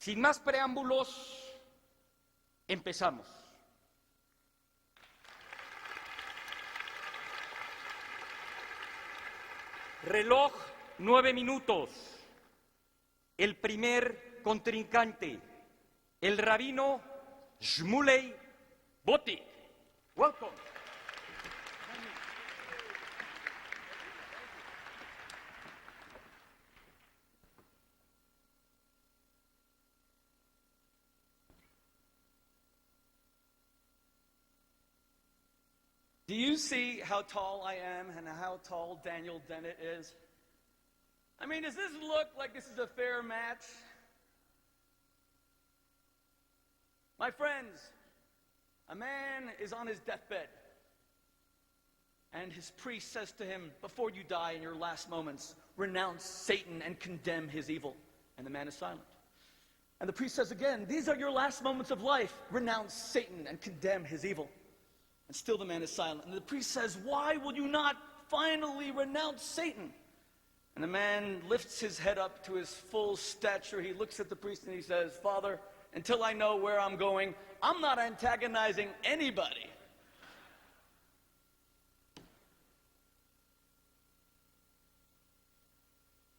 Sin más preámbulos, empezamos. Reloj, 9 minutos. El primer contrincante, el rabino Shmuley Boteach. Welcome. Do you see how tall I am and how tall Daniel Dennett is? I mean, does this look like this is a fair match? My friends, a man is on his deathbed, and his priest says to him, before you die in your last moments, renounce Satan and condemn his evil. And the man is silent. And the priest says again, these are your last moments of life, renounce Satan and condemn his evil. And still the man is silent. And the priest says, why will you not finally renounce Satan? And the man lifts his head up to his full stature. He looks at the priest and he says, Father, until I know where I'm going, I'm not antagonizing anybody.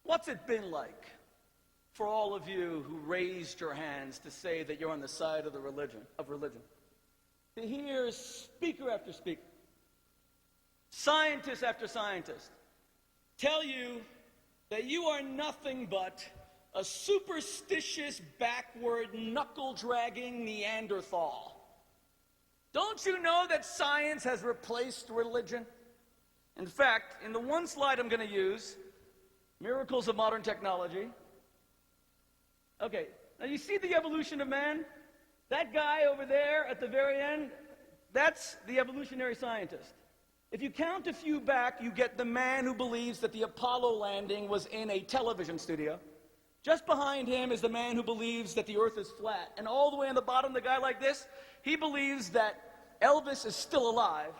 What's it been like for all of you who raised your hands to say that you're on the side of religion? To hear speaker after speaker, scientist after scientist, tell you that you are nothing but a superstitious, backward, knuckle-dragging Neanderthal. Don't you know that science has replaced religion? In fact, in the one slide I'm going to use, miracles of modern technology. Okay, now you see the evolution of man? That guy over there at the very end, that's the evolutionary scientist. If you count a few back, you get the man who believes that the Apollo landing was in a television studio. Just behind him is the man who believes that the earth is flat. And all the way on the bottom, the guy like this, he believes that Elvis is still alive.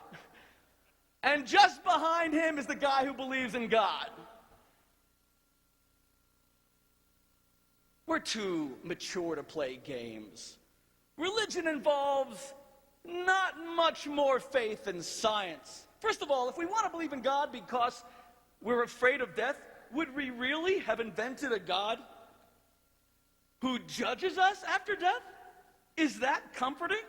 And just behind him is the guy who believes in God. We're too mature to play games. Religion involves not much more faith than science. First of all, if we want to believe in God because we're afraid of death, would we really have invented a God who judges us after death? Is that comforting?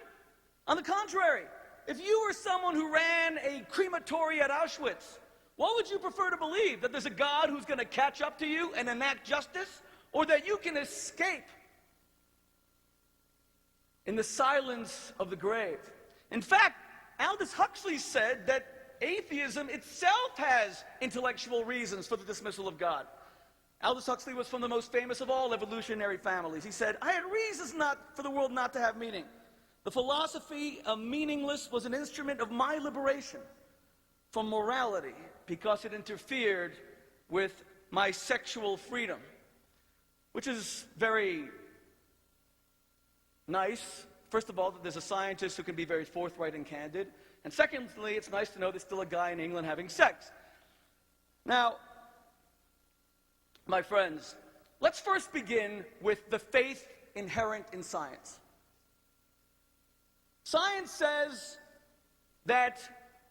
On the contrary, if you were someone who ran a crematory at Auschwitz, what would you prefer to believe? That there's a God who's going to catch up to you and enact justice? Or that you can escape in the silence of the grave? In fact, Aldous Huxley said that atheism itself has intellectual reasons for the dismissal of God. Aldous Huxley was from the most famous of all evolutionary families. He said, I had reasons for the world not to have meaning. The philosophy of meaningless was an instrument of my liberation from morality because it interfered with my sexual freedom. Which is very nice. First of all, that there's a scientist who can be very forthright and candid. And secondly, it's nice to know there's still a guy in England having sex. Now, my friends, let's first begin with the faith inherent in science. Science says that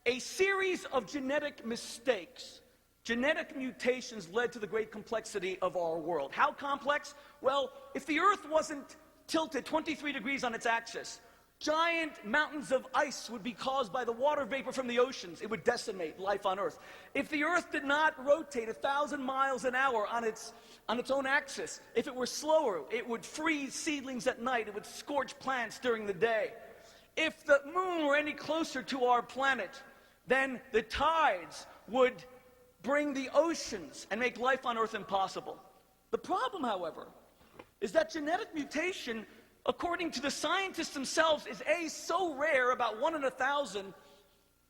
a series of genetic mistakes, genetic mutations, led to the great complexity of our world. How complex? Well, if the Earth wasn't tilted 23 degrees on its axis, giant mountains of ice would be caused by the water vapor from the oceans. It would decimate life on Earth. If the Earth did not rotate 1,000 miles an hour on its own axis, if it were slower, it would freeze seedlings at night. It would scorch plants during the day. If the moon were any closer to our planet, then the tides would bring the oceans and make life on Earth impossible. The problem, however, is that genetic mutation, according to the scientists themselves, is so rare, about 1 in 1,000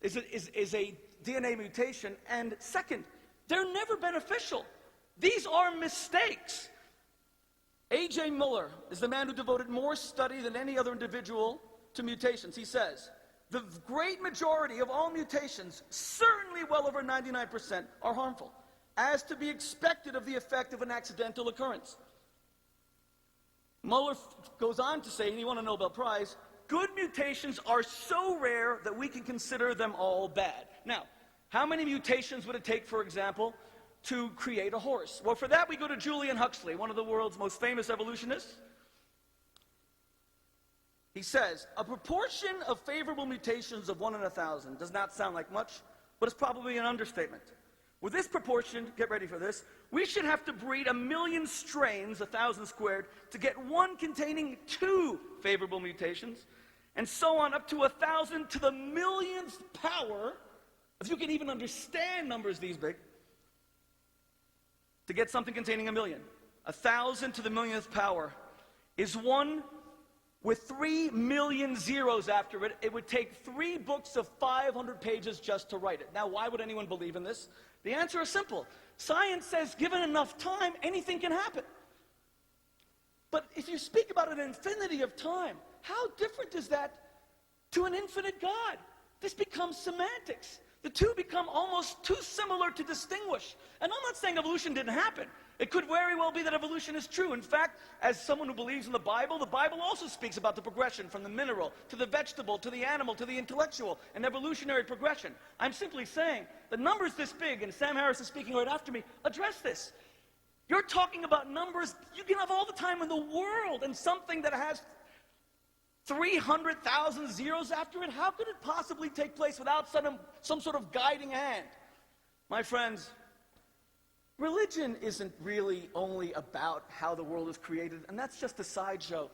is a DNA mutation, and second, they're never beneficial. These are mistakes. A.J. Miller is the man who devoted more study than any other individual to mutations. He says, the great majority of all mutations, certainly well over 99%, are harmful, as to be expected of the effect of an accidental occurrence. Mueller goes on to say, and he won a Nobel Prize, good mutations are so rare that we can consider them all bad. Now, how many mutations would it take, for example, to create a horse? Well, for that we go to Julian Huxley, one of the world's most famous evolutionists. He says, a proportion of favorable mutations of 1 in 1,000 does not sound like much, but it's probably an understatement. With this proportion, get ready for this, we should have to breed 1,000,000 strains, 1,000 squared, to get one containing 2 favorable mutations, and so on up to 1,000 to the millionth power, if you can even understand numbers these big, to get something containing 1,000,000. 1,000 to the millionth power is one with 3 million zeros after it. It would take 3 books of 500 pages just to write it. Now, why would anyone believe in this? The answer is simple. Science says given enough time, anything can happen. But if you speak about an infinity of time, how different is that to an infinite God? This becomes semantics. The two become almost too similar to distinguish. And I'm not saying evolution didn't happen. It could very well be that evolution is true. In fact, as someone who believes in the Bible also speaks about the progression from the mineral to the vegetable to the animal to the intellectual, an evolutionary progression. I'm simply saying the numbers this big, and Sam Harris is speaking right after me, address this. You're talking about numbers, you can have all the time in the world, and something that has 300,000 zeros after it, how could it possibly take place without some sort of guiding hand? My friends, religion isn't really only about how the world is created, and that's just a sideshow.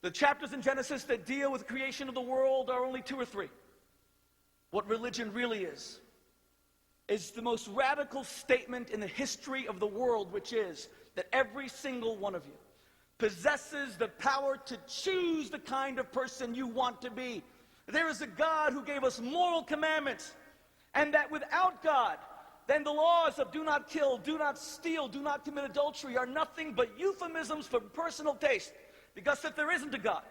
The chapters in Genesis that deal with the creation of the world are only 2 or 3. What religion really is the most radical statement in the history of the world, which is that every single one of you possesses the power to choose the kind of person you want to be. There is a God who gave us moral commandments, and that without God, then the laws of do not kill, do not steal, do not commit adultery are nothing but euphemisms for personal taste. Because if there isn't a God,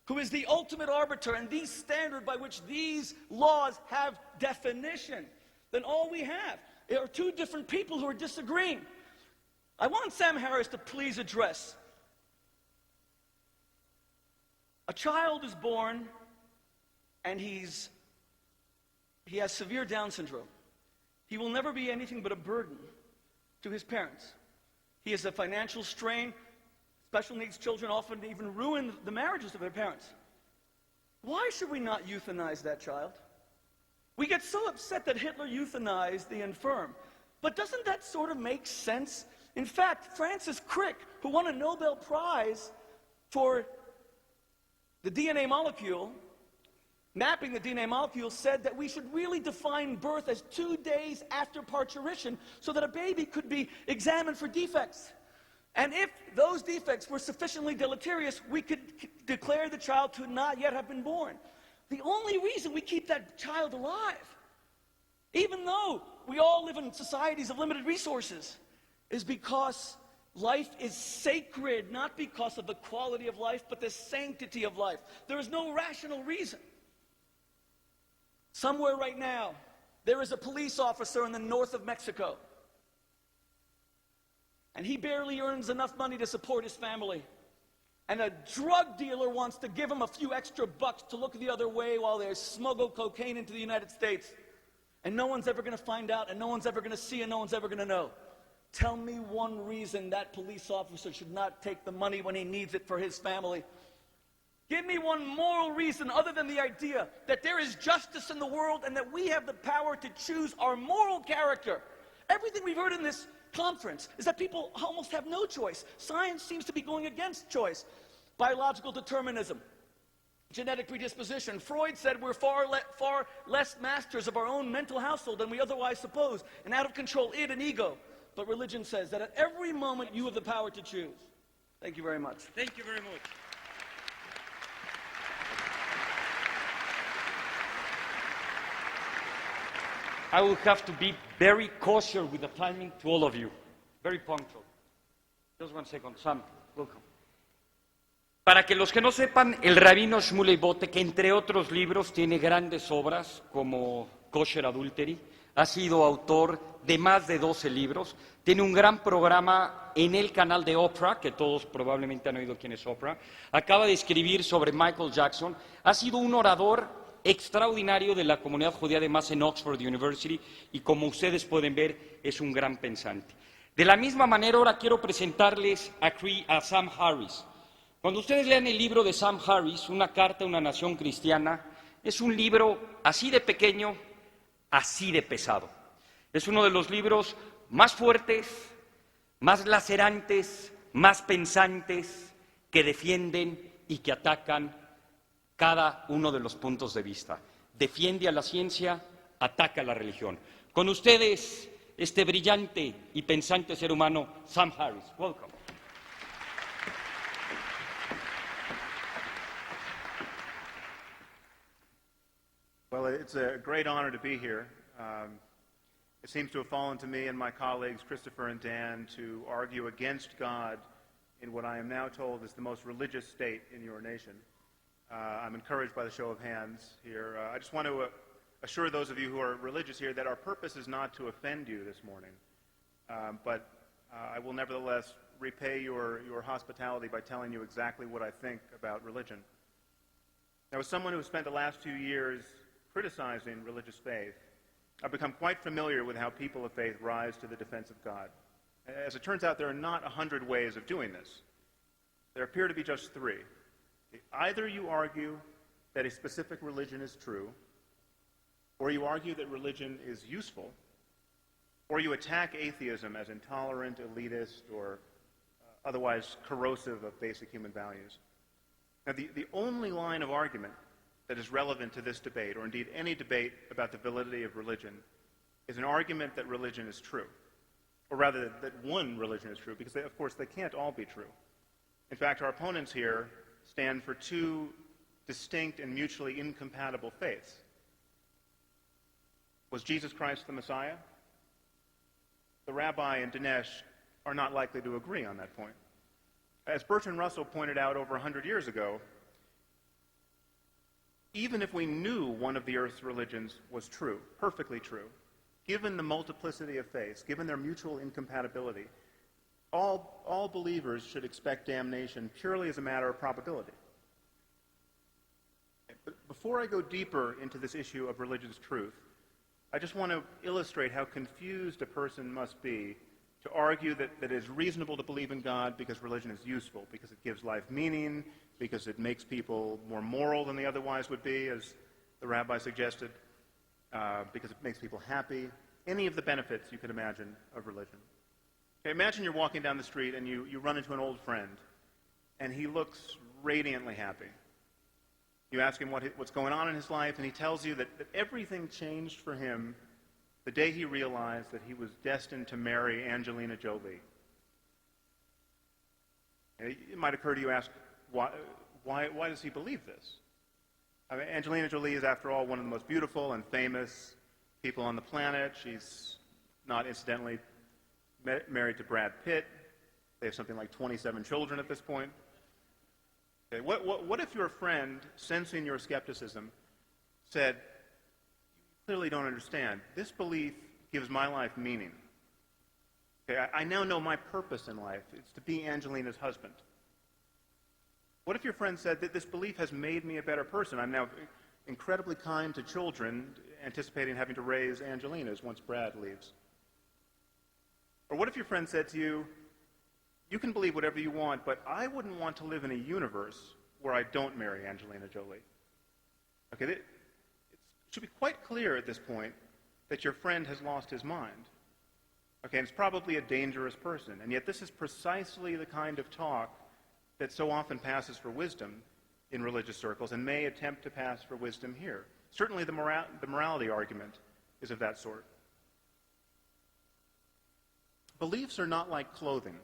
who is the ultimate arbiter and the standard by which these laws have definition, then all we have are 2 different people who are disagreeing. I want Sam Harris to please address. A child is born and he has severe Down syndrome. He will never be anything but a burden to his parents. He has a financial strain. Special needs children often even ruin the marriages of their parents. Why should we not euthanize that child? We get so upset that Hitler euthanized the infirm. But doesn't that sort of make sense? In fact, Francis Crick, who won a Nobel Prize for the DNA molecule, mapping the DNA molecule, said that we should really define birth as 2 days after parturition so that a baby could be examined for defects. And if those defects were sufficiently deleterious, we could declare the child to not yet have been born. The only reason we keep that child alive, even though we all live in societies of limited resources, is because life is sacred, not because of the quality of life, but the sanctity of life. There is no rational reason. Somewhere right now, there is a police officer in the north of Mexico, and he barely earns enough money to support his family. And a drug dealer wants to give him a few extra bucks to look the other way while they smuggle cocaine into the United States. And no one's ever going to find out, and no one's ever going to see, and no one's ever going to know. Tell me one reason that police officer should not take the money when he needs it for his family. Give me one moral reason other than the idea that there is justice in the world and that we have the power to choose our moral character. Everything we've heard in this conference is that people almost have no choice. Science seems to be going against choice. Biological determinism, genetic predisposition. Freud said we're far less masters of our own mental household than we otherwise suppose, an out-of-control id and ego. But religion says that at every moment you have the power to choose. Thank you very much. Thank you very much. I will have to be very cautious with the timing to all of you. Very punctual. Just 1 second. Sam, welcome. Para que los que no sepan, el rabino Shmuley Boteach, que entre otros libros tiene grandes obras como Kosher Adultery, ha sido autor de más de 12 libros, tiene un gran programa en el canal de Oprah, que todos probablemente han oído quién es Oprah, acaba de escribir sobre Michael Jackson, ha sido un orador extraordinario de la comunidad judía, además en Oxford University, y como ustedes pueden ver, es un gran pensante. De la misma manera, ahora quiero presentarles a Sam Harris. Cuando ustedes lean el libro de Sam Harris, Una carta a una nación cristiana, es un libro así de pequeño, así de pesado. Es uno de los libros más fuertes, más lacerantes, más pensantes, que defienden y que atacan cada uno de los puntos de vista. Defiende a la ciencia, ataca a la religión. Con ustedes, este brillante y pensante ser humano, Sam Harris. Welcome. Well, it's a great honor to be here. It seems to have fallen to me and my colleagues, Christopher and Dan, to argue against God in what I am now told is the most religious state in your nation. I'm encouraged by the show of hands here. I just want to assure those of you who are religious here that our purpose is not to offend you this morning, but I will nevertheless repay your hospitality by telling you exactly what I think about religion. Now, as someone who has spent the last 2 years criticizing religious faith, I've become quite familiar with how people of faith rise to the defense of God. As it turns out, there are not 100 ways of doing this. There appear to be just 3. Either you argue that a specific religion is true, or you argue that religion is useful, or you attack atheism as intolerant, elitist, or otherwise corrosive of basic human values. Now, the only line of argument that is relevant to this debate, or indeed any debate about the validity of religion, is an argument that religion is true. Or rather, that one religion is true, because of course they can't all be true. In fact, our opponents here stand for 2 distinct and mutually incompatible faiths. Was Jesus Christ the Messiah? The rabbi and Dinesh are not likely to agree on that point. As Bertrand Russell pointed out over 100 years ago, even if we knew one of the earth's religions was true, perfectly true, given the multiplicity of faiths, given their mutual incompatibility, all believers should expect damnation purely as a matter of probability. But before I go deeper into this issue of religious truth, I just want to illustrate how confused a person must be to argue that it is reasonable to believe in God because religion is useful, because it gives life meaning, because it makes people more moral than they otherwise would be, as the rabbi suggested, because it makes people happy, any of the benefits you could imagine of religion. Okay, imagine you're walking down the street and you run into an old friend, and he looks radiantly happy. You ask him what's going on in his life, and he tells you that everything changed for him the day he realized that he was destined to marry Angelina Jolie. It might occur to you, ask, why does he believe this? I mean, Angelina Jolie is, after all, one of the most beautiful and famous people on the planet. She's not incidentally married to Brad Pitt. They have something like 27 children at this point. Okay, what if your friend, sensing your skepticism, said, "You clearly don't understand. This belief gives my life meaning. Okay, I now know my purpose in life. It's to be Angelina's husband." What if your friend said that this belief has made me a better person? I'm now incredibly kind to children, anticipating having to raise Angelinas once Brad leaves. Or what if your friend said to you, "You can believe whatever you want, but I wouldn't want to live in a universe where I don't marry Angelina Jolie." Okay, it should be quite clear at this point that your friend has lost his mind. Okay, and it's probably a dangerous person, and yet this is precisely the kind of talk that so often passes for wisdom in religious circles and may attempt to pass for wisdom here. Certainly the morality argument is of that sort. Beliefs are not like clothing.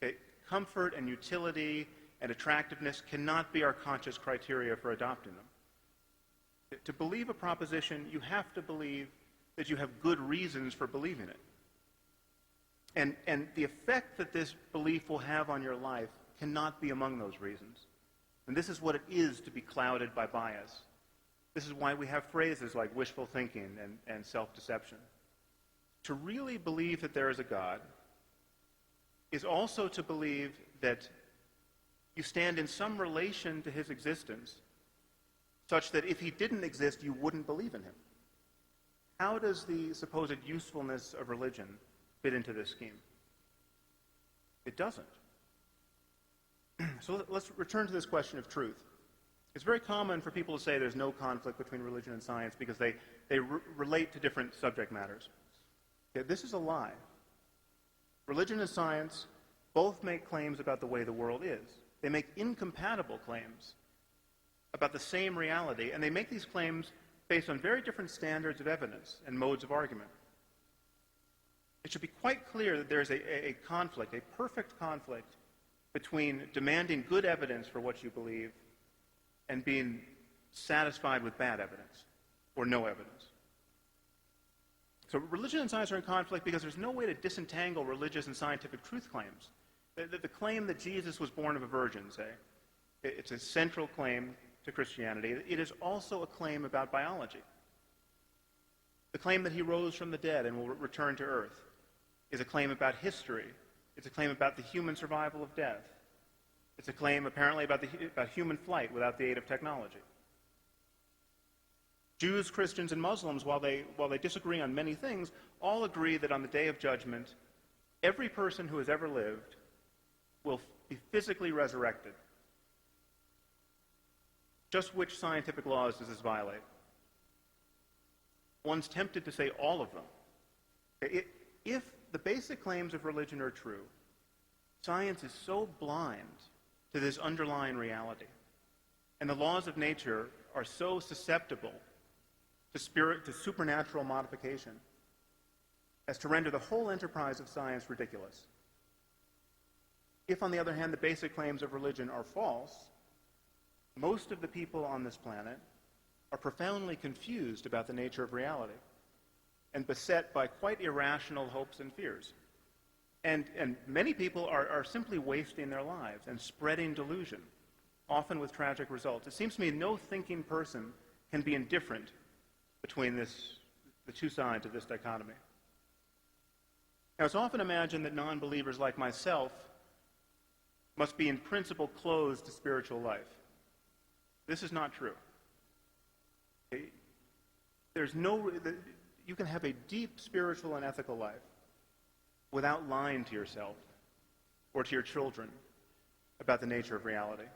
Okay? Comfort and utility and attractiveness cannot be our conscious criteria for adopting them. To believe a proposition, you have to believe that you have good reasons for believing it. And the effect that this belief will have on your life cannot be among those reasons. And this is what it is to be clouded by bias. This is why we have phrases like wishful thinking and self-deception. To really believe that there is a God is also to believe that you stand in some relation to his existence, such that if he didn't exist, you wouldn't believe in him. How does the supposed usefulness of religion fit into this scheme? It doesn't. So let's return to this question of truth. It's very common for people to say there's no conflict between religion and science because they relate to different subject matters. Okay, this is a lie. Religion and science both make claims about the way the world is. They make incompatible claims about the same reality, and they make these claims based on very different standards of evidence and modes of argument. It should be quite clear that there's a conflict, a perfect conflict, between demanding good evidence for what you believe and being satisfied with bad evidence or no evidence. So religion and science are in conflict because there's no way to disentangle religious and scientific truth claims. The claim that Jesus was born of a virgin, say, it's a central claim to Christianity. It is also a claim about biology. The claim that he rose from the dead and will return to earth is a claim about history. It's a claim about the human survival of death. It's a claim apparently about human flight without the aid of technology. Jews, Christians, and Muslims, while they disagree on many things, all agree that on the day of judgment, every person who has ever lived will be physically resurrected. Just which scientific laws does this violate? One's tempted to say all of them. If the basic claims of religion are true, science is so blind to this underlying reality, and the laws of nature are so susceptible to supernatural modification as to render the whole enterprise of science ridiculous. If, on the other hand, the basic claims of religion are false, most of the people on this planet are profoundly confused about the nature of reality and beset by quite irrational hopes and fears. And many people are simply wasting their lives and spreading delusion, often with tragic results. It seems to me no thinking person can be indifferent between the two sides of this dichotomy. Now, it's often imagined that non-believers like myself must be in principle closed to spiritual life. This is not true. You can have a deep spiritual and ethical life without lying to yourself or to your children about the nature of reality,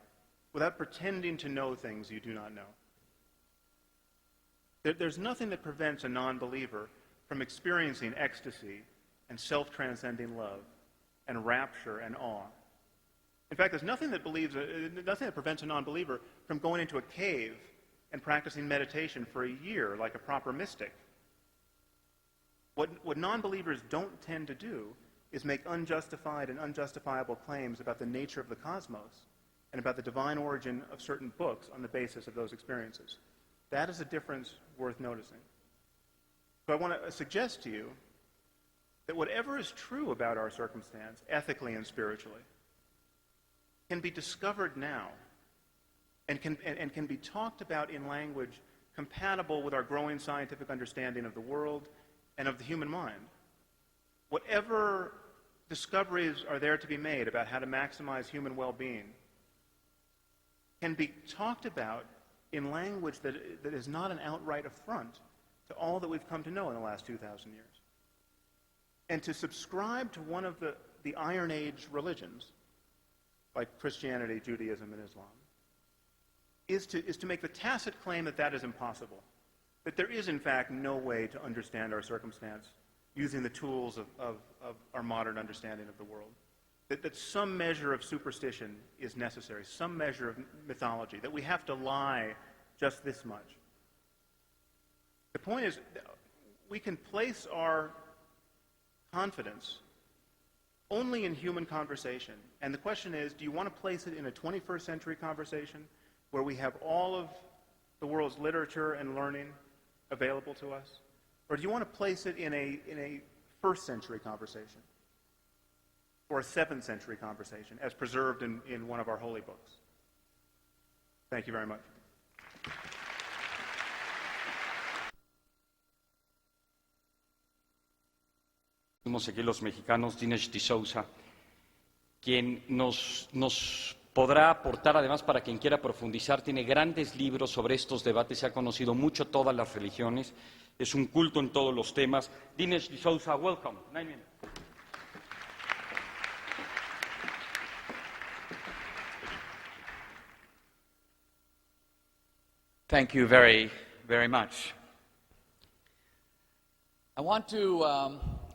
without pretending to know things you do not know. There's nothing that prevents a non-believer from experiencing ecstasy and self-transcending love and rapture and awe. In fact, there's nothing that prevents a non-believer from going into a cave and practicing meditation for a year like a proper mystic. What non-believers don't tend to do is make unjustified and unjustifiable claims about the nature of the cosmos and about the divine origin of certain books on the basis of those experiences. That is a difference worth noticing. So I want to suggest to you that whatever is true about our circumstance, ethically and spiritually, can be discovered now and can be talked about in language compatible with our growing scientific understanding of the world and of the human mind. Whatever discoveries are there to be made about how to maximize human well-being can be talked about in language that is not an outright affront to all that we've come to know in the last 2,000 years. And to subscribe to one of the Iron Age religions, like Christianity, Judaism, and Islam, is to make the tacit claim that that is impossible, that there is, in fact, no way to understand our circumstance using the tools of our modern understanding of the world, that some measure of superstition is necessary, some measure of mythology, that we have to lie just this much. The point is, we can place our confidence only in human conversation. And the question is, do you want to place it in a 21st century conversation where we have all of the world's literature and learning available to us? Or do you want to place it in a first century conversation or a 7th century conversation as preserved in one of our holy books? Thank you very much. aquí los mexicanos, Dinesh D'Souza, quien nos podrá aportar, además, para quien quiera profundizar, tiene grandes libros sobre estos debates, se ha conocido mucho todas las religiones, es un culto en todos los temas. Dinesh D'Souza, welcome. 9 minutes. Thank you very, very much. I want to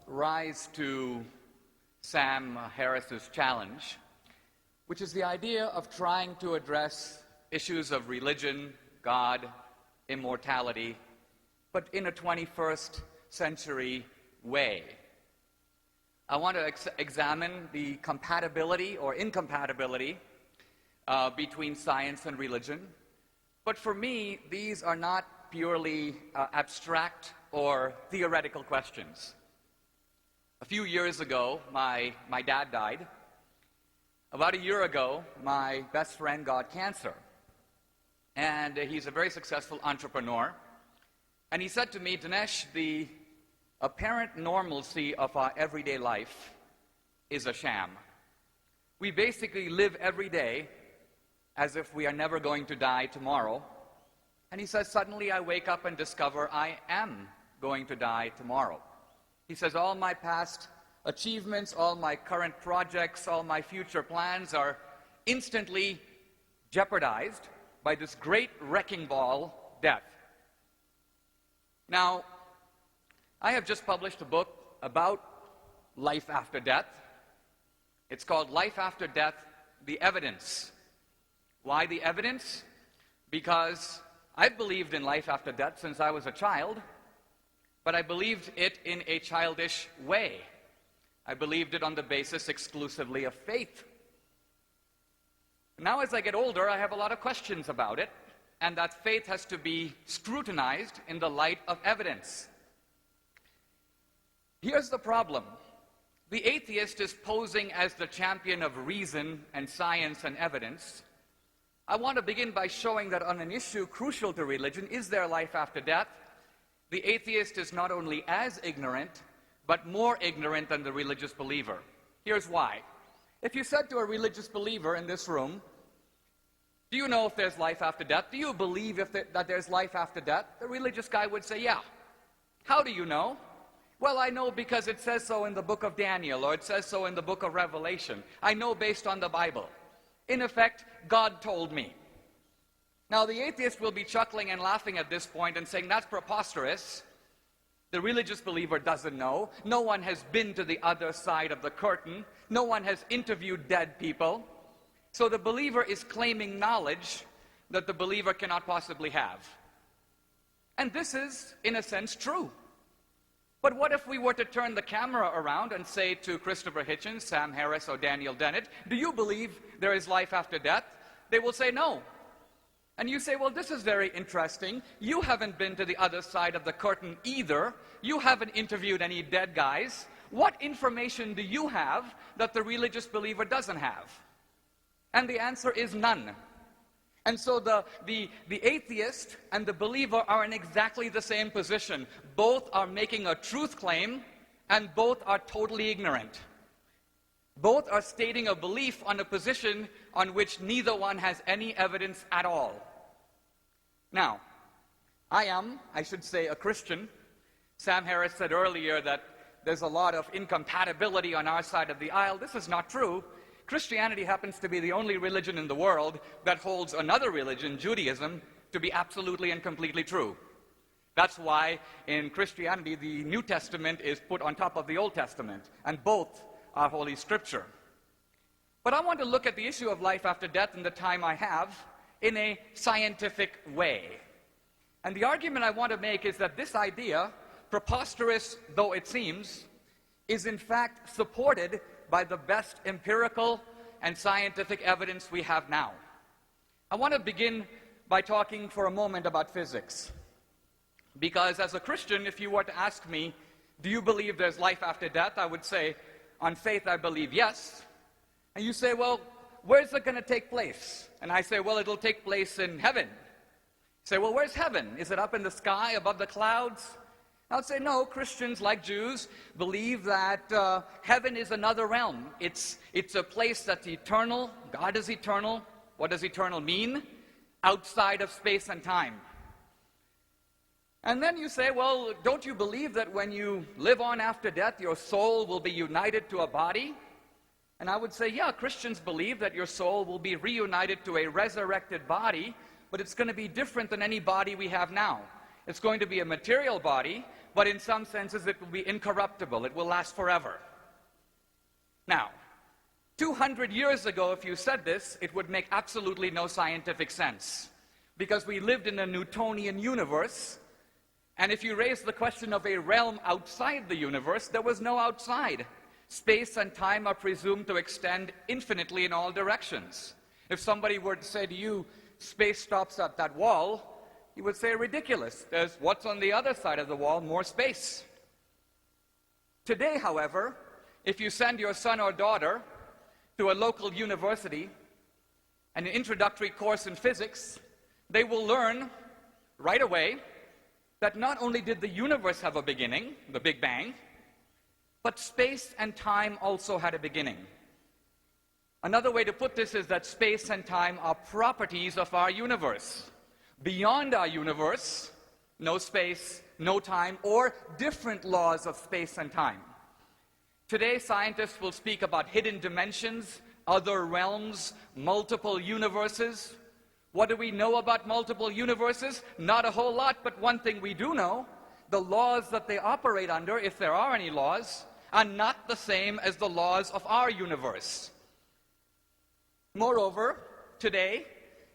rise to Sam Harris's challenge, which is the idea of trying to address issues of religion, God, immortality, but in a 21st century way. I want to examine the compatibility or incompatibility between science and religion. But for me, these are not purely abstract or theoretical questions. A few years ago, my dad died. About a year ago, my best friend got cancer. And he's a very successful entrepreneur. And he said to me, Dinesh, the apparent normalcy of our everyday life is a sham. We basically live every day as if we are never going to die tomorrow. And he says, suddenly I wake up and discover I am going to die tomorrow. He says, all my past achievements, all my current projects, all my future plans are instantly jeopardized by this great wrecking ball, death. Now, I have just published a book about life after death. It's called Life After Death, The Evidence. Why the evidence? Because I've believed in life after death since I was a child, but I believed it in a childish way. I believed it on the basis exclusively of faith. Now as I get older, I have a lot of questions about it, and that faith has to be scrutinized in the light of evidence. Here's the problem. The atheist is posing as the champion of reason and science and evidence. I want to begin by showing that on an issue crucial to religion, is there life after death? The atheist is not only as ignorant, but more ignorant than the religious believer. Here's why. If you said to a religious believer in this room, do you know if there's life after death? Do you believe that there's life after death? The religious guy would say, yeah. How do you know? Well, I know because it says so in the book of Daniel, or it says so in the book of Revelation. I know based on the Bible. In effect, God told me. Now, the atheist will be chuckling and laughing at this point and saying, that's preposterous. The religious believer doesn't know. No one has been to the other side of the curtain. No one has interviewed dead people. So the believer is claiming knowledge that the believer cannot possibly have. And this is, in a sense, true. But what if we were to turn the camera around and say to Christopher Hitchens, Sam Harris, or Daniel Dennett, do you believe there is life after death? They will say no. And you say, well, this is very interesting. You haven't been to the other side of the curtain either. You haven't interviewed any dead guys. What information do you have that the religious believer doesn't have? And the answer is none. And so the atheist and the believer are in exactly the same position. Both are making a truth claim, and both are totally ignorant. Both are stating a belief on a position on which neither one has any evidence at all. Now, I should say, a Christian. Sam Harris said earlier that there's a lot of incompatibility on our side of the aisle. This is not true. Christianity happens to be the only religion in the world that holds another religion, Judaism, to be absolutely and completely true. That's why in Christianity the New Testament is put on top of the Old Testament, and both are Holy Scripture. But I want to look at the issue of life after death in the time I have in a scientific way. And the argument I want to make is that this idea, preposterous though it seems, is in fact supported by the best empirical and scientific evidence we have now. I want to begin by talking for a moment about physics. Because as a Christian, if you were to ask me, do you believe there's life after death? I would say, on faith, I believe yes. And you say, well, where's it going to take place? And I say, well, it'll take place in heaven. You say, well, where's heaven? Is it up in the sky above the clouds? I'll say no, Christians, like Jews, believe that heaven is another realm. It's a place that's eternal. God is eternal. What does eternal mean? Outside of space and time. And then you say, well, don't you believe that when you live on after death, your soul will be united to a body? And I would say, yeah, Christians believe that your soul will be reunited to a resurrected body, but it's going to be different than any body we have now. It's going to be a material body, but in some senses it will be incorruptible. It will last forever. Now, 200 years ago, if you said this, it would make absolutely no scientific sense, because we lived in a Newtonian universe, and if you raise the question of a realm outside the universe, there was no outside. Space and time are presumed to extend infinitely in all directions. If somebody were to say to you, space stops at that wall, you would say, ridiculous. There's what's on the other side of the wall, more space. Today, however, if you send your son or daughter to a local university, an introductory course in physics, they will learn right away that not only did the universe have a beginning, the Big Bang, but space and time also had a beginning. Another way to put this is that space and time are properties of our universe. Beyond our universe, no space, no time, or different laws of space and time. Today, scientists will speak about hidden dimensions, other realms, multiple universes. What do we know about multiple universes? Not a whole lot, but one thing we do know: the laws that they operate under, if there are any laws, are not the same as the laws of our universe. Moreover, today,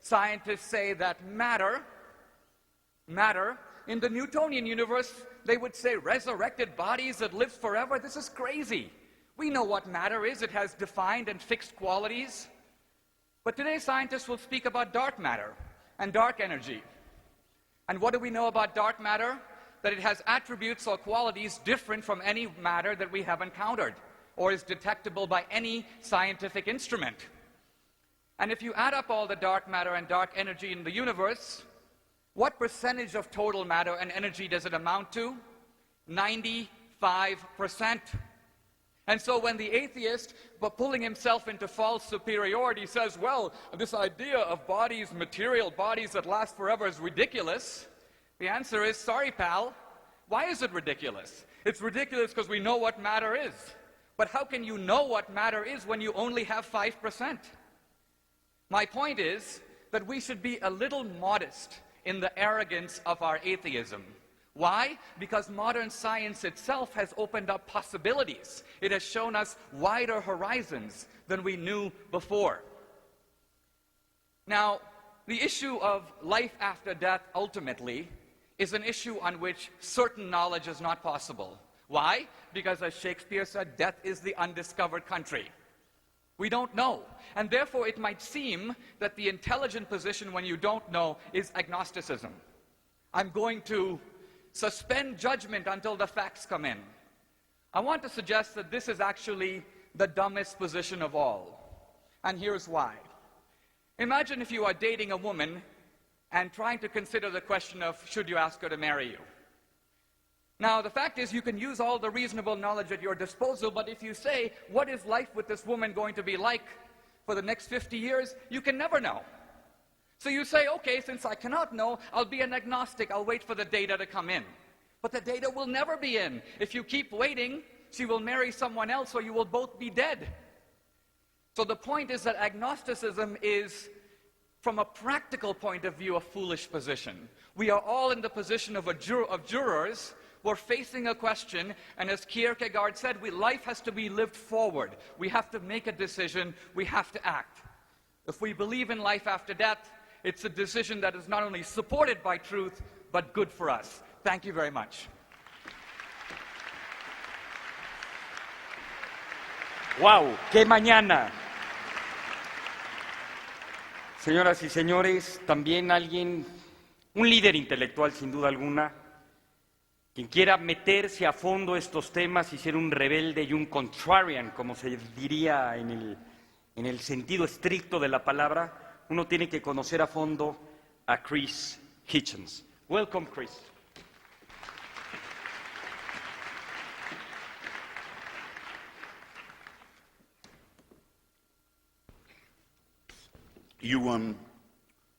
scientists say that matter, in the Newtonian universe, they would say resurrected bodies that live forever. This is crazy. We know what matter is. It has defined and fixed qualities. But today, scientists will speak about dark matter and dark energy. And what do we know about dark matter? That it has attributes or qualities different from any matter that we have encountered or is detectable by any scientific instrument. And if you add up all the dark matter and dark energy in the universe, what percentage of total matter and energy does it amount to? 95%. And so when the atheist, but pulling himself into false superiority, says, well, this idea of bodies, material bodies that last forever is ridiculous, the answer is, sorry, pal. Why is it ridiculous? It's ridiculous because we know what matter is. But how can you know what matter is when you only have 5%? My point is that we should be a little modest in the arrogance of our atheism. Why? Because modern science itself has opened up possibilities. It has shown us wider horizons than we knew before. Now, the issue of life after death ultimately is an issue on which certain knowledge is not possible. Why? Because, as Shakespeare said, death is the undiscovered country. We don't know. And therefore, it might seem that the intelligent position when you don't know is agnosticism. I'm going to suspend judgment until the facts come in. I want to suggest that this is actually the dumbest position of all. And here's why. Imagine if you are dating a woman and trying to consider the question of, should you ask her to marry you? Now, the fact is, you can use all the reasonable knowledge at your disposal, but if you say, what is life with this woman going to be like for the next 50 years, you can never know. So you say, okay, since I cannot know, I'll be an agnostic. I'll wait for the data to come in. But the data will never be in. If you keep waiting, she will marry someone else or you will both be dead. So the point is that agnosticism is, from a practical point of view, a foolish position. We are all in the position of jurors. We're facing a question, and as Kierkegaard said, life has to be lived forward. We have to make a decision. We have to act. If we believe in life after death, it's a decision that is not only supported by truth, but good for us. Thank you very much. ¡Wow! ¡Qué mañana! Señoras y señores, también un líder intelectual sin duda alguna, quien quiera meterse a fondo estos temas y ser un rebelde y un contrarian, como se diría en el sentido estricto de la palabra, uno tiene que conocer a fondo a Chris Hitchens. Welcome, Chris.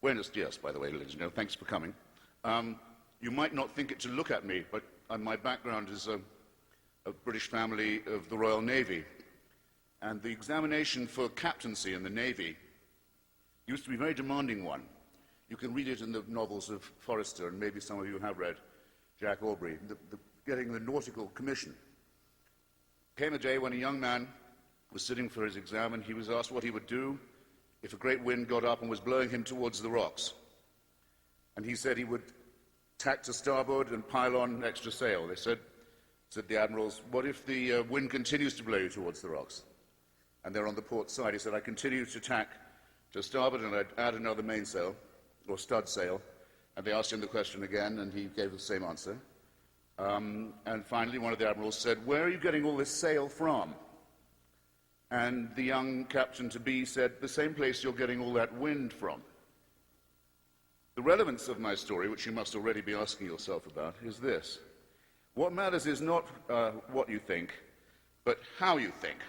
Buenos dias, by the way, ladies and gentlemen. Thanks for coming. You might not think it to look at me, but my background is a British family of the Royal Navy. And the examination for captaincy in the Navy used to be a very demanding one. You can read it in the novels of Forrester, and maybe some of you have read Jack Aubrey, getting the nautical commission. Came a day when a young man was sitting for his exam, and he was asked what he would do if a great wind got up and was blowing him towards the rocks. And he said he would tack to starboard and pile on extra sail. They said the admirals, what if the wind continues to blow you towards the rocks? And they're on the port side. He said, I continue to tack to starboard and I'd add another mainsail, or stud sail. And they asked him the question again, and he gave the same answer. And finally, one of the admirals said, where are you getting all this sail from? And the young captain-to-be said, the same place you're getting all that wind from. The relevance of my story, which you must already be asking yourself about, is this. What matters is not what you think, but how you think.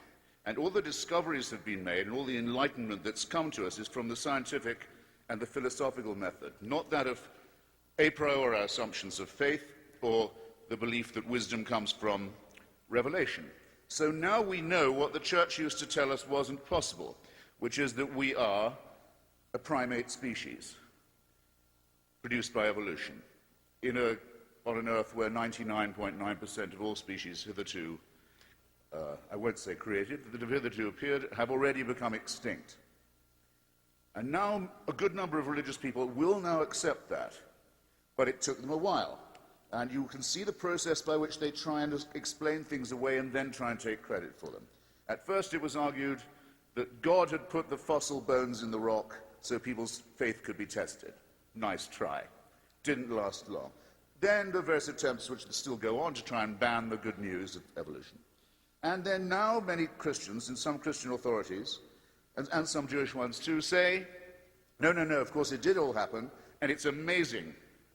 And all the discoveries have been made, and all the enlightenment that's come to us is from the scientific and the philosophical method, not that of a priori assumptions of faith or the belief that wisdom comes from revelation. So now we know what the church used to tell us wasn't possible, which is that we are a primate species produced by evolution on an earth where 99.9% of all species hitherto, I won't say created, that have hitherto appeared, have already become extinct. And now a good number of religious people will now accept that, but it took them a while. And you can see the process by which they try and explain things away and then try and take credit for them. At first it was argued that God had put the fossil bones in the rock so people's faith could be tested. Nice try. Didn't last long. Then the various attempts, which still go on, to try and ban the good news of evolution. And then now many Christians, and some Christian authorities, and some Jewish ones too, say, no, of course it did all happen, and it's amazing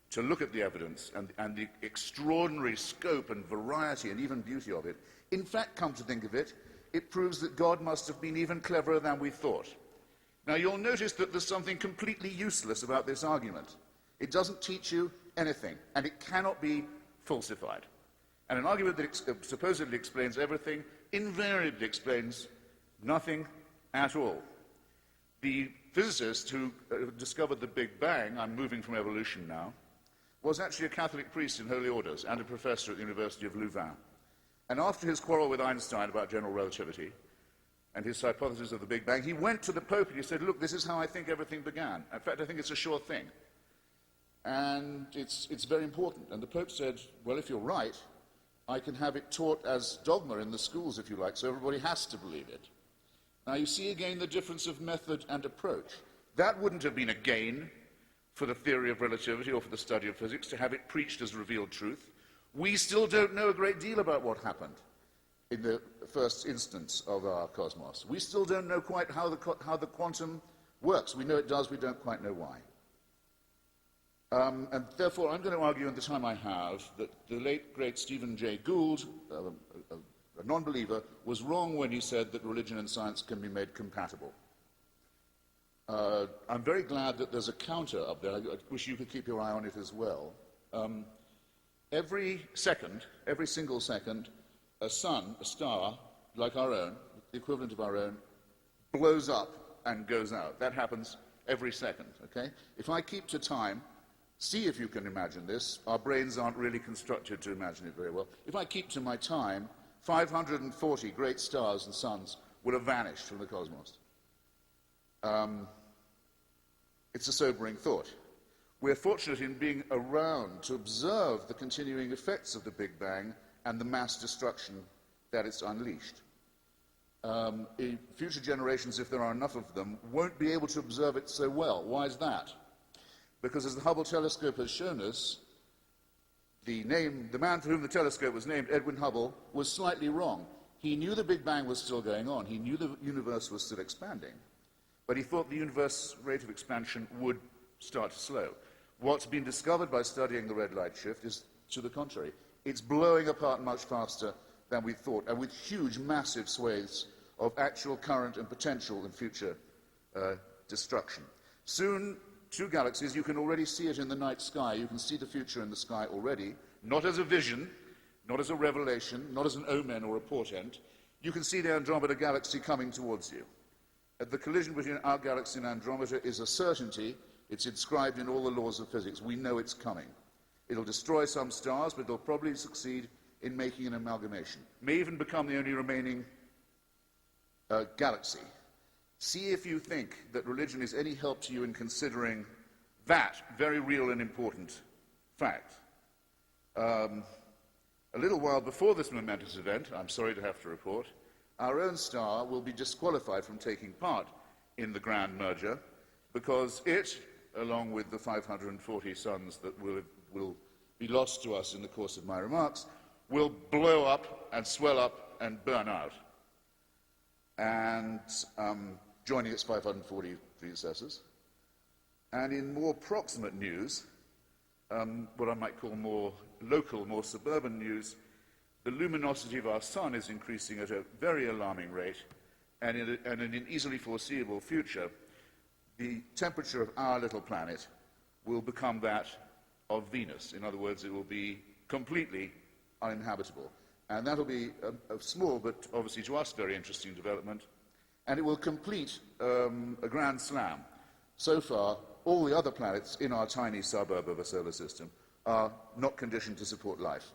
to look at the evidence and the extraordinary scope and variety and even beauty of it. In fact, come to think of it, it proves that God must have been even cleverer than we thought. Now, you'll notice that there's something completely useless about this argument. It doesn't teach you anything, and it cannot be falsified. And an argument that supposedly explains everything invariably explains nothing at all. The physicist who discovered the Big Bang, I'm moving from evolution now, was actually a Catholic priest in holy orders and a professor at the University of Louvain. And after his quarrel with Einstein about general relativity and his hypothesis of the Big Bang, he went to the Pope and he said, look, this is how I think everything began. In fact, I think it's a sure thing. And it's very important. And the Pope said, well, if you're right, I can have it taught as dogma in the schools, if you like, so everybody has to believe it. Now, you see again the difference of method and approach. That wouldn't have been a gain for the theory of relativity or for the study of physics, to have it preached as revealed truth. We still don't know a great deal about what happened in the first instance of our cosmos. We still don't know quite how the quantum works. We know it does, we don't quite know why. And therefore, I'm going to argue in the time I have that the late, great Stephen Jay Gould, a non-believer, was wrong when he said that religion and science can be made compatible. I'm very glad that there's a counter up there. I wish you could keep your eye on it as well. Every single second, a star, like our own, the equivalent of our own, blows up and goes out. That happens every second, okay? If I keep to time, see if you can imagine this. Our brains aren't really constructed to imagine it very well. If I keep to my time, 540 great stars and suns will have vanished from the cosmos. It's a sobering thought. We're fortunate in being around to observe the continuing effects of the Big Bang and the mass destruction that it's unleashed. Future generations, if there are enough of them, won't be able to observe it so well. Why is that? Because as the Hubble telescope has shown us, the man for whom the telescope was named, Edwin Hubble, was slightly wrong. He knew the Big Bang was still going on. He knew the universe was still expanding. But he thought the universe rate of expansion would start to slow. What's been discovered by studying the red light shift is to the contrary. It's blowing apart much faster than we thought, and with huge, massive swathes of actual current and potential and future destruction. Soon, two galaxies, you can already see it in the night sky. You can see the future in the sky already, not as a vision, not as a revelation, not as an omen or a portent. You can see the Andromeda galaxy coming towards you. The collision between our galaxy and Andromeda is a certainty. It's inscribed in all the laws of physics. We know it's coming. It'll destroy some stars, but it'll probably succeed in making an amalgamation. May even become the only remaining galaxy. See if you think that religion is any help to you in considering that very real and important fact. A little while before this momentous event, I'm sorry to have to report, our own star will be disqualified from taking part in the grand merger because it, along with the 540 suns that will be lost to us in the course of my remarks, will blow up and swell up and burn out, and joining its 540 predecessors. And in more proximate news, what I might call more local, more suburban news, the luminosity of our sun is increasing at a very alarming rate, and in an easily foreseeable future, the temperature of our little planet will become that of Venus. In other words, it will be completely uninhabitable. And that will be a small, but obviously to us very interesting development, and it will complete a grand slam. So far, all the other planets in our tiny suburb of a solar system are not conditioned to support life.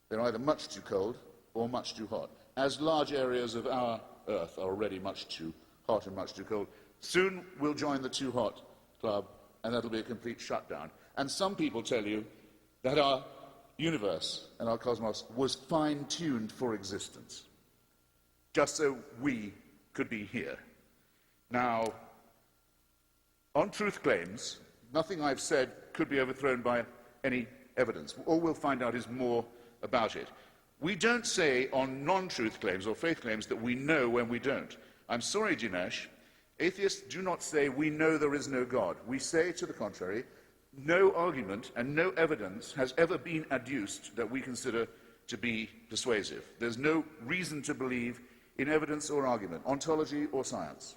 They're either much too cold or much too hot, as large areas of our Earth are already much too hot and much too cold. Soon we'll join the too hot club, and that'll be a complete shutdown. And some people tell you that our universe and our cosmos was fine-tuned for existence, just so we could be here. Now, on truth claims, nothing I've said could be overthrown by any evidence. All we'll find out is more about it. We don't say on non-truth claims or faith claims that we know when we don't. I'm sorry, Dinesh, atheists do not say we know there is no God. We say, to the contrary, no argument and no evidence has ever been adduced that we consider to be persuasive. There's no reason to believe in evidence or argument, ontology or science.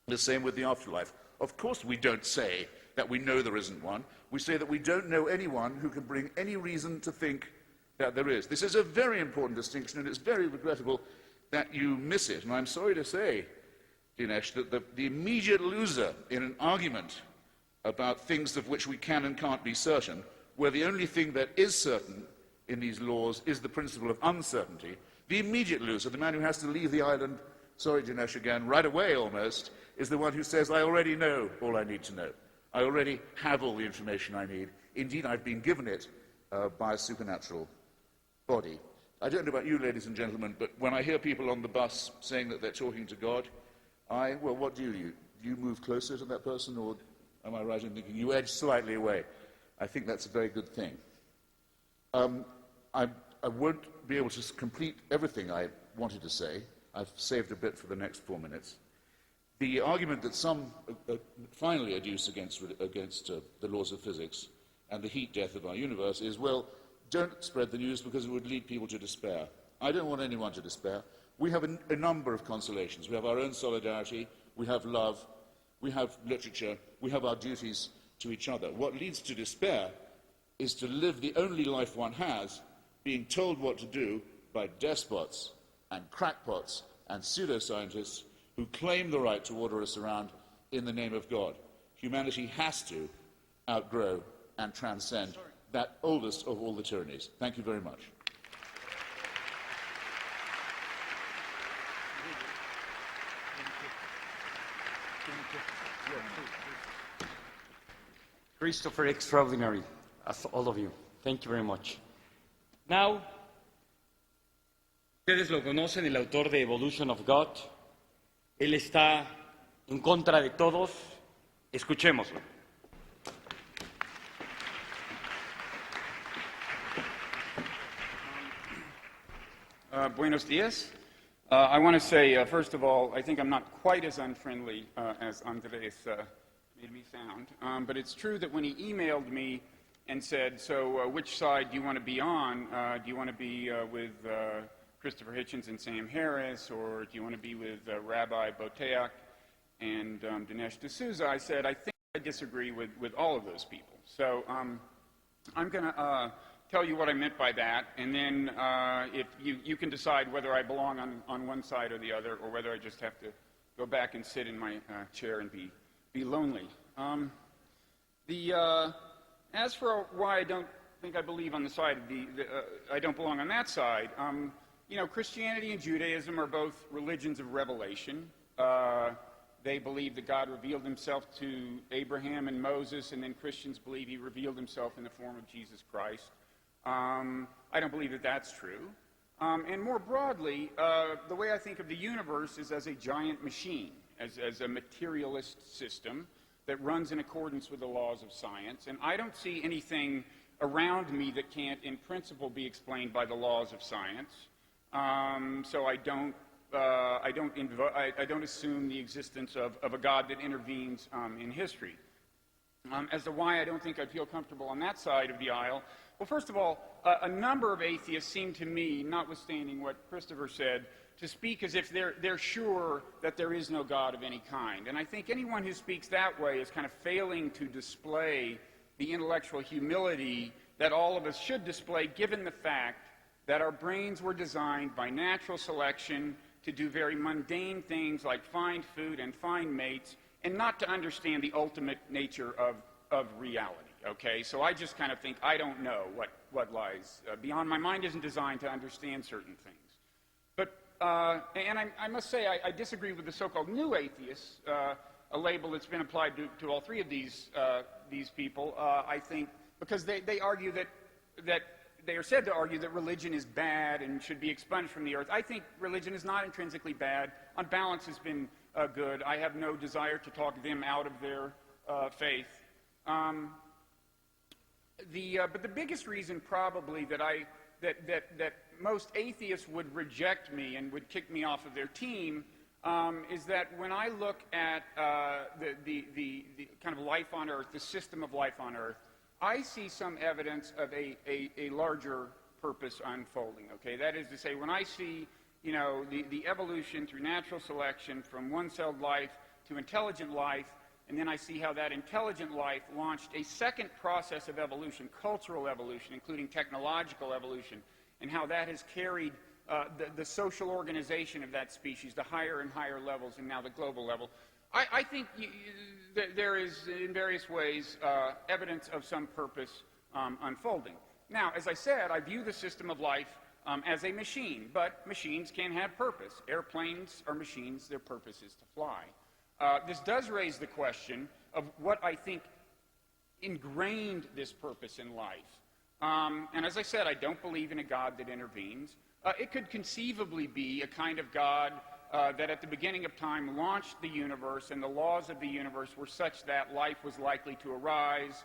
The same with the afterlife. Of course we don't say that we know there isn't one. We say that we don't know anyone who can bring any reason to think that there is. This is a very important distinction, and it's very regrettable that you miss it. And I'm sorry to say, Dinesh, that the immediate loser in an argument about things of which we can and can't be certain, where the only thing that is certain in these laws is the principle of uncertainty, the immediate loser, the man who has to leave the island, sorry, Dinesh, again, right away almost, is the one who says, I already know all I need to know. I already have all the information I need. Indeed, I've been given it by a supernatural body. I don't know about you, ladies and gentlemen, but when I hear people on the bus saying that they're talking to God, well, what do? Do you move closer to that person, or am I right in thinking you edge slightly away? I think that's a very good thing. I won't be able to complete everything I wanted to say. I've saved a bit for the next 4 minutes. The argument that some finally adduce against the laws of physics and the heat death of our universe is, well, don't spread the news because it would lead people to despair. I don't want anyone to despair. We have a number of consolations. We have our own solidarity, we have love, we have literature, we have our duties to each other. What leads to despair is to live the only life one has, being told what to do by despots and crackpots and pseudoscientists who claim the right to order us around in the name of God. Humanity has to outgrow and transcend that oldest of all the tyrannies. Thank you very much. Christopher, extraordinary, as all of you. Thank you very much. Now, ustedes lo conocen, el autor de Evolution of God. Él está en contra de todos. Escuchémoslo. Buenos dias. I want to say, first of all, I think I'm not quite as unfriendly as Andres made me sound. But it's true that when he emailed me and said, so which side do you want to be on? Do you want to be with Christopher Hitchens and Sam Harris, or do you want to be with Rabbi Boteach? Dinesh D'Souza, I said, I think I disagree with all of those people. So I'm going to tell you what I meant by that, and then if you can decide whether I belong on one side or the other, or whether I just have to go back and sit in my chair and be lonely. As for why I don't think I believe on the side of I don't belong on that side, Christianity and Judaism are both religions of revelation. They believe that God revealed himself to Abraham and Moses, and then Christians believe he revealed himself in the form of Jesus Christ. I don't believe that that's true. And more broadly, the way I think of the universe is as a giant machine, as a materialist system that runs in accordance with the laws of science. And I don't see anything around me that can't, in principle, be explained by the laws of science. So I don't assume the existence of a God that intervenes in history. As to why I don't think I'd feel comfortable on that side of the aisle, well, first of all, a number of atheists seem to me, notwithstanding what Christopher said, to speak as if they're sure that there is no God of any kind. And I think anyone who speaks that way is kind of failing to display the intellectual humility that all of us should display, given the fact that our brains were designed by natural selection to do very mundane things like find food and find mates, and not to understand the ultimate nature of reality, okay? So I just kind of think I don't know what lies beyond. My mind isn't designed to understand certain things. But, and I must say, I disagree with the so-called new atheists, a label that's been applied to all three of these people, I think, because they argue that they are said to argue that religion is bad and should be expunged from the earth. I think religion is not intrinsically bad. On balance, has been good. I have no desire to talk them out of their faith. But the biggest reason probably that most atheists would reject me and would kick me off of their team is that when I look at the kind of life on Earth, the system of life on Earth, I see some evidence of a larger purpose unfolding, okay? That is to say, when I see, the evolution through natural selection from one-celled life to intelligent life, and then I see how that intelligent life launched a second process of evolution, cultural evolution, including technological evolution, and how that has carried the social organization of that species to higher and higher levels, and now the global level. I think there is, in various ways, evidence of some purpose unfolding. Now, as I said, I view the system of life as a machine, but machines can have purpose. Airplanes are machines, their purpose is to fly. This does raise the question of what I think ingrained this purpose in life. And as I said, I don't believe in a God that intervenes. It could conceivably be a kind of God that at the beginning of time launched the universe, and the laws of the universe were such that life was likely to arise,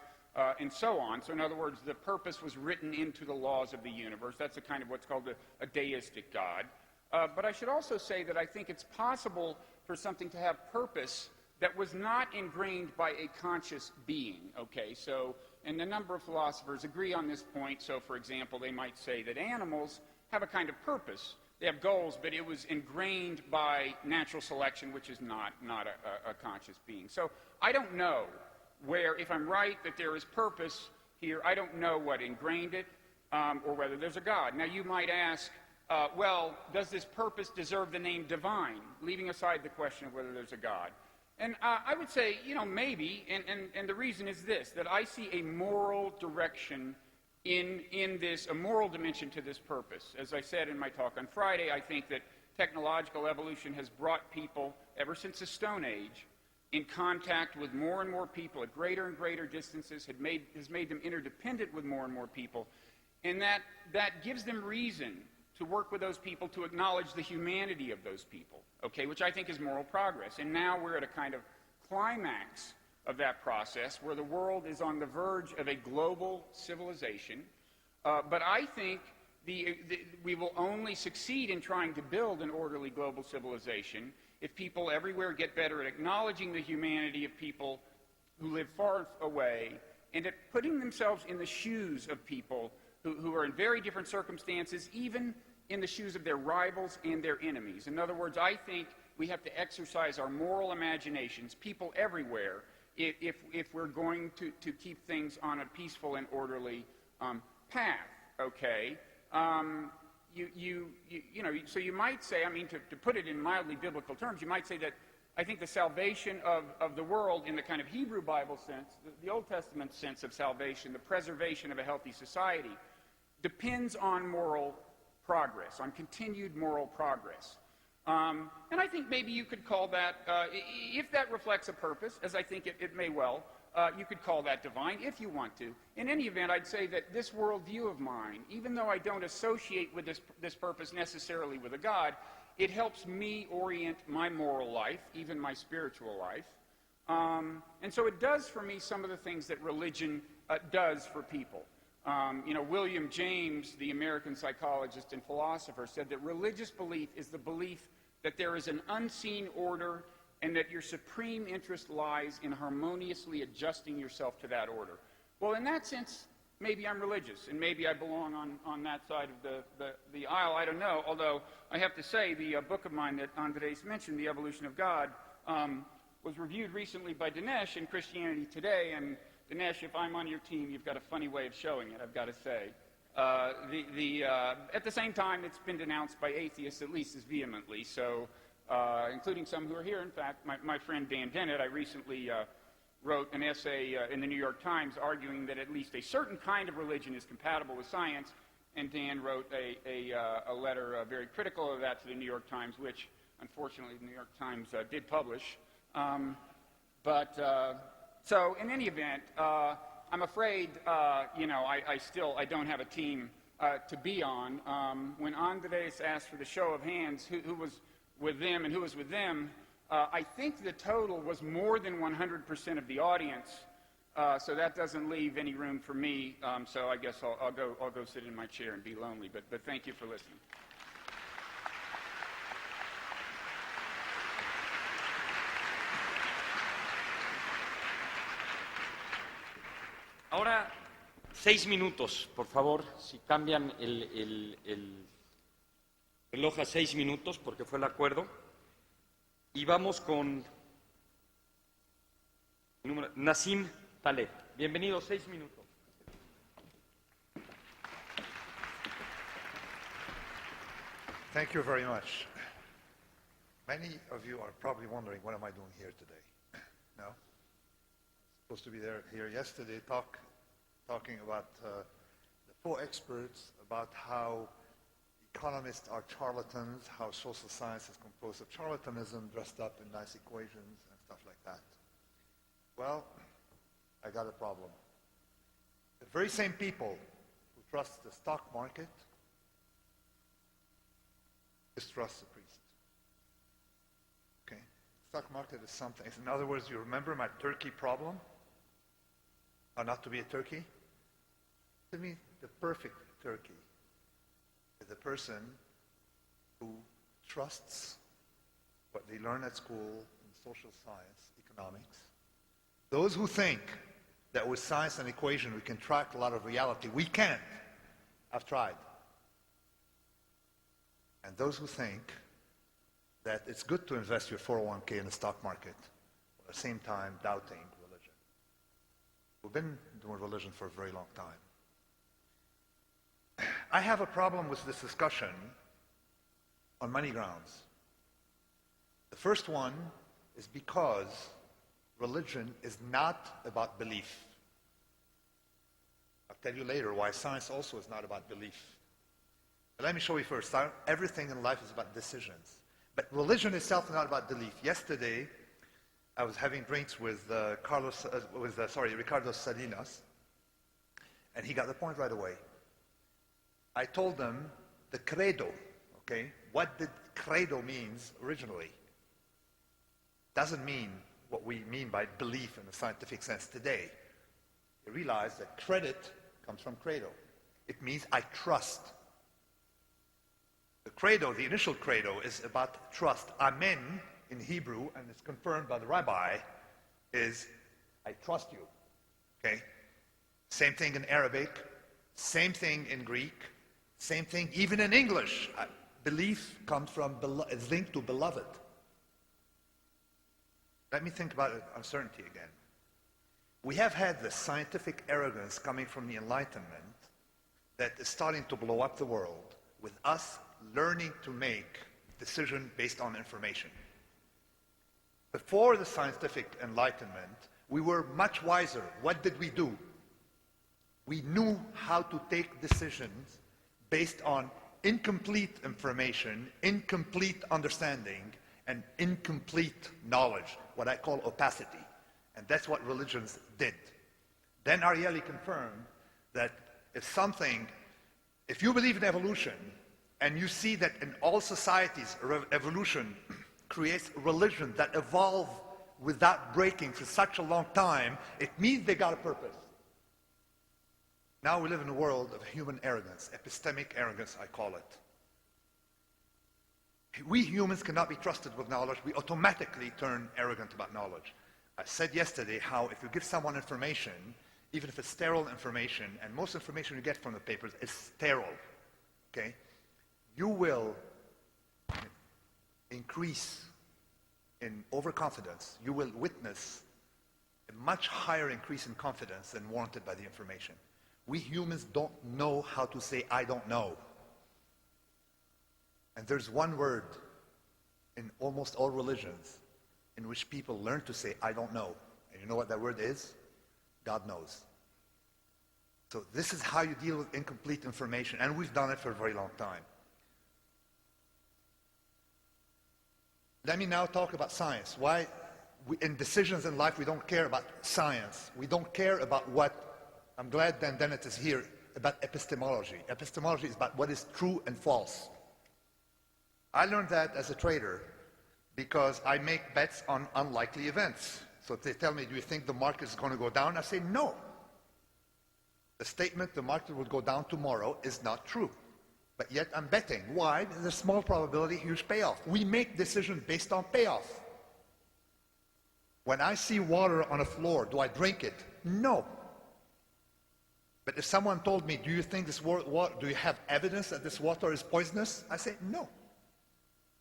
and so on. So in other words, the purpose was written into the laws of the universe. That's a kind of what's called a deistic God. But I should also say that I think it's possible for something to have purpose that was not ingrained by a conscious being, okay? So, and a number of philosophers agree on this point. So, for example, they might say that animals have a kind of purpose. They have goals, but it was ingrained by natural selection, which is not a conscious being. So I don't know where, if I'm right that there is purpose here, I don't know what ingrained it or whether there's a God. Now you might ask, well, does this purpose deserve the name divine, leaving aside the question of whether there's a God? And I would say, maybe, and the reason is this, that I see a moral direction in this, a moral dimension to this purpose. As I said in my talk on Friday, I think that technological evolution has brought people, ever since the Stone Age, in contact with more and more people at greater and greater distances, has made them interdependent with more and more people, and that gives them reason to work with those people, to acknowledge the humanity of those people, okay, which I think is moral progress. And now we're at a kind of climax of that process where the world is on the verge of a global civilization. But I think we will only succeed in trying to build an orderly global civilization if people everywhere get better at acknowledging the humanity of people who live far away, and at putting themselves in the shoes of people who are in very different circumstances, even in the shoes of their rivals and their enemies. In other words, I think we have to exercise our moral imaginations, people everywhere, if we're going to keep things on a peaceful and orderly path, okay? So you might say, I mean, to put it in mildly biblical terms, you might say that I think the salvation of the world in the kind of Hebrew Bible sense, the Old Testament sense of salvation, the preservation of a healthy society, depends on moral progress, on continued moral progress. And I think maybe you could call that, if that reflects a purpose, as I think it may well, you could call that divine if you want to. In any event, I'd say that this worldview of mine, even though I don't associate with this purpose necessarily with a God, it helps me orient my moral life, even my spiritual life. And so it does for me some of the things that religion does for people. William James, the American psychologist and philosopher, said that religious belief is the belief that there is an unseen order and that your supreme interest lies in harmoniously adjusting yourself to that order. Well, in that sense, maybe I'm religious, and maybe I belong on that side of the aisle. I don't know, although I have to say the book of mine that Andres mentioned, The Evolution of God, was reviewed recently by Dinesh in Christianity Today, and Dinesh, if I'm on your team, you've got a funny way of showing it, I've got to say. At the same time, it's been denounced by atheists at least as vehemently, so including some who are here. In fact, my friend Dan Dennett, I recently wrote an essay in the New York Times arguing that at least a certain kind of religion is compatible with science, and Dan wrote a letter very critical of that to the New York Times, which unfortunately the New York Times did publish. So in any event, I'm afraid, I don't have a team to be on. When Andres asked for the show of hands, who was with them and who was with them, I think the total was more than 100% of the audience. So that doesn't leave any room for me. So I guess I'll go sit in my chair and be lonely. But thank you for listening. Ahora, 6 minutos, por favor, si cambian el reloj a 6 minutos, porque fue el acuerdo. Y vamos con Nassim Taleb. Bienvenido, 6 minutos. Thank you very much. Many of you are probably wondering, what am I doing here today? No? Supposed to be here yesterday talking about the 4 experts about how economists are charlatans, how social science is composed of charlatanism dressed up in nice equations and stuff like that. Well, I got a problem. The very same people who trust the stock market distrust the priest. Okay? Stock market is something. In other words, you remember my turkey problem? How not to be a turkey? To me, the perfect turkey is the person who trusts what they learn at school in social science, economics. Those who think that with science and equation we can track a lot of reality, we can't. I've tried. And those who think that it's good to invest your 401k in the stock market, at the same time doubting religion. We've been doing religion for a very long time. I have a problem with this discussion on many grounds. The first one is because religion is not about belief. I'll tell you later why science also is not about belief. But let me show you first. Everything in life is about decisions. But religion itself is not about belief. Yesterday, I was having drinks with Ricardo Salinas, and he got the point right away. I told them the credo, okay? What did credo means originally? Doesn't mean what we mean by belief in the scientific sense today. You realize that credit comes from credo. It means I trust. The credo, the initial credo, is about trust. Amen in Hebrew, and it's confirmed by the rabbi, is I trust you. Okay? Same thing in Arabic, same thing in Greek, same thing even in English. Belief comes from, is linked to beloved. Let me think about uncertainty again. We have had this scientific arrogance coming from the Enlightenment that is starting to blow up the world with us learning to make decisions based on information. Before the scientific Enlightenment, we were much wiser. What did we do? We knew how to take decisions based on incomplete information, incomplete understanding, and incomplete knowledge, what I call opacity. And that's what religions did. Then Ariely confirmed that if you believe in evolution, and you see that in all societies, evolution creates religion that evolve without breaking for such a long time, it means they got a purpose. Now we live in a world of human arrogance, epistemic arrogance, I call it. We humans cannot be trusted with knowledge. We automatically turn arrogant about knowledge. I said yesterday how if you give someone information, even if it's sterile information, and most information you get from the papers is sterile, okay? You will increase in overconfidence. You will witness a much higher increase in confidence than warranted by the information. We humans don't know how to say, I don't know. And there's one word in almost all religions in which people learn to say, I don't know. And you know what that word is? God knows. So this is how you deal with incomplete information, and we've done it for a very long time. Let me now talk about science. Why in decisions in life we don't care about science. We don't care about I'm glad Dan Dennett is here, about epistemology. Epistemology is about what is true and false. I learned that as a trader because I make bets on unlikely events. So if they tell me, do you think the market is going to go down? I say, no. The statement the market will go down tomorrow is not true. But yet I'm betting. Why? There's a small probability, huge payoff. We make decisions based on payoff. When I see water on a floor, do I drink it? No. But if someone told me, do you think this water, do you have evidence that this water is poisonous? I say, no.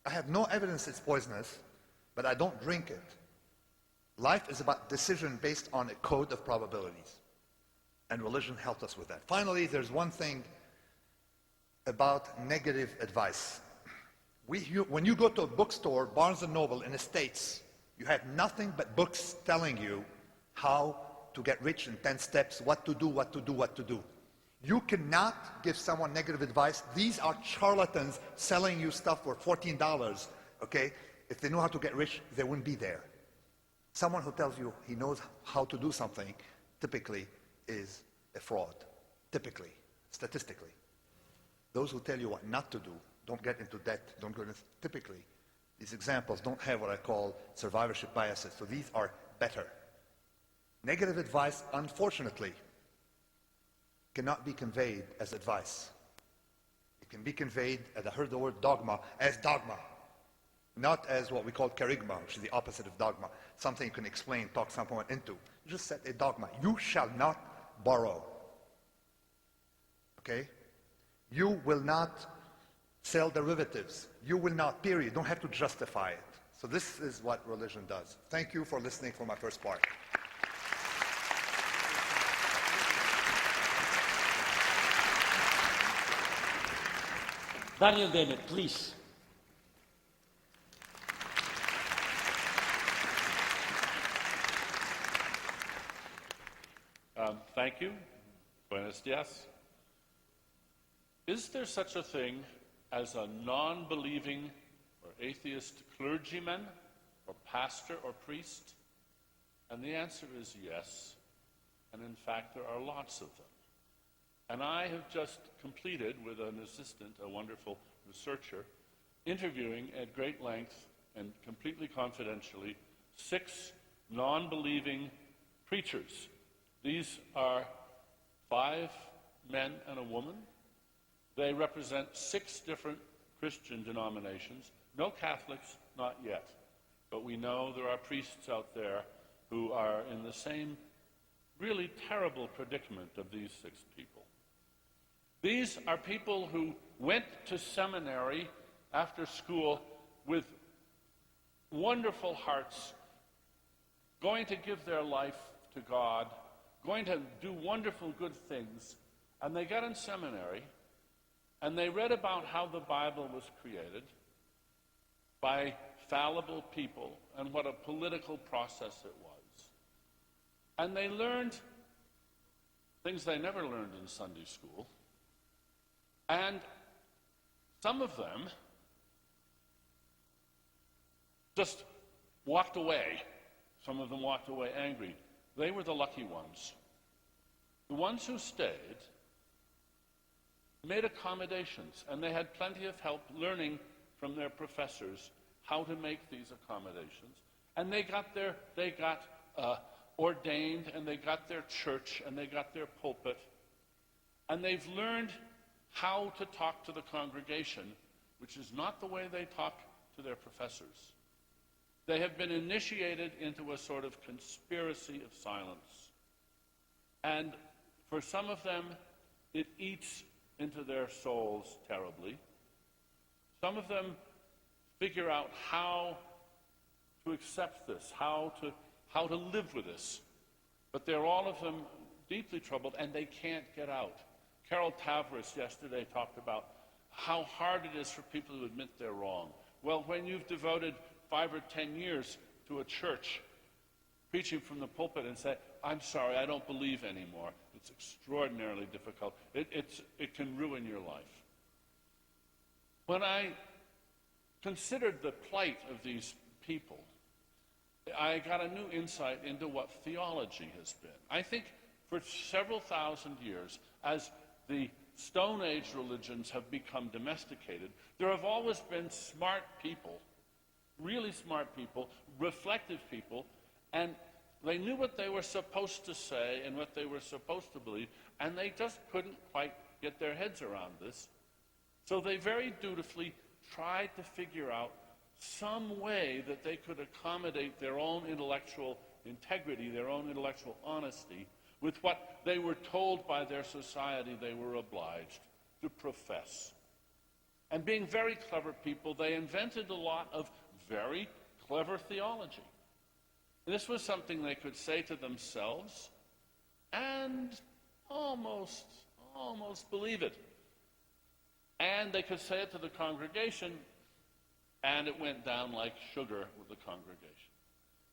I have no evidence it's poisonous, but I don't drink it. Life is about decision based on a code of probabilities. And religion helped us with that. Finally, there's one thing about negative advice. When you go to a bookstore, Barnes & Noble in the States, you have nothing but books telling you how to get rich in 10 steps, what to do, what to do, what to do. You cannot give someone negative advice. These are charlatans selling you stuff for $14, okay? If they know how to get rich, they wouldn't be there. Someone who tells you he knows how to do something typically is a fraud, typically, statistically. Those who tell you what not to do, don't get into debt, don't go into, typically, these examples don't have what I call survivorship biases, so these are better. Negative advice, unfortunately, cannot be conveyed as advice. It can be conveyed, as I heard the word dogma, as dogma, not as what we call kerygma, which is the opposite of dogma, something you can explain, talk someone into. You just set a dogma. You shall not borrow. Okay? You will not sell derivatives. You will not, period. You don't have to justify it. So this is what religion does. Thank you for listening for my first part. Daniel Dennett, please. Thank you. Buenos dias. Is there such a thing as a non-believing or atheist clergyman or pastor or priest? And the answer is yes. And in fact, there are lots of them. And I have just completed, with an assistant, a wonderful researcher, interviewing at great length and completely confidentially 6 non-believing preachers. These are 5 men and a woman. They represent 6 different Christian denominations. No Catholics, not yet. But we know there are priests out there who are in the same really terrible predicament of these 6 people. These are people who went to seminary after school with wonderful hearts, going to give their life to God, going to do wonderful good things, and they got in seminary, and they read about how the Bible was created by fallible people and what a political process it was. And they learned things they never learned in Sunday school. And some of them just walked away. Some of them walked away angry. They were the lucky ones. The ones who stayed made accommodations, and they had plenty of help learning from their professors how to make these accommodations. And they got ordained, and they got their church, and they got their pulpit, and they've learned how to talk to the congregation, which is not the way they talk to their professors. They have been initiated into a sort of conspiracy of silence. And for some of them, it eats into their souls terribly. Some of them figure out how to accept this, how to live with this. But they're all of them deeply troubled, and they can't get out. Carol Tavris yesterday talked about how hard it is for people to admit they're wrong. Well, when you've devoted 5 or 10 years to a church, preaching from the pulpit and say, I'm sorry, I don't believe anymore, it's extraordinarily difficult. It can ruin your life. When I considered the plight of these people, I got a new insight into what theology has been. I think for several thousand years, as the Stone Age religions have become domesticated, there have always been smart people, really smart people, reflective people, and they knew what they were supposed to say and what they were supposed to believe, and they just couldn't quite get their heads around this. So they very dutifully tried to figure out some way that they could accommodate their own intellectual integrity, their own intellectual honesty, with what they were told by their society they were obliged to profess. And being very clever people, they invented a lot of very clever theology. This was something they could say to themselves and almost believe it. And they could say it to the congregation, and it went down like sugar with the congregation.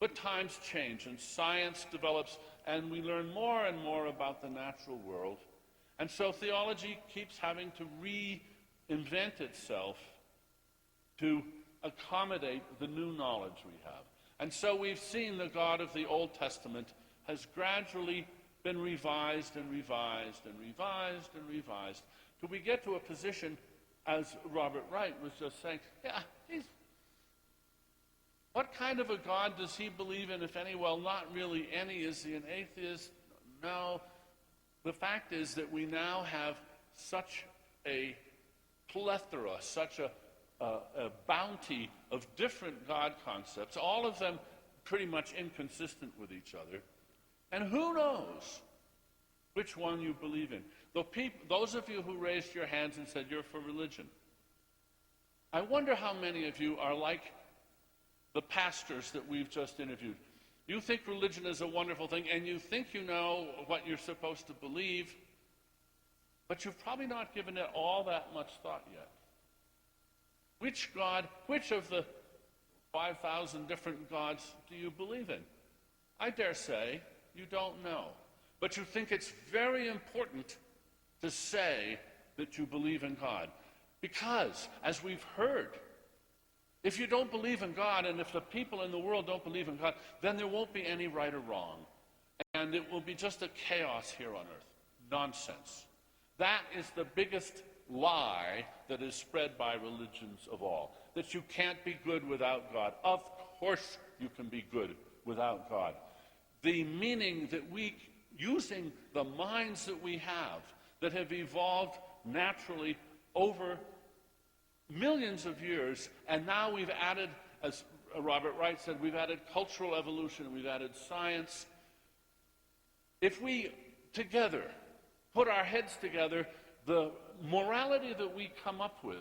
But times change, and science develops, and we learn more and more about the natural world. And so theology keeps having to reinvent itself to accommodate the new knowledge we have. And so we've seen the God of the Old Testament has gradually been revised and revised and revised and revised till we get to a position, as Robert Wright was just saying, what kind of a God does he believe in, if any? Well, not really any. Is he an atheist? No. The fact is that we now have such a plethora, such a bounty of different God concepts, all of them pretty much inconsistent with each other. And who knows which one you believe in? Those of you who raised your hands and said you're for religion, I wonder how many of you are like the pastors that we've just interviewed. You think religion is a wonderful thing, and you think you know what you're supposed to believe, but you've probably not given it all that much thought yet. Which God, which of the 5,000 different gods do you believe in? I dare say you don't know. But you think it's very important to say that you believe in God. Because, as we've heard, if you don't believe in God, and if the people in the world don't believe in God, then there won't be any right or wrong. And it will be just a chaos here on earth. Nonsense. That is the biggest lie that is spread by religions of all. That you can't be good without God. Of course you can be good without God. The meaning that we, using the minds that we have, that have evolved naturally over millions of years, and now we've added, as Robert Wright said, we've added cultural evolution, we've added science. If we together put our heads together, the morality that we come up with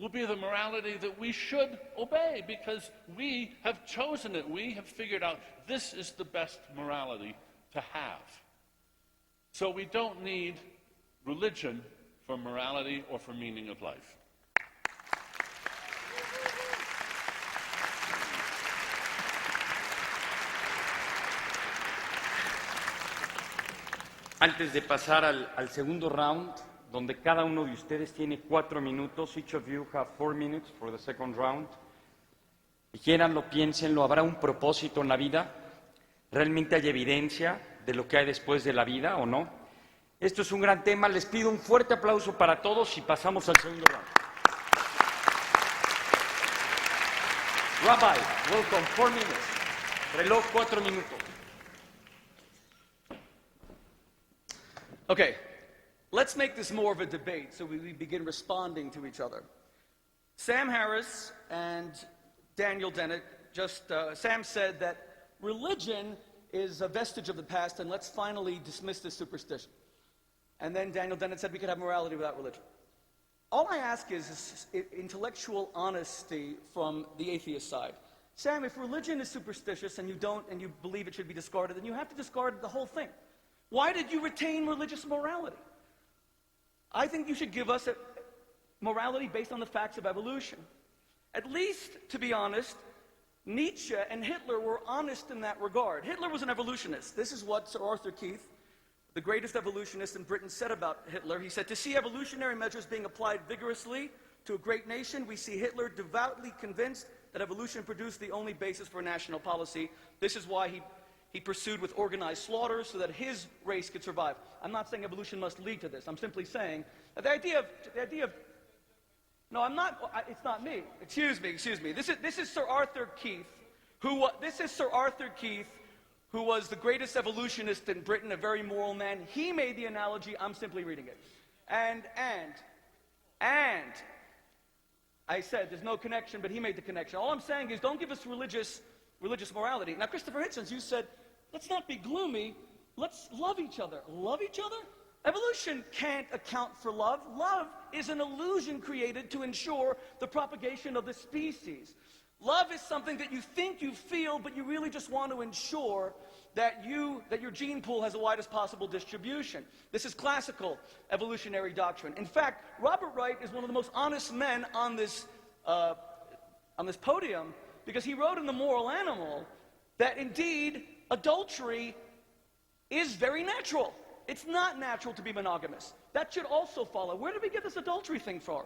will be the morality that we should obey because we have chosen it. We have figured out this is the best morality to have. So we don't need religion for morality or for meaning of life. Antes de pasar al segundo round, donde cada uno de ustedes tiene 4 minutos, each of you have 4 minutes for the second round. Y quieranlo, piénsenlo, ¿habrá un propósito en la vida? ¿Realmente hay evidencia de lo que hay después de la vida o no? Esto es un gran tema, les pido un fuerte aplauso para todos y pasamos al segundo round. Rabbi, welcome, 4 minutes. Reloj, 4 minutos. Okay, let's make this more of a debate so we begin responding to each other. Sam Harris and Daniel Dennett Sam said that religion is a vestige of the past and let's finally dismiss this superstition. And then Daniel Dennett said we could have morality without religion. All I ask is intellectual honesty from the atheist side. Sam, if religion is superstitious and you believe it should be discarded, then you have to discard the whole thing. Why did you retain religious morality? I think you should give us a morality based on the facts of evolution. At least, to be honest, Nietzsche and Hitler were honest in that regard. Hitler was an evolutionist. This is what Sir Arthur Keith, the greatest evolutionist in Britain, said about Hitler. He said, to see evolutionary measures being applied vigorously to a great nation, we see Hitler devoutly convinced that evolution produced the only basis for national policy. This is why he pursued with organized slaughter so that his race could survive. I'm not saying evolution must lead to this. I'm simply saying that the idea of no, I'm not. It's not me. Excuse me. This is Sir Arthur Keith, who was the greatest evolutionist in Britain, a very moral man. He made the analogy. I'm simply reading it. And I said there's no connection, but he made the connection. All I'm saying is don't give us religious morality. Now, Christopher Hitchens, you said, let's not be gloomy. Let's love each other. Love each other? Evolution can't account for love. Love is an illusion created to ensure the propagation of the species. Love is something that you think you feel, but you really just want to ensure that your gene pool has the widest possible distribution. This is classical evolutionary doctrine. In fact, Robert Wright is one of the most honest men on this podium, because he wrote in The Moral Animal that indeed adultery is very natural. It's not natural to be monogamous. That should also follow. Where did we get this adultery thing from?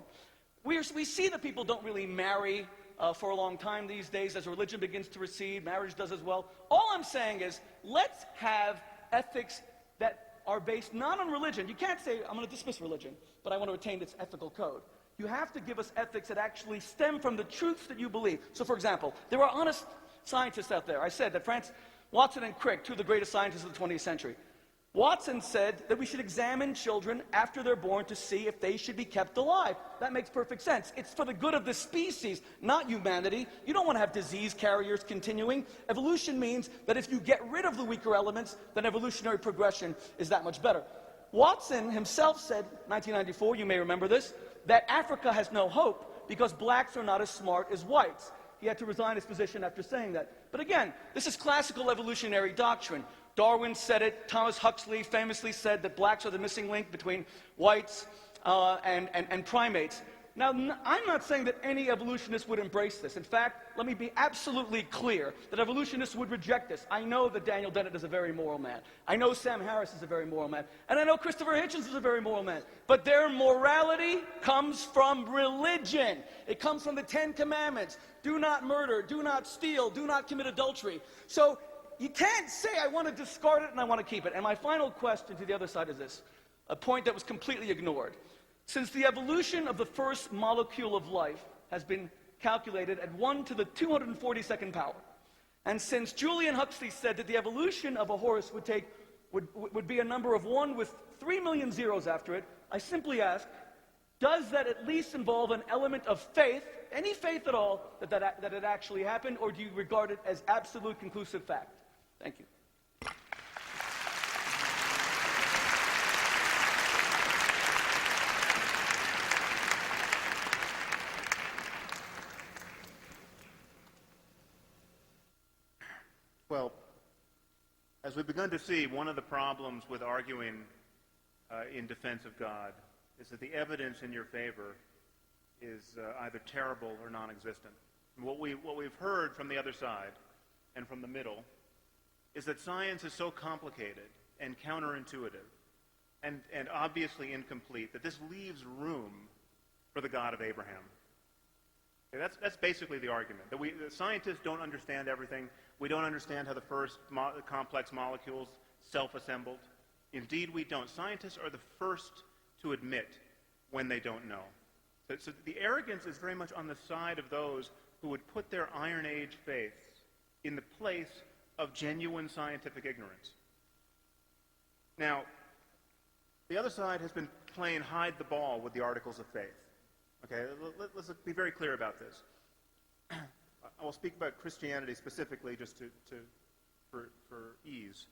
We see that people don't really marry for a long time these days. As religion begins to recede, marriage does as well. All I'm saying is let's have ethics that are based not on religion. You can't say, I'm going to dismiss religion, but I want to retain its ethical code. You have to give us ethics that actually stem from the truths that you believe. So, for example, there are honest scientists out there. I said that Watson and Crick, two of the greatest scientists of the 20th century. Watson said that we should examine children after they're born to see if they should be kept alive. That makes perfect sense. It's for the good of the species, not humanity. You don't want to have disease carriers continuing. Evolution means that if you get rid of the weaker elements, then evolutionary progression is that much better. Watson himself said, 1994, you may remember this, that Africa has no hope because blacks are not as smart as whites. He had to resign his position after saying that. But again, this is classical evolutionary doctrine. Darwin said it. Thomas Huxley famously said that blacks are the missing link between whites and primates. Now, I'm not saying that any evolutionist would embrace this. In fact, let me be absolutely clear that evolutionists would reject this. I know that Daniel Dennett is a very moral man. I know Sam Harris is a very moral man. And I know Christopher Hitchens is a very moral man. But their morality comes from religion. It comes from the 10 Commandments. Do not murder, do not steal, do not commit adultery. So you can't say I want to discard it and I want to keep it. And my final question to the other side is this, a point that was completely ignored. Since the evolution of the first molecule of life has been calculated at 1 to the 242nd power, and since Julian Huxley said that the evolution of a horse would be a number of 1 with 3 million zeros after it, I simply ask, does that at least involve an element of faith, any faith at all, that it actually happened, or do you regard it as absolute conclusive fact? Thank you. As we've begun to see, one of the problems with arguing in defense of God is that the evidence in your favor is either terrible or non-existent. And what we've heard from the other side and from the middle is that science is so complicated and counterintuitive and obviously incomplete that this leaves room for the God of Abraham. Okay, that's basically the argument. That scientists don't understand everything. We don't understand how the first complex molecules self-assembled. Indeed, we don't. Scientists are the first to admit when they don't know. So the arrogance is very much on the side of those who would put their Iron Age faith in the place of genuine scientific ignorance. Now, the other side has been playing hide the ball with the articles of faith. Okay, let's be very clear about this. I will speak about Christianity specifically just for ease.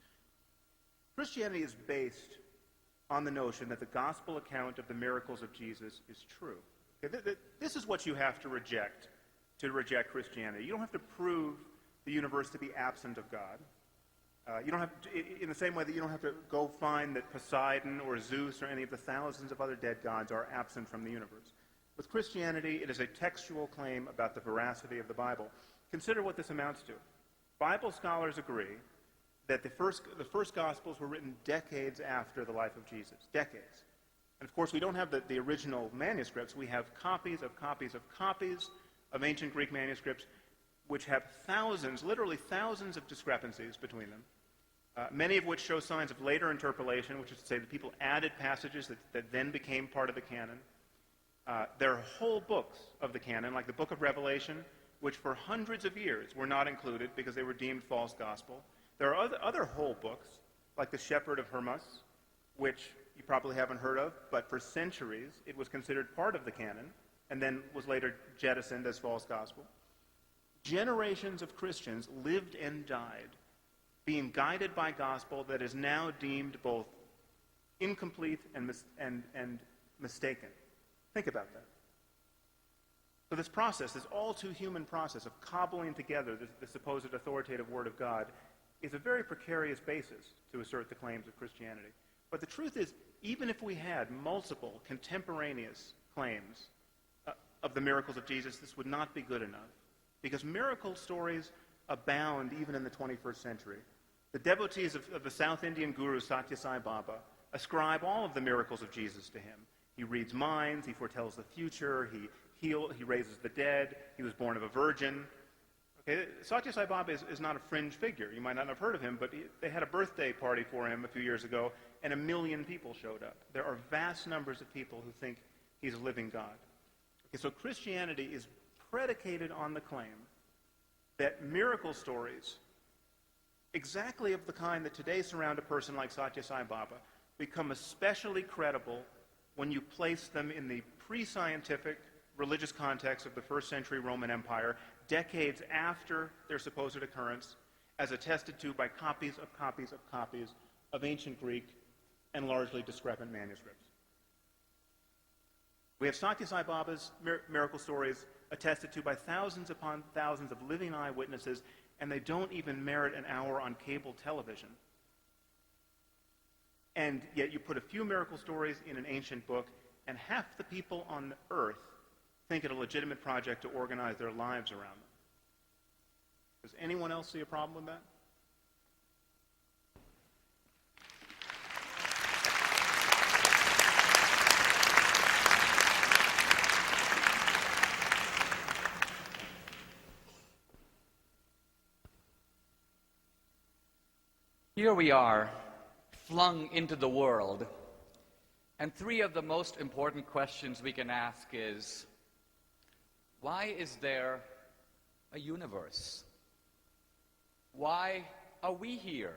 Christianity is based on the notion that the gospel account of the miracles of Jesus is true. Okay, this is what you have to reject Christianity. You don't have to prove the universe to be absent of God. You don't have to, in the same way that you don't have to go find that Poseidon or Zeus or any of the thousands of other dead gods are absent from the universe. With Christianity, it is a textual claim about the veracity of the Bible. Consider what this amounts to. Bible scholars agree that the first Gospels were written decades after the life of Jesus. Decades. And of course, we don't have the original manuscripts. We have copies of copies of copies of ancient Greek manuscripts which have thousands, literally thousands of discrepancies between them, many of which show signs of later interpolation, which is to say that people added passages that then became part of the canon. There are whole books of the canon, like the book of Revelation, which for hundreds of years were not included because they were deemed false gospel. There are other whole books, like the Shepherd of Hermas, which you probably haven't heard of, but for centuries it was considered part of the canon and then was later jettisoned as false gospel. Generations of Christians lived and died being guided by gospel that is now deemed both incomplete and mistaken. Think about that. So this process, this all-too-human process of cobbling together the supposed authoritative Word of God, is a very precarious basis to assert the claims of Christianity. But the truth is, even if we had multiple contemporaneous claims of the miracles of Jesus, this would not be good enough. Because miracle stories abound even in the 21st century. The devotees of the South Indian guru Satya Sai Baba ascribe all of the miracles of Jesus to him. He reads minds, he foretells the future, he raises the dead, he was born of a virgin. Okay, Satya Sai Baba is not a fringe figure. You might not have heard of him, but they had a birthday party for him a few years ago, and 1 million people showed up. There are vast numbers of people who think he's a living God. Okay, so Christianity is predicated on the claim that miracle stories, exactly of the kind that today surround a person like Satya Sai Baba, become especially credible when you place them in the pre-scientific religious context of the first century Roman Empire, decades after their supposed occurrence, as attested to by copies of copies of copies of ancient Greek and largely discrepant manuscripts. We have Satya Sai Baba's miracle stories attested to by thousands upon thousands of living eyewitnesses, and they don't even merit an hour on cable television. And yet you put a few miracle stories in an ancient book, and half the people on earth think it a legitimate project to organize their lives around them. Does anyone else see a problem with that? Here we are, flung into the world, and three of the most important questions we can ask is, why is there a universe? Why are we here?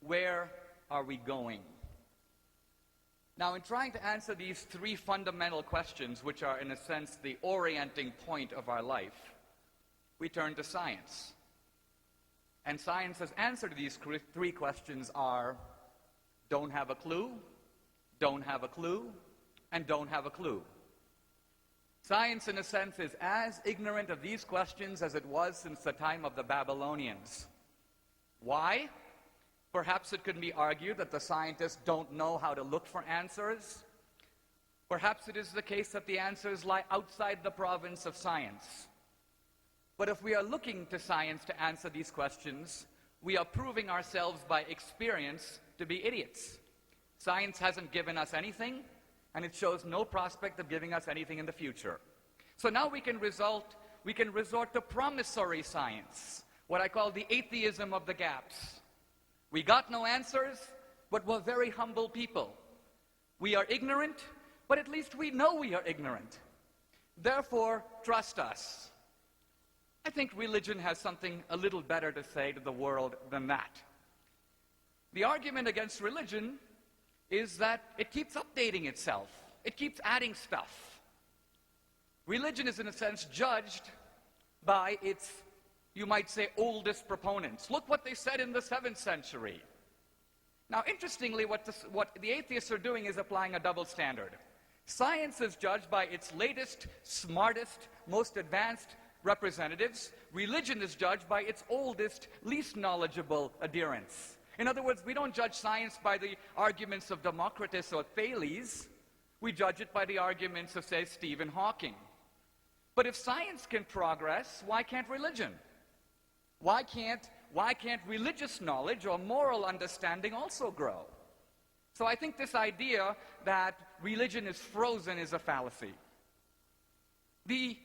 Where are we going? Now, in trying to answer these three fundamental questions, which are in a sense the orienting point of our life, we turn to science. And science's answer to these three questions are, don't have a clue, don't have a clue, and don't have a clue. Science, in a sense, is as ignorant of these questions as it was since the time of the Babylonians. Why? Perhaps it could be argued that the scientists don't know how to look for answers. Perhaps it is the case that the answers lie outside the province of science. But if we are looking to science to answer these questions, we are proving ourselves by experience to be idiots. Science hasn't given us anything, and it shows no prospect of giving us anything in the future. So now we can resort to promissory science, what I call the atheism of the gaps. We got no answers, but we're very humble people. We are ignorant, but at least we know we are ignorant. Therefore, trust us. I think religion has something a little better to say to the world than that. The argument against religion is that it keeps updating itself. It keeps adding stuff. Religion is, in a sense, judged by its, you might say, oldest proponents. Look what they said in the 7th century. Now, interestingly, what the atheists are doing is applying a double standard. Science is judged by its latest, smartest, most advanced representatives. Religion is judged by its oldest, least knowledgeable adherents. In other words, we don't judge science by the arguments of Democritus or Thales. We judge it by the arguments of, say, Stephen Hawking. But if science can progress, why can't religion? Why can't religious knowledge or moral understanding also grow? So I think this idea that religion is frozen is a fallacy. The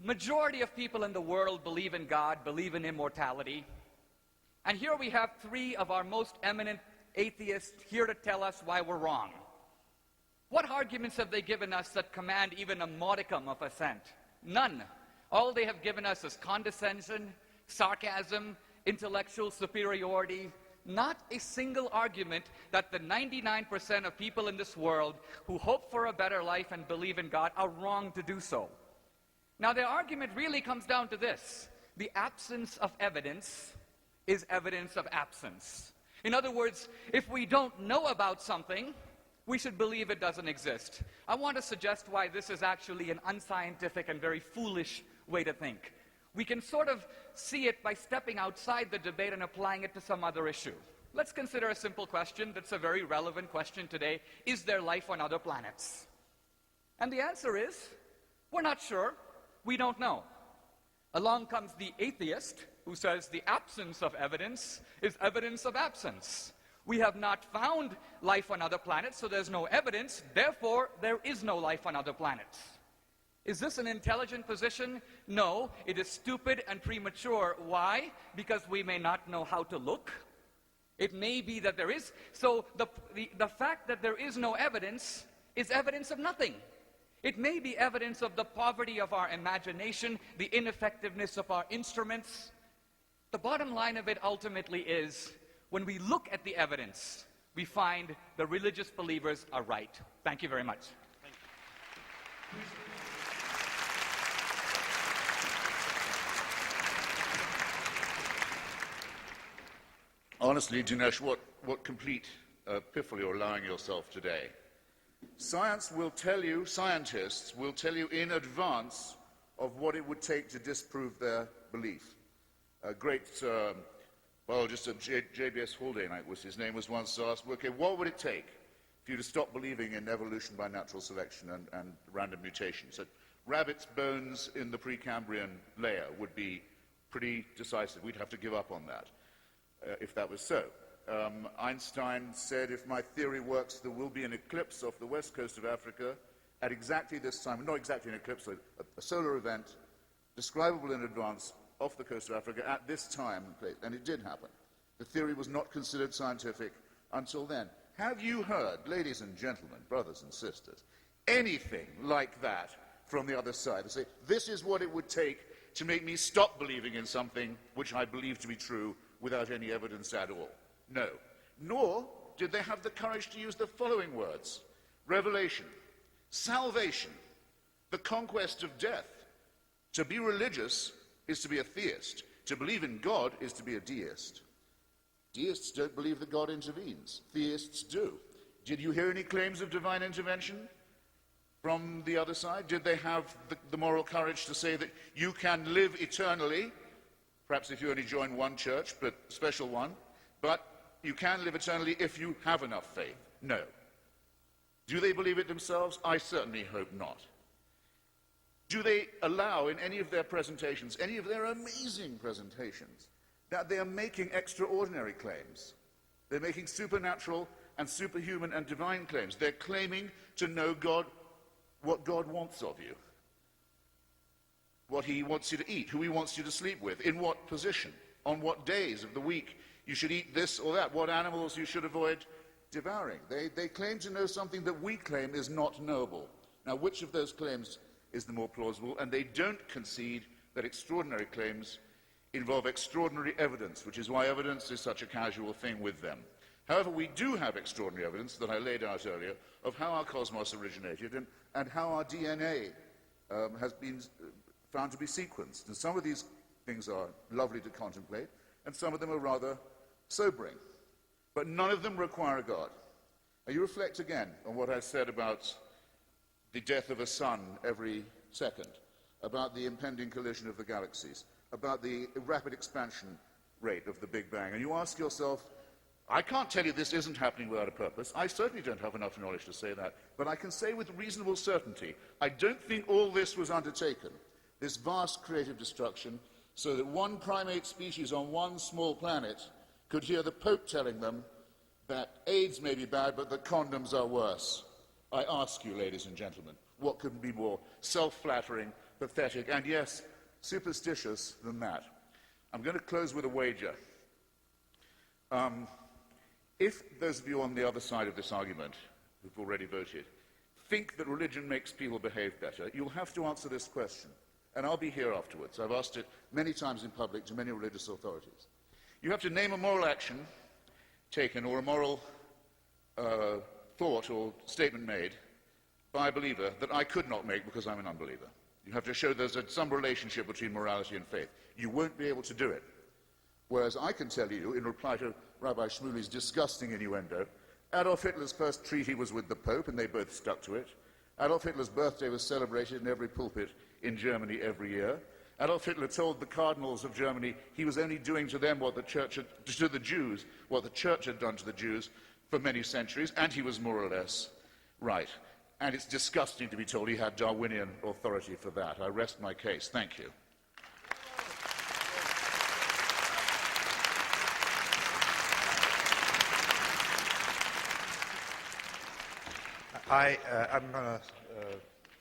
majority of people in the world believe in God, believe in immortality. And here we have 3 of our most eminent atheists here to tell us why we're wrong. What arguments have they given us that command even a modicum of assent? None. All they have given us is condescension, sarcasm, intellectual superiority. Not a single argument that the 99% of people in this world who hope for a better life and believe in God are wrong to do so. Now, their argument really comes down to this: the absence of evidence is evidence of absence. In other words, if we don't know about something, we should believe it doesn't exist. I want to suggest why this is actually an unscientific and very foolish way to think. We can sort of see it by stepping outside the debate and applying it to some other issue. Let's consider a simple question that's a very relevant question today. Is there life on other planets? And the answer is, we're not sure. We don't know. Along comes the atheist who says the absence of evidence is evidence of absence. We have not found life on other planets, so there's no evidence. Therefore, there is no life on other planets. Is this an intelligent position? No, it is stupid and premature. Why? Because we may not know how to look. It may be that there is. So the fact that there is no evidence is evidence of nothing. It may be evidence of the poverty of our imagination, the ineffectiveness of our instruments. The bottom line of it ultimately is, when we look at the evidence, we find the religious believers are right. Thank you very much. Honestly, Dinesh, what complete piffle you're allowing yourself today. Scientists will tell you in advance of what it would take to disprove their belief. A great biologist at JBS Haldane, his name, was once asked, okay, what would it take for you to stop believing in evolution by natural selection and random mutation? So rabbits' bones in the Precambrian layer would be pretty decisive. We'd have to give up on that if that was so. Einstein said, if my theory works, there will be an eclipse off the west coast of Africa at exactly this time, not exactly an eclipse, a solar event describable in advance off the coast of Africa at this time and place, and it did happen. The theory was not considered scientific until then. Have you heard, ladies and gentlemen, brothers and sisters, anything like that from the other side? They say, this is what it would take to make me stop believing in something which I believe to be true without any evidence at all. No. Nor did they have the courage to use the following words: revelation, salvation, the conquest of death. To be religious is to be a theist. To believe in God is to be a deist. Deists don't believe that God intervenes. Theists do. Did you hear any claims of divine intervention from the other side? Did they have the moral courage to say that you can live eternally, perhaps if you only join one church, but a special one, but you can live eternally if you have enough faith? No. Do they believe it themselves? I certainly hope not. Do they allow in any of their presentations, any of their amazing presentations, that they are making extraordinary claims? They're making supernatural and superhuman and divine claims. They're claiming to know God, what God wants of you, what he wants you to eat, who he wants you to sleep with, in what position, on what days of the week you should eat this or that, what animals you should avoid devouring. They claim to know something that we claim is not knowable. Now, which of those claims is the more plausible? And they don't concede that extraordinary claims involve extraordinary evidence, which is why evidence is such a casual thing with them. However, we do have extraordinary evidence that I laid out earlier of how our cosmos originated and how our DNA has been found to be sequenced. And some of these things are lovely to contemplate, and some of them are rather sobering. But none of them require a God. Now, you reflect again on what I said about the death of a sun every second, about the impending collision of the galaxies, about the rapid expansion rate of the Big Bang, and you ask yourself, I can't tell you this isn't happening without a purpose. I certainly don't have enough knowledge to say that, but I can say with reasonable certainty, I don't think all this was undertaken, this vast creative destruction, so that one primate species on one small planet could hear the Pope telling them that AIDS may be bad, but that condoms are worse. I ask you, ladies and gentlemen, what could be more self-flattering, pathetic, and yes, superstitious than that? I'm going to close with a wager. If those of you on the other side of this argument, who've already voted, think that religion makes people behave better, you'll have to answer this question. And I'll be here afterwards. I've asked it many times in public to many religious authorities. You have to name a moral action taken or a moral thought or statement made by a believer that I could not make because I'm an unbeliever. You have to show there's some relationship between morality and faith. You won't be able to do it. Whereas I can tell you, in reply to Rabbi Shmuley's disgusting innuendo, Adolf Hitler's first treaty was with the Pope, and they both stuck to it. Adolf Hitler's birthday was celebrated in every pulpit in Germany every year. Adolf Hitler told the cardinals of Germany he was only doing to them what the church had, to the Jews, what the church had done to the Jews for many centuries, and he was more or less right. And it's disgusting to be told he had Darwinian authority for that. I rest my case. Thank you. I'm going to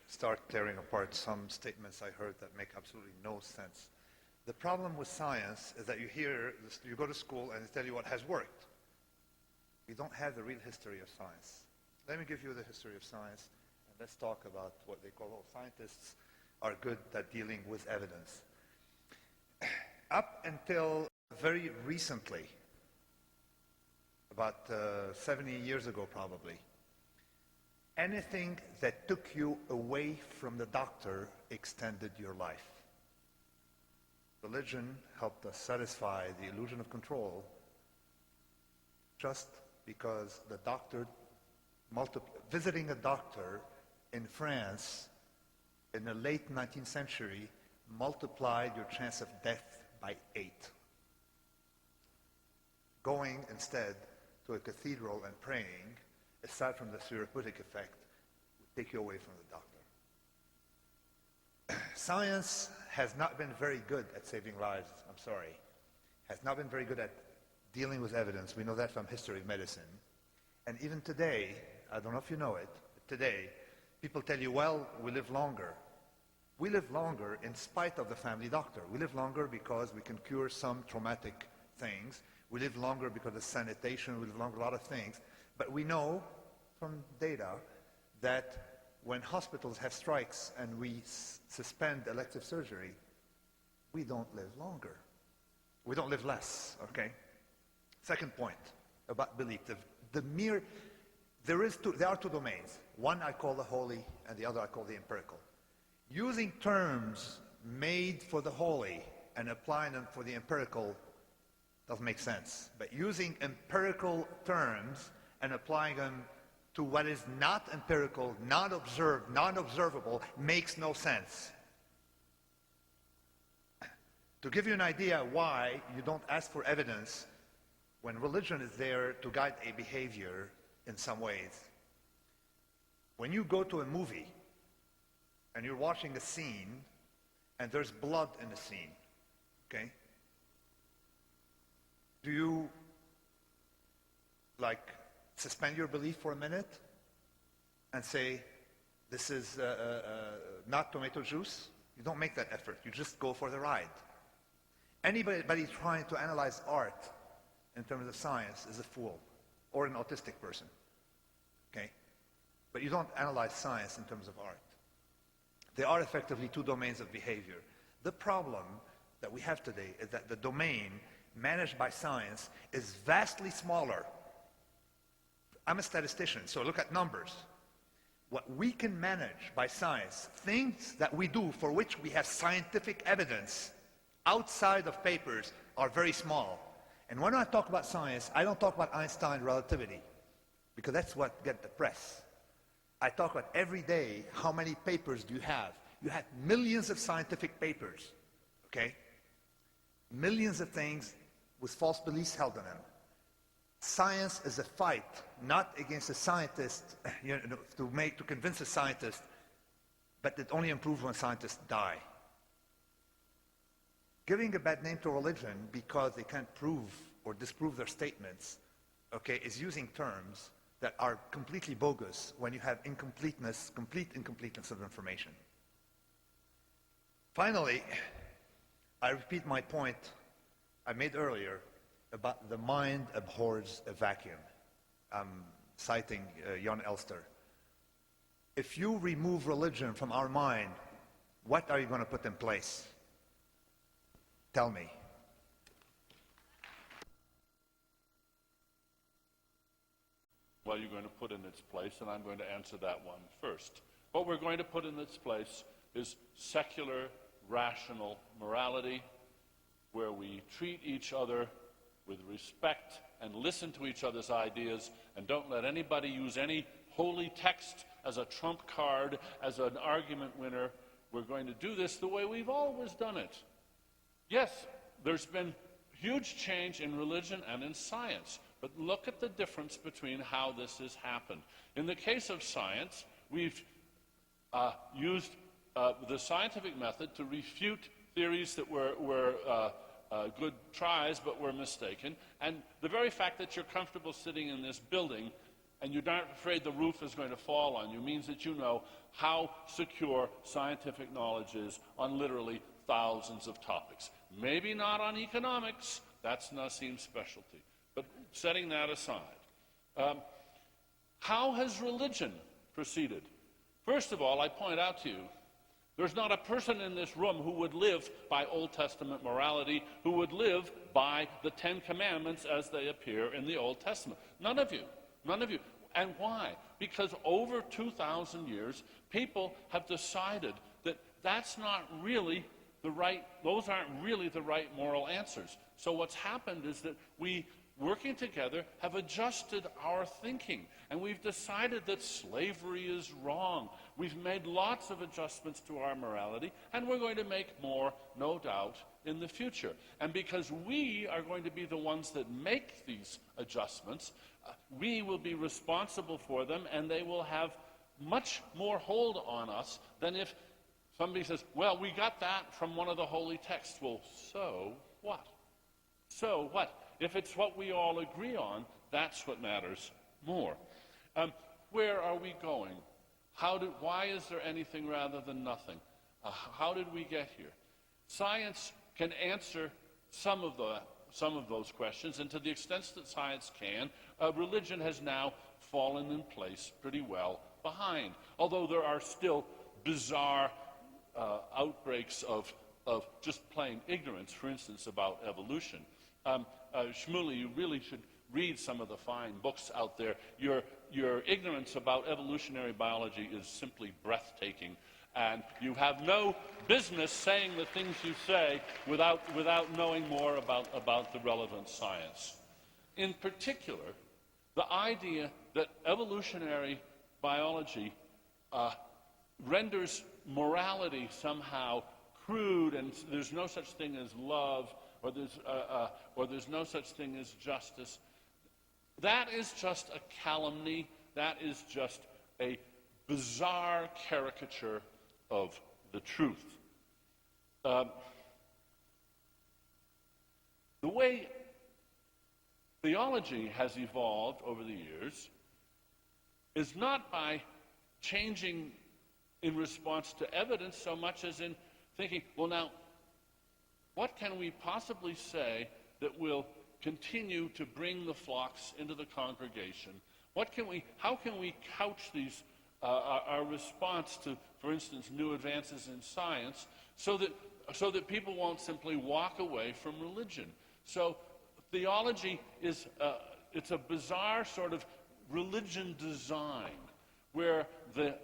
start tearing apart some statements I heard that make absolutely no sense. The problem with science is that you go to school and they tell you what has worked. We don't have the real history of science. Let me give you the history of science, and let's talk about what they call scientists are good at dealing with evidence. Up until very recently, about 70 years ago probably, anything that took you away from the doctor extended your life. Religion helped us satisfy the illusion of control just because the doctor, visiting a doctor in France in the late 19th century multiplied your chance of death by 8. Going instead to a cathedral and praying, aside from the therapeutic effect, would take you away from the doctor. Science has not been very good at saving lives, I'm sorry. Has not been very good at dealing with evidence. We know that from history of medicine. And even today, I don't know if you know it, but today, people tell you, well, we live longer. We live longer in spite of the family doctor. We live longer because we can cure some traumatic things. We live longer because of sanitation. We live longer a lot of things. But we know from data that when hospitals have strikes and we suspend elective surgery, we don't live longer. We don't live less, okay? Second point about belief. There are two domains. One I call the holy and the other I call the empirical. Using terms made for the holy and applying them for the empirical doesn't make sense. But using empirical terms and applying them to what is not empirical, not observed, non-observable, makes no sense. To give you an idea why you don't ask for evidence when religion is there to guide a behavior in some ways. When you go to a movie and you're watching a scene and there's blood in the scene, okay? Do you suspend your belief for a minute and say, this is not tomato juice? You don't make that effort. You just go for the ride. Anybody trying to analyze art in terms of science is a fool or an autistic person, okay? But you don't analyze science in terms of art. They are effectively two domains of behavior. The problem that we have today is that the domain managed by science is vastly smaller. I'm a statistician, so look at numbers. What we can manage by science, things that we do for which we have scientific evidence outside of papers, are very small. And when I talk about science, I don't talk about Einstein relativity, because that's what gets the press. I talk about every day, how many papers do you have? You have millions of scientific papers, okay? Millions of things with false beliefs held in them. Science is a fight, not against a scientist, to convince a scientist, but it only improves when scientists die. Giving a bad name to religion because they can't prove or disprove their statements, okay, is using terms that are completely bogus when you have complete incompleteness of information. Finally, I repeat my point I made earlier about the mind abhors a vacuum. I'm citing Jan Elster. If you remove religion from our mind, what are you going to put in place? Tell me. Well, you're going to put in its place, and I'm going to answer that one first. What we're going to put in its place is secular, rational morality, where we treat each other with respect and listen to each other's ideas and don't let anybody use any holy text as a trump card, as an argument winner. We're going to do this the way we've always done it. Yes, there's been huge change in religion and in science, but look at the difference between how this has happened. In the case of science, we've used the scientific method to refute theories that were good tries but were mistaken. And the very fact that you're comfortable sitting in this building and you're not afraid the roof is going to fall on you means that you know how secure scientific knowledge is on literally thousands of topics. Maybe not on economics, that's Nassim's specialty. But setting that aside, how has religion proceeded? First of all, I point out to you, there's not a person in this room who would live by Old Testament morality, who would live by the Ten Commandments as they appear in the Old Testament. None of you. None of you. And why? Because over 2,000 years, people have decided that that's not really those aren't really the right moral answers. So what's happened is that we, working together, have adjusted our thinking. And we've decided that slavery is wrong. We've made lots of adjustments to our morality, and we're going to make more, no doubt, in the future. And because we are going to be the ones that make these adjustments, we will be responsible for them, and they will have much more hold on us than if somebody says, well, we got that from one of the holy texts. Well, so what? So what? If it's what we all agree on, that's what matters more. Where are we going? Why is there anything rather than nothing? How did we get here? Science can answer some of those questions, and to the extent that science can, religion has now fallen in place pretty well behind. Although there are still bizarre outbreaks of just plain ignorance, for instance, about evolution. Shmuley, you really should read some of the fine books out there. Your ignorance about evolutionary biology is simply breathtaking, and you have no business saying the things you say without knowing more about the relevant science. In particular, the idea that evolutionary biology renders morality somehow crude and there's no such thing as love or there's no such thing as justice. That is just a calumny. That is just a bizarre caricature of the truth. The way theology has evolved over the years is not by changing in response to evidence so much as in thinking, well, now, what can we possibly say that will continue to bring the flocks into the congregation? How can we couch these our response to, for instance, new advances in science, so that people won't simply walk away from religion? So theology is it's a bizarre sort of religion design where the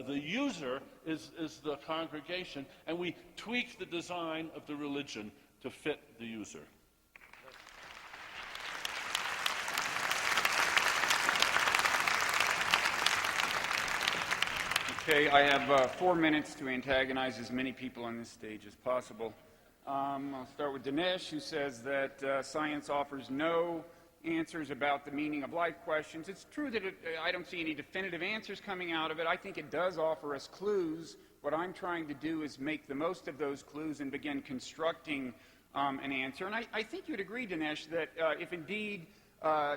user is the congregation, and we tweak the design of the religion to fit the user. Okay, I have 4 minutes to antagonize as many people on this stage as possible. I'll start with Dinesh, who says that science offers no answers about the meaning of life questions. It's true that I don't see any definitive answers coming out of it. I think it does offer us clues. What I'm trying to do is make the most of those clues and begin constructing an answer. And I think you'd agree, Dinesh, that if indeed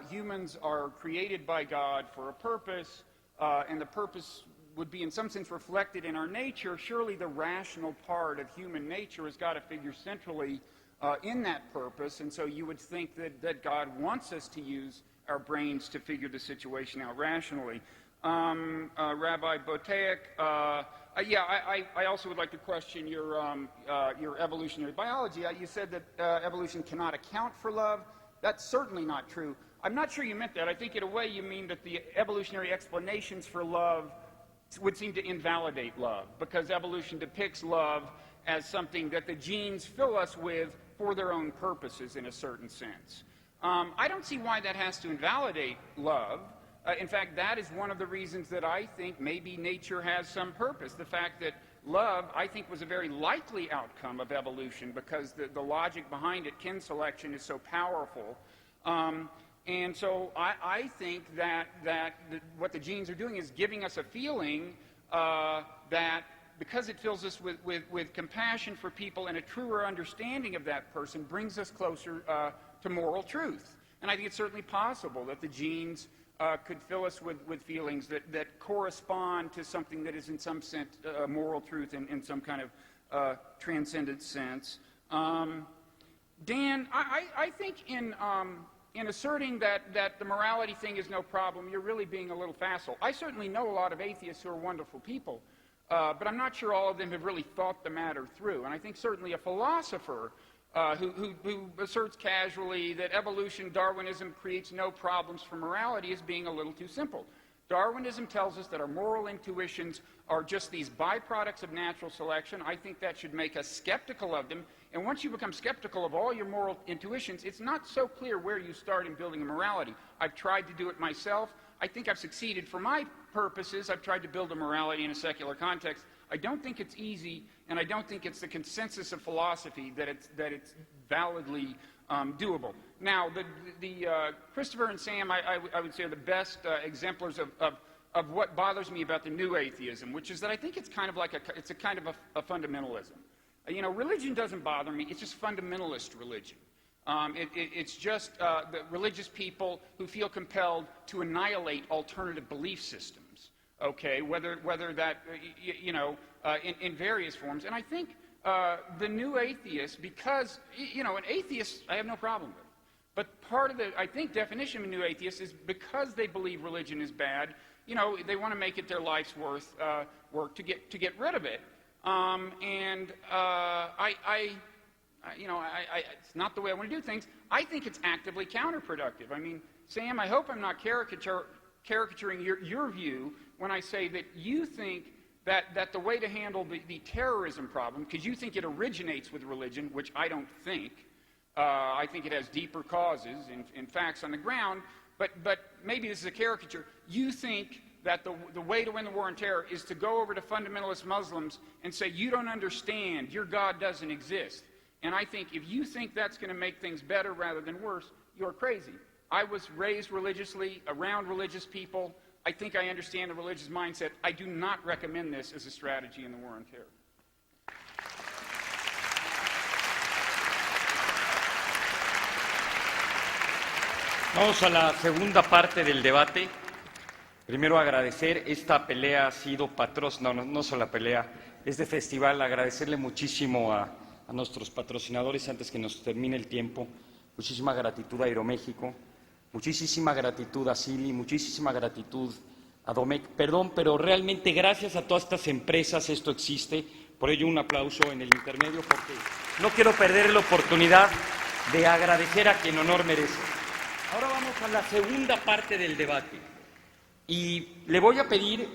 humans are created by God for a purpose, and the purpose would be in some sense reflected in our nature, surely the rational part of human nature has got to figure centrally in that purpose. And so you would think that God wants us to use our brains to figure the situation out rationally. Rabbi Boteach, I also would like to question your evolutionary biology. You said that evolution cannot account for love. That's certainly not true. I'm not sure you meant that. I think in a way you mean that the evolutionary explanations for love would seem to invalidate love, because evolution depicts love as something that the genes fill us with for their own purposes in a certain sense. I don't see why that has to invalidate love. In fact, that is one of the reasons that I think maybe nature has some purpose. The fact that love, I think, was a very likely outcome of evolution, because the logic behind it, kin selection, is so powerful. And so I think that what the genes are doing is giving us a feeling that because it fills us with compassion for people and a truer understanding of that person, brings us closer to moral truth. And I think it's certainly possible that the genes could fill us with feelings that correspond to something that is in some sense moral truth in some kind of transcendent sense. Dan, I think in asserting that the morality thing is no problem, you're really being a little facile. I certainly know a lot of atheists who are wonderful people, but I'm not sure all of them have really thought the matter through. And I think certainly a philosopher who asserts casually that evolution, Darwinism, creates no problems for morality is being a little too simple. Darwinism tells us that our moral intuitions are just these byproducts of natural selection. I think that should make us skeptical of them. And once you become skeptical of all your moral intuitions, it's not so clear where you start in building a morality. I've tried to do it myself. I think I've succeeded for my purposes. I've tried to build a morality in a secular context. I don't think it's easy, and I don't think it's the consensus of philosophy that it's validly doable. Now, the Christopher and Sam, I would say, are the best exemplars of what bothers me about the new atheism, which is that I think it's kind of like a kind of a fundamentalism. You know, religion doesn't bother me. It's just fundamentalist religion. It's just the religious people who feel compelled to annihilate alternative belief systems. Okay, whether that in various forms. And I think the new atheist, because an atheist I have no problem with, but part of the definition of a new atheist is because they believe religion is bad. They want to make it their life's work to get rid of it. It's not the way I want to do things. I think it's actively counterproductive. I mean, Sam, I hope I'm not caricaturing your view when I say that you think that the way to handle the terrorism problem, because you think it originates with religion, which I don't think. I think it has deeper causes and facts on the ground, but maybe this is a caricature. You think that the way to win the war on terror is to go over to fundamentalist Muslims and say, you don't understand, your God doesn't exist. And I think if you think that's going to make things better rather than worse, you're crazy. I was raised religiously, around religious people. I think I understand the religious mindset. I do not recommend this as a strategy in the war on terror. Vamos a la segunda parte del debate. Primero agradecer, esta pelea ha sido no solo la pelea, este festival, agradecerle muchísimo a nuestros patrocinadores antes que nos termine el tiempo. Muchísima gratitud a Aeroméxico, muchísima gratitud a Silly, muchísima gratitud a Domecq. Perdón, pero realmente gracias a todas estas empresas esto existe. Por ello un aplauso en el intermedio porque no quiero perder la oportunidad de agradecer a quien honor merece. Ahora vamos a la segunda parte del debate y le voy a pedir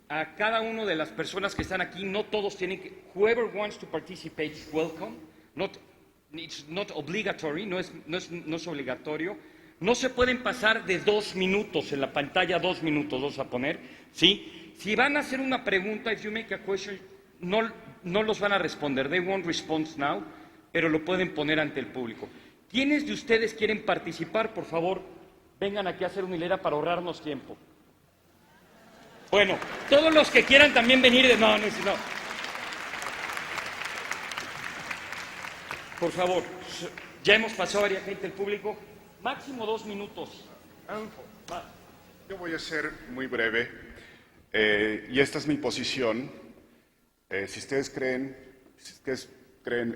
a cada una de las personas que están aquí, no todos tienen que, whoever wants to participate is welcome, it's not obligatory, no es obligatorio, no se pueden pasar de 2 minutos en la pantalla, 2 minutos vamos a poner, ¿sí? Si van a hacer una pregunta, if you make a question, no los van a responder, they won't respond now, pero lo pueden poner ante el público. ¿Quiénes de ustedes quieren participar? Por favor, vengan aquí a hacer una hilera para ahorrarnos tiempo. Bueno, todos los que quieran también venir de... No. Por favor, ya hemos pasado a varias gente del público. Máximo 2 minutos. Yo voy a ser muy breve. Y esta es mi posición. Si ustedes creen,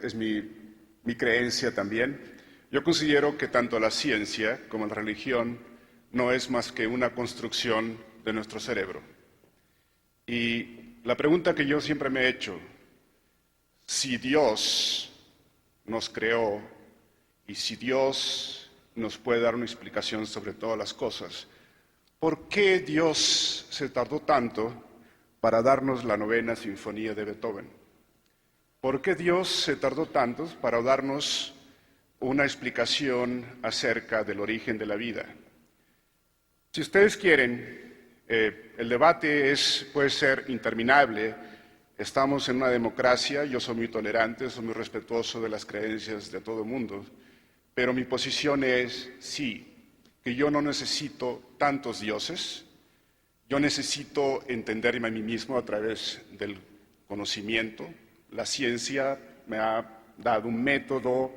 es mi creencia también. Yo considero que tanto la ciencia como la religión no es más que una construcción de nuestro cerebro. Y la pregunta que yo siempre me he hecho, si Dios nos creó y si Dios nos puede dar una explicación sobre todas las cosas, ¿por qué Dios se tardó tanto para darnos la 9ª Sinfonía de Beethoven? ¿Por qué Dios se tardó tanto para darnos una explicación acerca del origen de la vida? Si ustedes quieren, el debate puede ser interminable. Estamos en una democracia, yo soy muy tolerante, soy muy respetuoso de las creencias de todo el mundo, pero mi posición es, sí, que yo no necesito tantos dioses, yo necesito entenderme a mí mismo a través del conocimiento. La ciencia me ha dado un método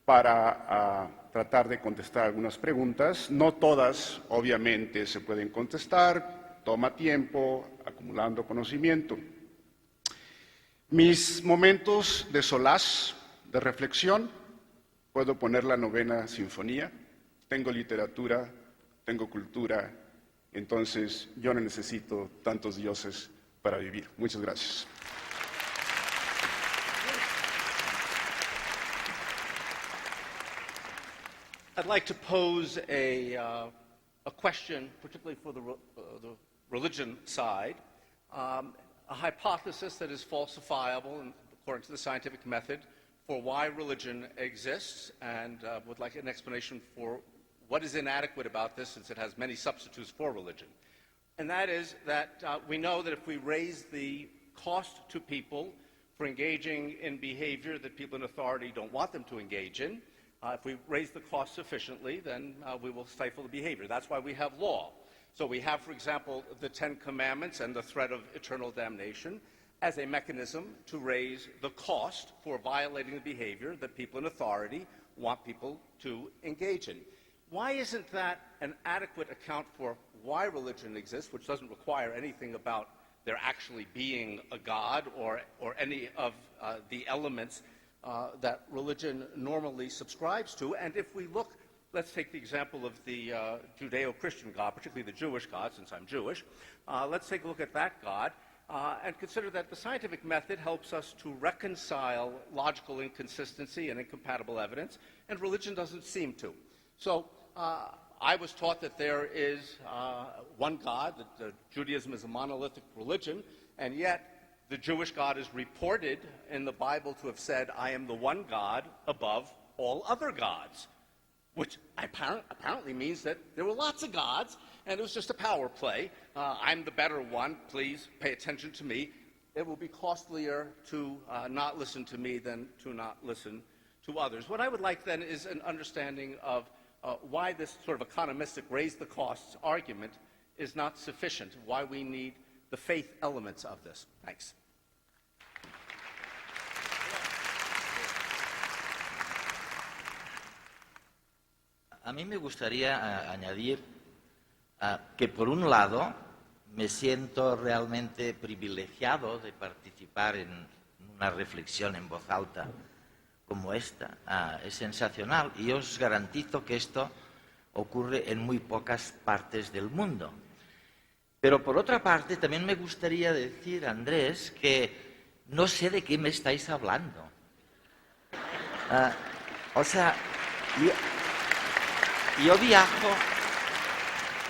para tratar de contestar algunas preguntas. No todas, obviamente, se pueden contestar, toma tiempo, acumulando conocimiento. Mis momentos de solaz, de reflexión, puedo poner la 9ª Sinfonía, tengo literatura, tengo cultura, entonces yo no necesito tantos dioses para vivir. Muchas gracias. I'd like to pose a question, particularly for the religion side, a hypothesis that is falsifiable according to the scientific method for why religion exists, and would like an explanation for what is inadequate about this, since it has many substitutes for religion. And that is that we know that if we raise the cost to people for engaging in behavior that people in authority don't want them to engage in, if we raise the cost sufficiently, then we will stifle the behavior. That's why we have law. So we have, for example, the 10 Commandments and the threat of eternal damnation as a mechanism to raise the cost for violating the behavior that people in authority want people to engage in. Why isn't that an adequate account for why religion exists, which doesn't require anything about there actually being a God or any of the elements that religion normally subscribes to? And if we look, let's take the example of the Judeo-Christian God, particularly the Jewish God, since I'm Jewish. Let's take a look at that God and consider that the scientific method helps us to reconcile logical inconsistency and incompatible evidence, and religion doesn't seem to. So I was taught that there is one God, that Judaism is a monolithic religion, and yet the Jewish God is reported in the Bible to have said, I am the one God above all other gods, which apparently means that there were lots of gods, and it was just a power play. I'm the better one, please pay attention to me. It will be costlier to not listen to me than to not listen to others. What I would like then is an understanding of why this sort of economistic raise the costs argument is not sufficient, why we need the faith elements of this. Thanks. A mí me gustaría añadir que, por un lado, me siento realmente privilegiado de participar en una reflexión en voz alta como esta. Es sensacional y os garantizo que esto ocurre en muy pocas partes del mundo. Pero, por otra parte, también me gustaría decir, Andrés, que no sé de qué me estáis hablando. O sea, yo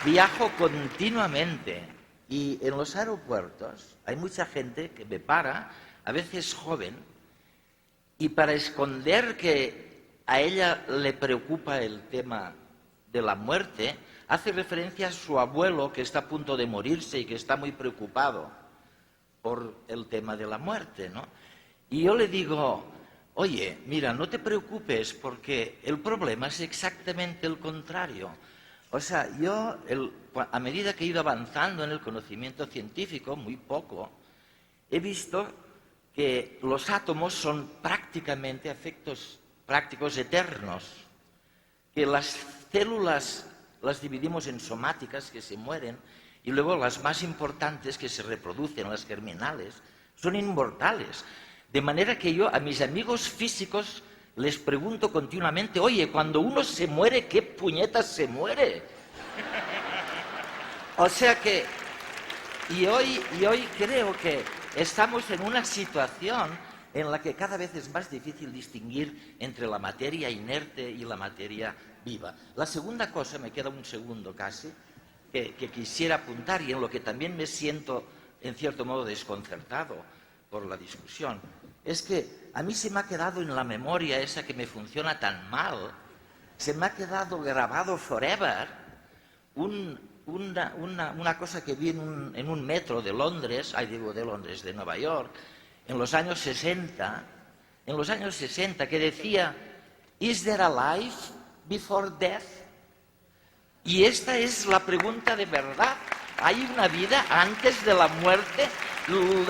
viajo continuamente y en los aeropuertos hay mucha gente que me para, a veces joven, y para esconder que a ella le preocupa el tema de la muerte, hace referencia a su abuelo que está a punto de morirse y que está muy preocupado por el tema de la muerte, ¿no? Y yo le digo, oye, mira, no te preocupes porque el problema es exactamente el contrario. O sea, yo, a medida que he ido avanzando en el conocimiento científico, muy poco, he visto que los átomos son prácticamente efectos prácticos eternos, que las células las dividimos en somáticas que se mueren y luego las más importantes que se reproducen, las germinales, son inmortales. De manera que yo a mis amigos físicos les pregunto continuamente, oye, cuando uno se muere, ¿qué puñetas se muere? O sea que, y hoy creo que estamos en una situación en la que cada vez es más difícil distinguir entre la materia inerte y la materia viva. La segunda cosa, me queda un segundo casi, que quisiera apuntar y en lo que también me siento en cierto modo desconcertado por la discusión, es que a mí se me ha quedado en la memoria esa que me funciona tan mal, se me ha quedado grabado forever una cosa que vi en un metro de Londres, de Nueva York, en los años 60, que decía, ¿Is there a life before death? Y esta es la pregunta de verdad. ¿Hay una vida antes de la muerte?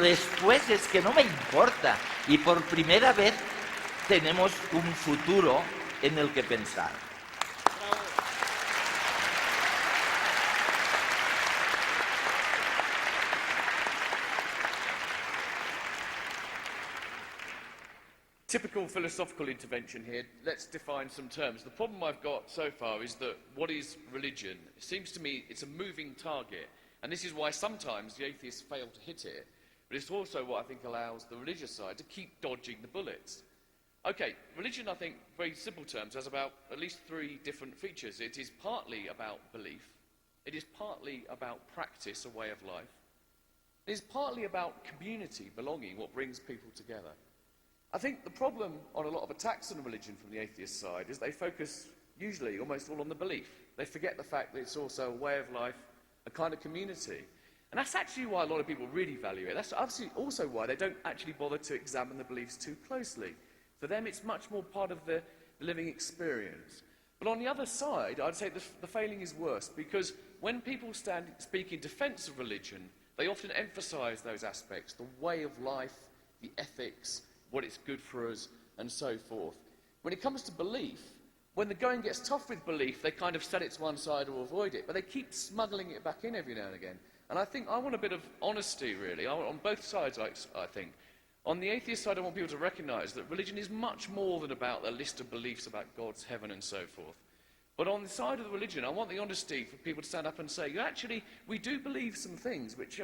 Después es que no me importa. Y por primera vez tenemos un futuro en el que pensar. Typical philosophical intervention here. Let's define some terms. The problem I've got so far is that what is religion? It seems to me it's a moving target. And this is why sometimes the atheists fail to hit it. But it's also what I think allows the religious side to keep dodging the bullets. Okay, religion, I think, very simple terms, has about at least 3 different features. It is partly about belief. It is partly about practice, a way of life. It is partly about community, belonging, what brings people together. I think the problem on a lot of attacks on religion from the atheist side is they focus usually almost all on the belief. They forget the fact that it's also a way of life, a kind of community. And that's actually why a lot of people really value it. That's obviously also why they don't actually bother to examine the beliefs too closely. For them, it's much more part of the living experience. But on the other side, I'd say the failing is worse, because when people speak in defense of religion, they often emphasize those aspects, the way of life, the ethics, what it's good for us, and so forth. When it comes to belief, when the going gets tough with belief, they kind of set it to one side or avoid it, but they keep smuggling it back in every now and again. And I think I want a bit of honesty, really, on both sides, I think. On the atheist side, I want people to recognize that religion is much more than about a list of beliefs about God's heaven and so forth. But on the side of the religion, I want the honesty for people to stand up and say, actually, we do believe some things which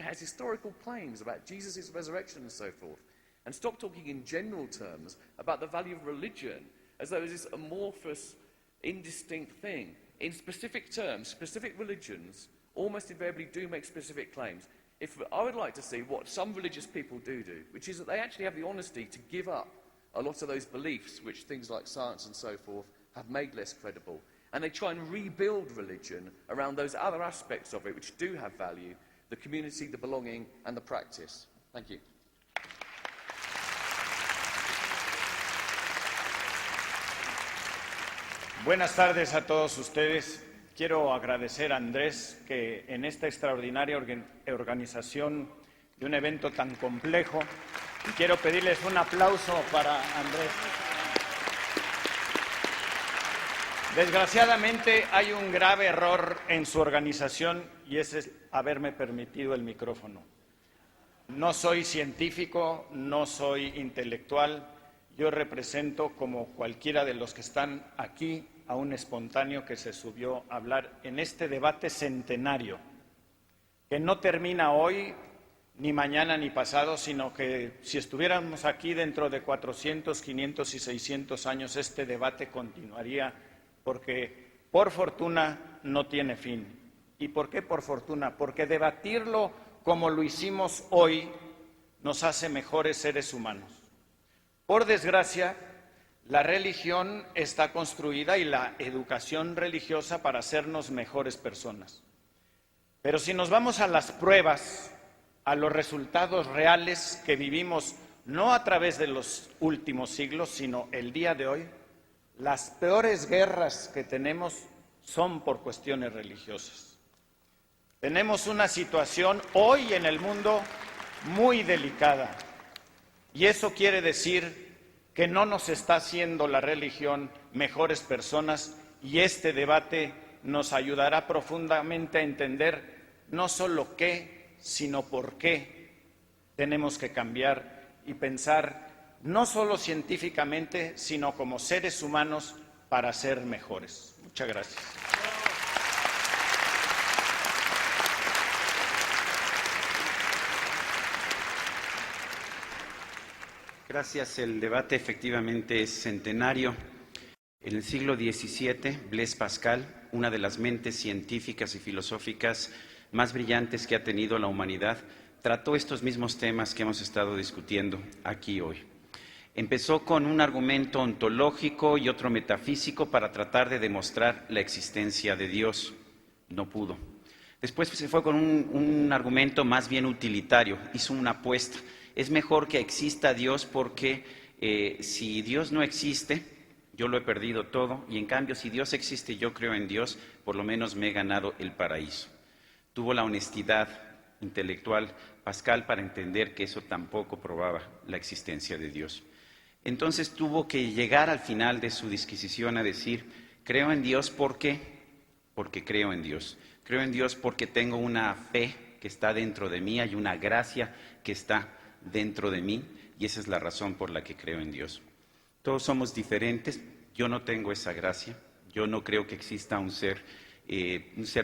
has historical claims about Jesus' resurrection and so forth. And stop talking in general terms about the value of religion as though it's this amorphous, indistinct thing. In specific terms, specific religions almost invariably do make specific claims. I would like to see what some religious people do, which is that they actually have the honesty to give up a lot of those beliefs which things like science and so forth have made less credible. And they try and rebuild religion around those other aspects of it which do have value, the community, the belonging, and the practice. Thank you. Buenas tardes a todos ustedes. Quiero agradecer a Andrés que en esta extraordinaria organización de un evento tan complejo, y quiero pedirles un aplauso para Andrés. Desgraciadamente hay un grave error en su organización y ese es haberme permitido el micrófono. No soy científico, no soy intelectual, yo represento, como cualquiera de los que están aquí, a un espontáneo que se subió a hablar en este debate centenario, que no termina hoy, ni mañana, ni pasado, sino que si estuviéramos aquí dentro de 400, 500 y 600 años, este debate continuaría, porque por fortuna no tiene fin. ¿Y por qué por fortuna? Porque debatirlo como lo hicimos hoy nos hace mejores seres humanos. Por desgracia, la religión está construida y la educación religiosa para hacernos mejores personas. Pero si nos vamos a las pruebas, a los resultados reales que vivimos, no a través de los últimos siglos, sino el día de hoy, las peores guerras que tenemos son por cuestiones religiosas. Tenemos una situación hoy en el mundo muy delicada y eso quiere decir que no nos está haciendo la religión mejores personas y este debate nos ayudará profundamente a entender no solo qué, sino por qué tenemos que cambiar y pensar no solo científicamente, sino como seres humanos para ser mejores. Muchas gracias. Gracias. El debate efectivamente es centenario. En el siglo XVII, Blaise Pascal, una de las mentes científicas y filosóficas más brillantes que ha tenido la humanidad, trató estos mismos temas que hemos estado discutiendo aquí hoy. Empezó con un argumento ontológico y otro metafísico para tratar de demostrar la existencia de Dios. No pudo. Después se fue con un argumento más bien utilitario, hizo una apuesta. Es mejor que exista Dios porque si Dios no existe, yo lo he perdido todo, y en cambio si Dios existe y yo creo en Dios, por lo menos me he ganado el paraíso. Tuvo la honestidad intelectual Pascal para entender que eso tampoco probaba la existencia de Dios. Entonces tuvo que llegar al final de su disquisición a decir, creo en Dios porque creo en Dios. Creo en Dios porque tengo una fe que está dentro de mí, hay una gracia que está dentro de mí y esa es la razón por la que creo en Dios. Todos somos diferentes, yo no tengo esa gracia, yo no creo que exista un ser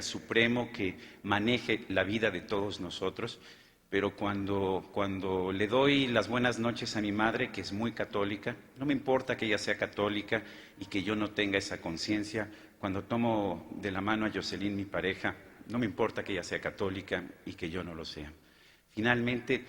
supremo que maneje la vida de todos nosotros, pero cuando le doy las buenas noches a mi madre, que es muy católica, no me importa que ella sea católica y que yo no tenga esa conciencia. Cuando tomo de la mano a Jocelyn, mi pareja, no me importa que ella sea católica y que yo no lo sea. Finalmente,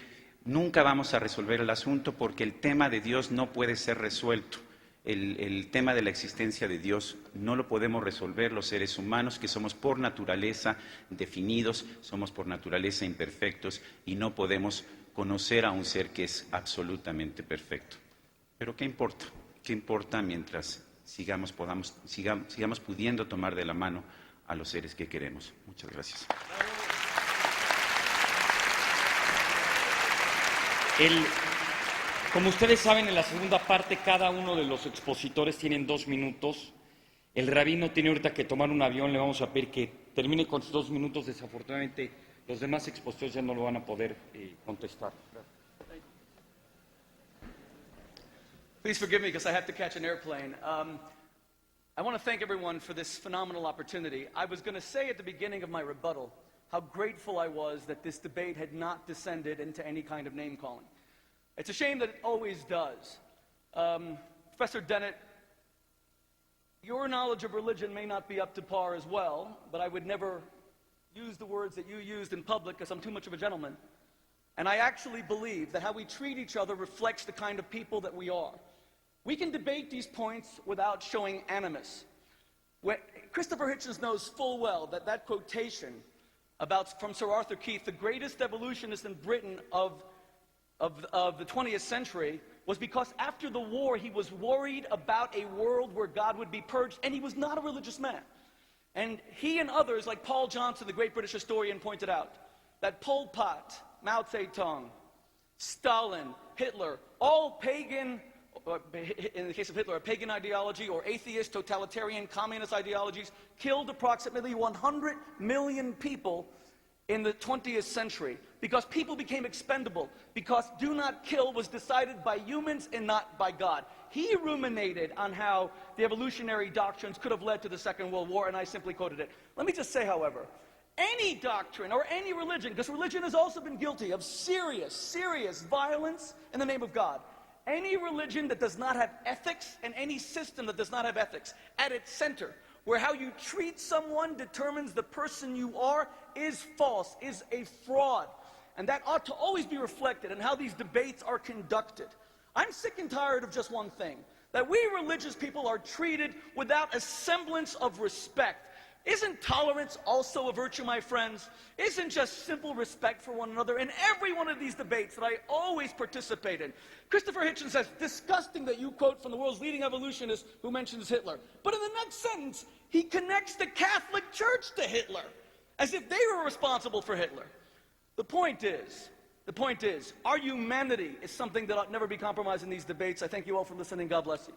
nunca vamos a resolver el asunto porque el tema de Dios no puede ser resuelto. El tema de la existencia de Dios no lo podemos resolver los seres humanos, que somos por naturaleza definidos, somos por naturaleza imperfectos y no podemos conocer a un ser que es absolutamente perfecto. Pero ¿qué importa? ¿Qué importa mientras sigamos pudiendo tomar de la mano a los seres que queremos? Muchas gracias. Como ustedes saben, en la segunda parte cada uno de los expositores tienen 2 minutos. El rabino tiene ahorita que tomar un avión, le vamos a pedir que termine con sus 2 minutos. Desafortunadamente, los demás expositores ya no lo van a poder contestar. Please forgive me because I have to catch an airplane. I want to thank everyone for this phenomenal opportunity. I was going to say at the beginning of my rebuttal how grateful I was that this debate had not descended into any kind of name-calling. It's a shame that it always does. Professor Dennett, your knowledge of religion may not be up to par as well, but I would never use the words that you used in public because I'm too much of a gentleman. And I actually believe that how we treat each other reflects the kind of people that we are. We can debate these points without showing animus. Christopher Hitchens knows full well that that quotation from Sir Arthur Keith, the greatest evolutionist in Britain of the 20th century, was because after the war he was worried about a world where God would be purged, and he was not a religious man. And he and others, like Paul Johnson, the great British historian, pointed out that Pol Pot, Mao Zedong, Stalin, Hitler, all pagan, in the case of Hitler, a pagan ideology, or atheist, totalitarian, communist ideologies, killed approximately 100 million people in the 20th century because people became expendable, because do not kill was decided by humans and not by God. He ruminated on how the evolutionary doctrines could have led to the Second World War, and I simply quoted it. Let me just say, however, any doctrine or any religion, because religion has also been guilty of serious violence in the name of God. Any religion that does not have ethics, and any system that does not have ethics at its center, where how you treat someone determines the person you are, is false, is a fraud. And that ought to always be reflected in how these debates are conducted. I'm sick and tired of just one thing, that we religious people are treated without a semblance of respect. Isn't tolerance also a virtue, my friends? Isn't just simple respect for one another in every one of these debates that I always participate in? Christopher Hitchens says, disgusting that you quote from the world's leading evolutionist who mentions Hitler. But in the next sentence, he connects the Catholic Church to Hitler, as if they were responsible for Hitler. The point is, our humanity is something that ought never be compromised in these debates. I thank you all for listening. God bless you.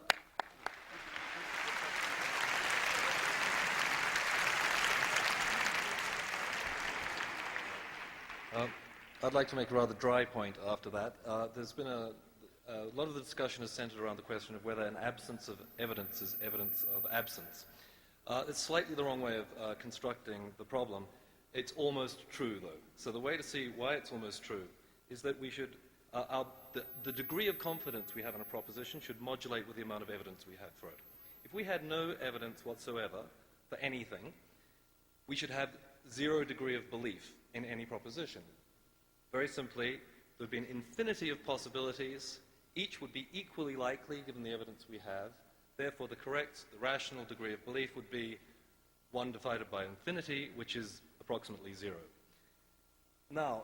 I'd like to make a rather dry point after that. There's been a lot of the discussion is centered around the question of whether an absence of evidence is evidence of absence. It's slightly the wrong way of constructing the problem. It's almost true, though. So the way to see why it's almost true is that we should, the degree of confidence we have in a proposition should modulate with the amount of evidence we have for it. If we had no evidence whatsoever for anything, we should have 0 degree of belief in any proposition. Very simply, there would be an infinity of possibilities. Each would be equally likely given the evidence we have. Therefore, the rational degree of belief would be 1 divided by infinity, which is approximately 0. Now,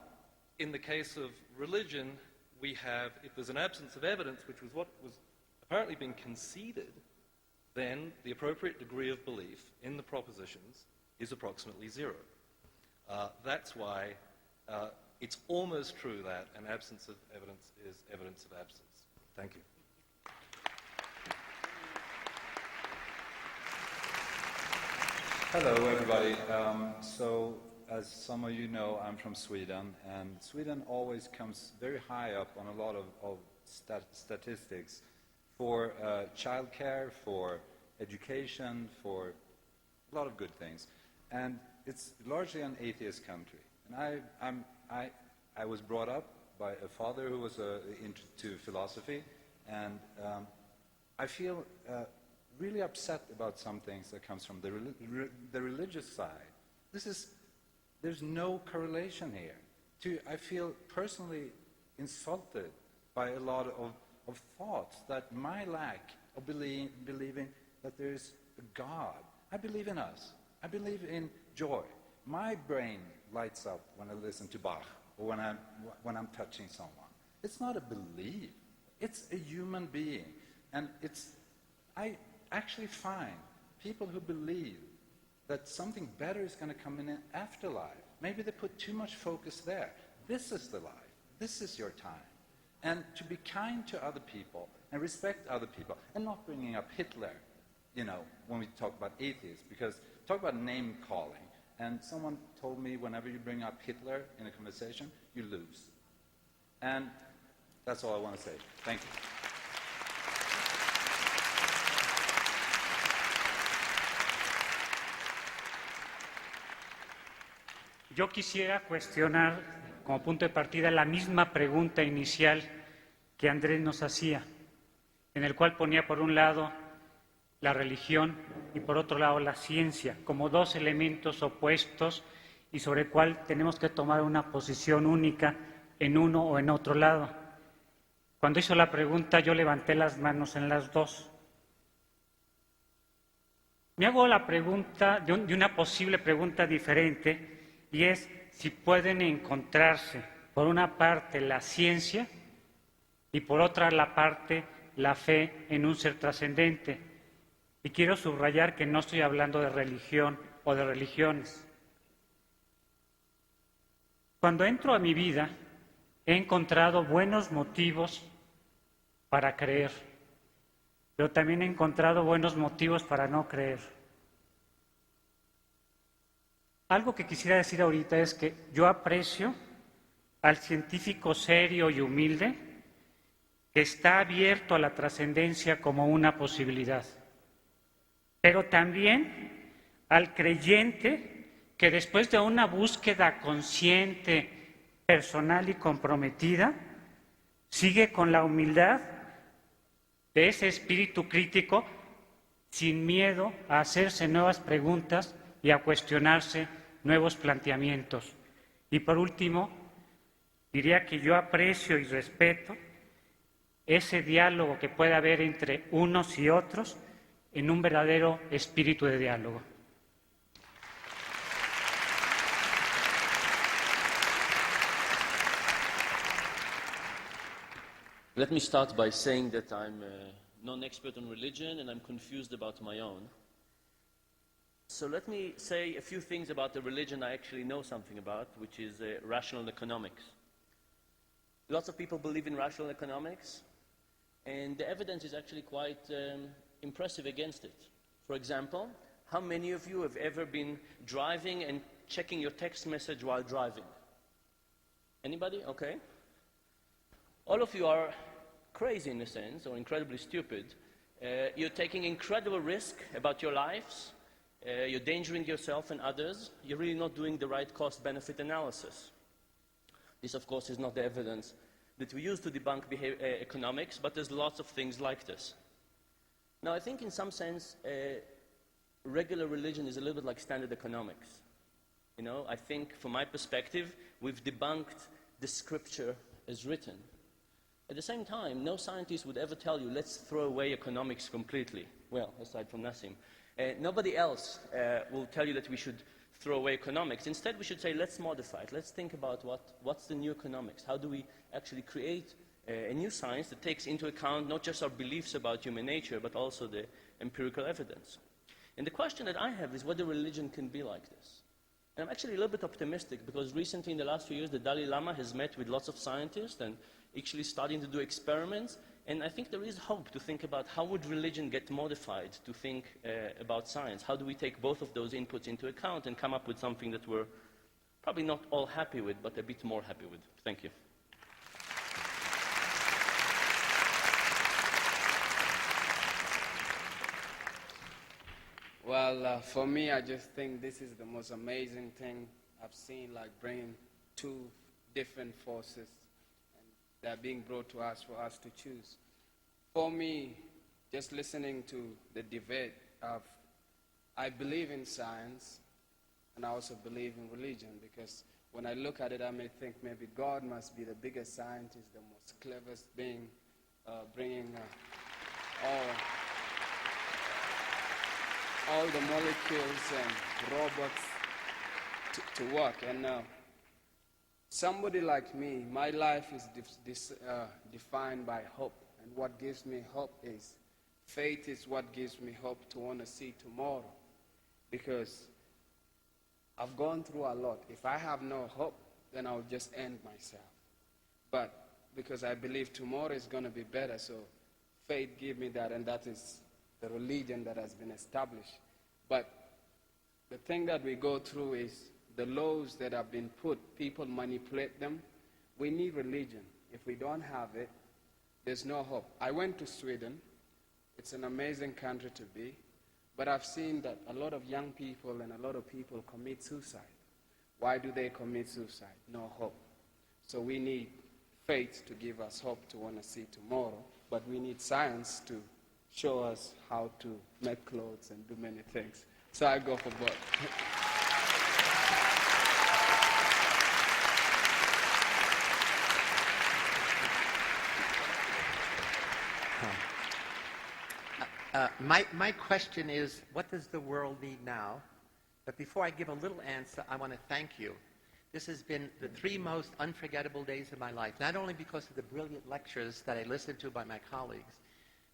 in the case of religion, we have, if there's an absence of evidence, which was what was apparently being conceded, then the appropriate degree of belief in the propositions is approximately 0. That's why it's almost true that an absence of evidence is evidence of absence. Thank you. Hello, everybody. So, as some of you know, I'm from Sweden, and Sweden always comes very high up on a lot of statistics for childcare, for education, for a lot of good things. And it's largely an atheist country. And I was brought up by a father who was into philosophy, and I feel really upset about some things that comes from the religious side. There's no correlation here. I feel personally insulted by a lot of thoughts that my lack of believing that there's a God. I believe in us. I believe in joy. My brain lights up when I listen to Bach or when I'm touching someone. It's not a belief. It's a human being. And I actually find people who believe that something better is going to come in an afterlife. Maybe they put too much focus there. This is the life. This is your time. And to be kind to other people and respect other people and not bringing up Hitler, when we talk about atheists, because talk about name calling. And someone told me whenever you bring up Hitler in a conversation, you lose. And that's all I want to say. Thank you. Yo quisiera cuestionar, como punto de partida, la misma pregunta inicial que Andrés nos hacía, en el cual ponía por un lado la religión y por otro lado la ciencia, como 2 elementos opuestos y sobre el cual tenemos que tomar una posición única en uno o en otro lado. Cuando hizo la pregunta, yo levanté las manos en las 2. Me hago la pregunta de una posible pregunta diferente, y es si pueden encontrarse, por una parte, la ciencia y por otra la parte, la fe en un ser trascendente. Y quiero subrayar que no estoy hablando de religión o de religiones. Cuando entro a mi vida, he encontrado buenos motivos para creer, pero también he encontrado buenos motivos para no creer. Algo que quisiera decir ahorita es que yo aprecio al científico serio y humilde que está abierto a la trascendencia como una posibilidad, pero también al creyente que después de una búsqueda consciente, personal y comprometida, sigue con la humildad de ese espíritu crítico, sin miedo a hacerse nuevas preguntas y a cuestionarse nuevos planteamientos. Y por último, diría que yo aprecio y respeto ese diálogo que puede haber entre unos y otros en un verdadero espíritu de diálogo. Let me start by saying that I'm a non-expert on religion and I'm confused about my own. So let me say a few things about the religion I actually know something about, which is rational economics. Lots of people believe in rational economics, and the evidence is actually quite impressive against it. For example, how many of you have ever been driving and checking your text message while driving? Anybody? Okay. All of you are crazy in a sense, or incredibly stupid. You're taking incredible risk about your lives. You're endangering yourself and others. You're really not doing the right cost-benefit analysis. This, of course, is not the evidence that we use to debunk economics, but there's lots of things like this. Now, I think in some sense, regular religion is a little bit like standard economics. You know, I think from my perspective, we've debunked the scripture as written. At the same time, no scientist would ever tell you, let's throw away economics completely. Well, aside from Nassim. Nobody else will tell you that we should throw away economics. Instead, we should say, let's modify it. Let's think about what's the new economics. How do we actually create a new science that takes into account not just our beliefs about human nature, but also the empirical evidence. And the question that I have is whether religion can be like this. And I'm actually a little bit optimistic because recently in the last few years, the Dalai Lama has met with lots of scientists and actually starting to do experiments. And I think there is hope to think about how would religion get modified to think about science. How do we take both of those inputs into account and come up with something that we're probably not all happy with, but a bit more happy with. Thank you. Well, for me, I just think this is the most amazing thing I've seen, like bringing two different forces, and they're being brought to us for us to choose. For me, just listening to the debate of, I believe in science, and I also believe in religion, because when I look at it, I may think maybe God must be the biggest scientist, the most cleverest being, bringing all the molecules and robots to work. And somebody like me, my life is defined by hope. And what gives me hope is, faith is what gives me hope to want to see tomorrow. Because I've gone through a lot. If I have no hope, then I'll just end myself. But because I believe tomorrow is going to be better, so faith gives me that, and that is the religion that has been established. But the thing that we go through is the laws that have been put, people manipulate them. We need religion. If we don't have it, there's no hope. I went to Sweden. It's an amazing country to be. But I've seen that a lot of young people and a lot of people commit suicide. Why do they commit suicide? No hope. So we need faith to give us hope to want to see tomorrow. But we need science to show us how to make clothes and do many things. So I go for both. My question is, what does the world need now? But before I give a little answer, I want to thank you. This has been the 3 most unforgettable days of my life, not only because of the brilliant lectures that I listened to by my colleagues,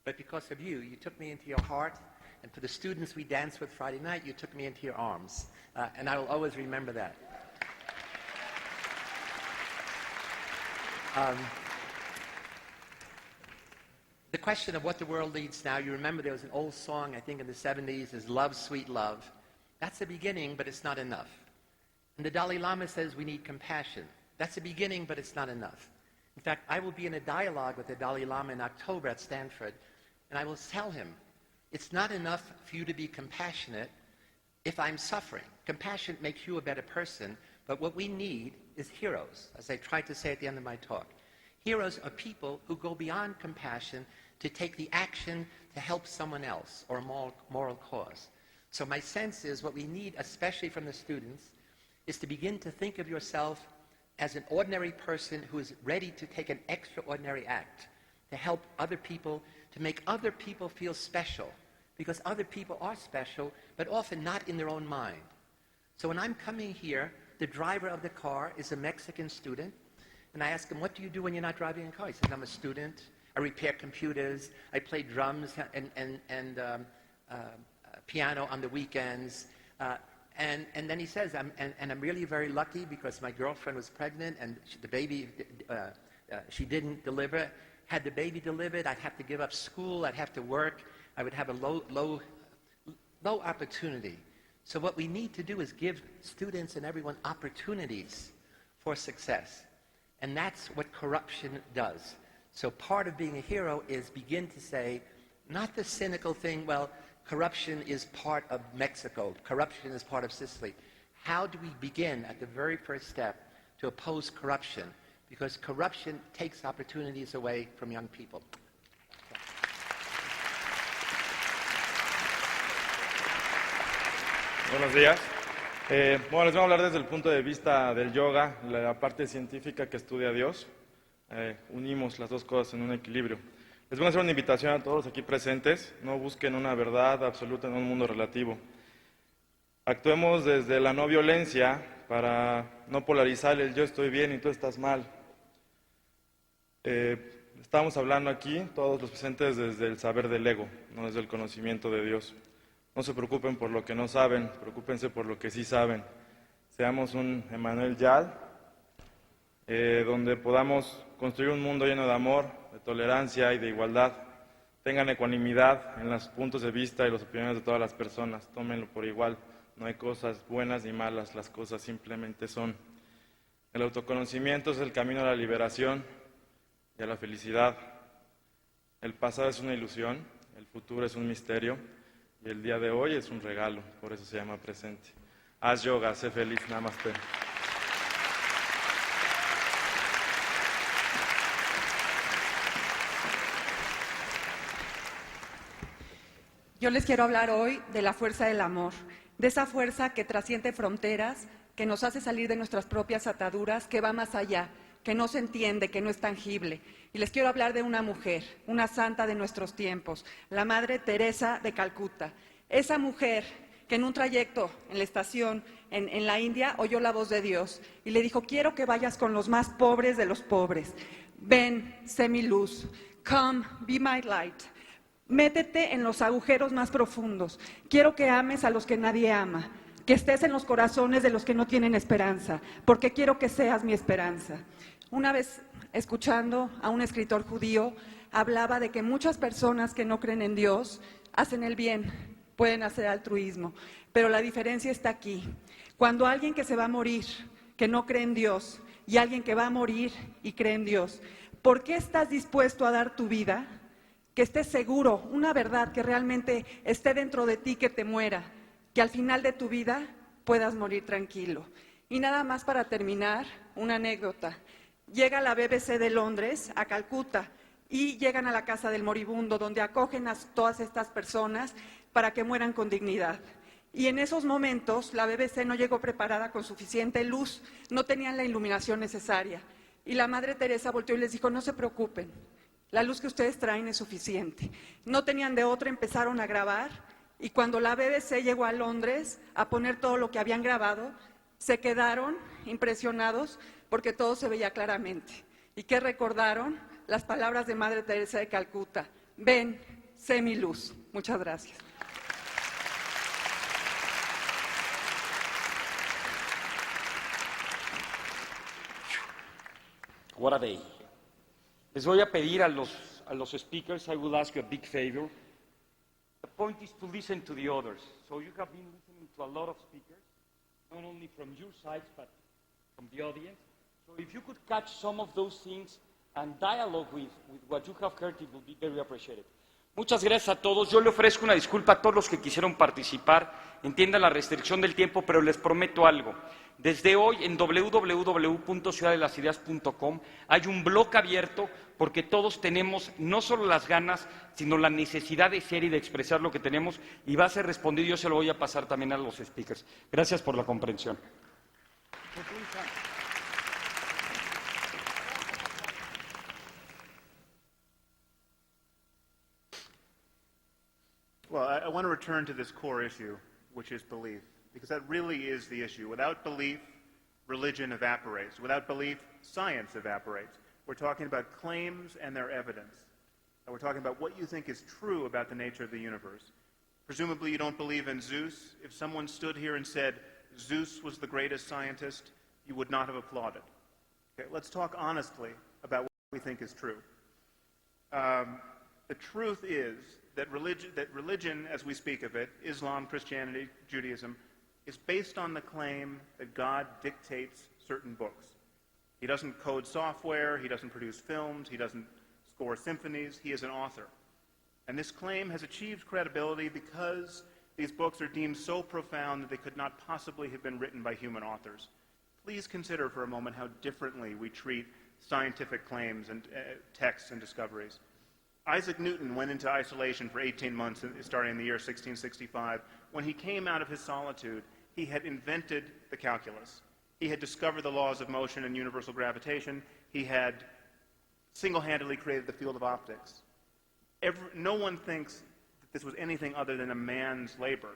but because of you. You took me into your heart, and for the students we danced with Friday night, you took me into your arms. And I will always remember that. The question of what the world needs now, you remember there was an old song, I think in the 70s, is Love, Sweet Love. That's the beginning, but it's not enough. And the Dalai Lama says we need compassion. That's the beginning, but it's not enough. In fact, I will be in a dialogue with the Dalai Lama in October at Stanford, and I will tell him, it's not enough for you to be compassionate if I'm suffering. Compassion makes you a better person, but what we need is heroes, as I tried to say at the end of my talk. Heroes are people who go beyond compassion to take the action to help someone else or a moral cause. So my sense is what we need, especially from the students, is to begin to think of yourself as an ordinary person who is ready to take an extraordinary act to help other people, to make other people feel special, because other people are special, but often not in their own mind. So when I'm coming here, the driver of the car is a Mexican student, and I ask him, what do you do when you're not driving a car? He says, I'm a student, I repair computers, I play drums and piano on the weekends. And then he says, I'm really very lucky because my girlfriend was pregnant and the baby, she didn't deliver. Had the baby delivered, I'd have to give up school, I'd have to work, I would have a low opportunity. So what we need to do is give students and everyone opportunities for success. And that's what corruption does. So part of being a hero is begin to say, not the cynical thing, well, corruption is part of Mexico. Corruption is part of Sicily. How do we begin at the very first step to oppose corruption? Because corruption takes opportunities away from young people. Buenos días. Bueno, les voy a hablar desde el punto de vista del yoga, la parte científica que estudia a Dios. Unimos las dos cosas en un equilibrio. Les voy a hacer una invitación a todos aquí presentes. No busquen una verdad absoluta en un mundo relativo. Actuemos desde la no violencia para no polarizar el yo estoy bien y tú estás mal. Estamos hablando aquí, todos los presentes, desde el saber del ego, no desde el conocimiento de Dios. No se preocupen por lo que no saben, preocúpense por lo que sí saben. Seamos un Emmanuel Yal, donde podamos construir un mundo lleno de amor, de tolerancia y de igualdad. Tengan ecuanimidad en los puntos de vista y las opiniones de todas las personas. Tómenlo por igual. No hay cosas buenas ni malas, las cosas simplemente son. El autoconocimiento es el camino a la liberación y a la felicidad. El pasado es una ilusión, el futuro es un misterio y el día de hoy es un regalo, por eso se llama presente. Haz yoga, sé feliz, namaste. Yo les quiero hablar hoy de la fuerza del amor, de esa fuerza que trasciende fronteras, que nos hace salir de nuestras propias ataduras, que va más allá, que no se entiende, que no es tangible. Y les quiero hablar de una mujer, una santa de nuestros tiempos, la Madre Teresa de Calcuta. Esa mujer que en un trayecto en la estación en la India oyó la voz de Dios y le dijo, quiero que vayas con los más pobres de los pobres. Ven, sé mi luz. Come, be my light. Métete en los agujeros más profundos. Quiero que ames a los que nadie ama, que estés en los corazones de los que no tienen esperanza, porque quiero que seas mi esperanza. Una vez, escuchando a un escritor judío, hablaba de que muchas personas que no creen en Dios hacen el bien, pueden hacer altruismo, pero la diferencia está aquí. Cuando alguien que se va a morir, que no cree en Dios, y alguien que va a morir y cree en Dios, ¿por qué estás dispuesto a dar tu vida? Que estés seguro, una verdad que realmente esté dentro de ti, que te muera, que al final de tu vida puedas morir tranquilo. Y nada más para terminar, una anécdota. Llega la BBC de Londres a Calcuta y llegan a la casa del moribundo, donde acogen a todas estas personas para que mueran con dignidad. Y en esos momentos la BBC no llegó preparada con suficiente luz, no tenían la iluminación necesaria. Y la Madre Teresa volteó y les dijo, no se preocupen, la luz que ustedes traen es suficiente. No tenían de otra, empezaron a grabar, y cuando la BBC llegó a Londres a poner todo lo que habían grabado, se quedaron impresionados porque todo se veía claramente. ¿Y qué recordaron? Las palabras de Madre Teresa de Calcuta: ven, sé mi luz. Muchas gracias. What a day. Les voy a pedir a los speakers, I will ask you a big favor. The point is to listen to the others. So you have been listening to a lot of speakers, not only from your sides, but from the audience. So if you could catch some of those things and dialogue with what you have heard, it will be very appreciated. Muchas gracias a todos. Yo le ofrezco una disculpa a todos los que quisieron participar. Entiendan la restricción del tiempo, pero les prometo algo. Desde hoy, en www.ciudadelasideas.com hay un blog abierto porque todos tenemos no solo las ganas, sino la necesidad de ser y de expresar lo que tenemos, y va a ser respondido. Yo se lo voy a pasar también a los speakers. Gracias por la comprensión. Well, I want to return to this core issue, which is belief, because that really is the issue. Without belief, religion evaporates. Without belief, science evaporates. We're talking about claims and their evidence. And we're talking about what you think is true about the nature of the universe. Presumably you don't believe in Zeus. If someone stood here and said Zeus was the greatest scientist, you would not have applauded. Okay, let's talk honestly about what we think is true. The truth is that religion, as we speak of it, Islam, Christianity, Judaism, is based on the claim that God dictates certain books. He doesn't code software, he doesn't produce films, he doesn't score symphonies, he is an author. And this claim has achieved credibility because these books are deemed so profound that they could not possibly have been written by human authors. Please consider for a moment how differently we treat scientific claims and texts and discoveries. Isaac Newton went into isolation for 18 months, starting in the year 1665. When he came out of his solitude, he had invented the calculus. He had discovered the laws of motion and universal gravitation. He had single-handedly created the field of optics. No one thinks that this was anything other than a man's labor.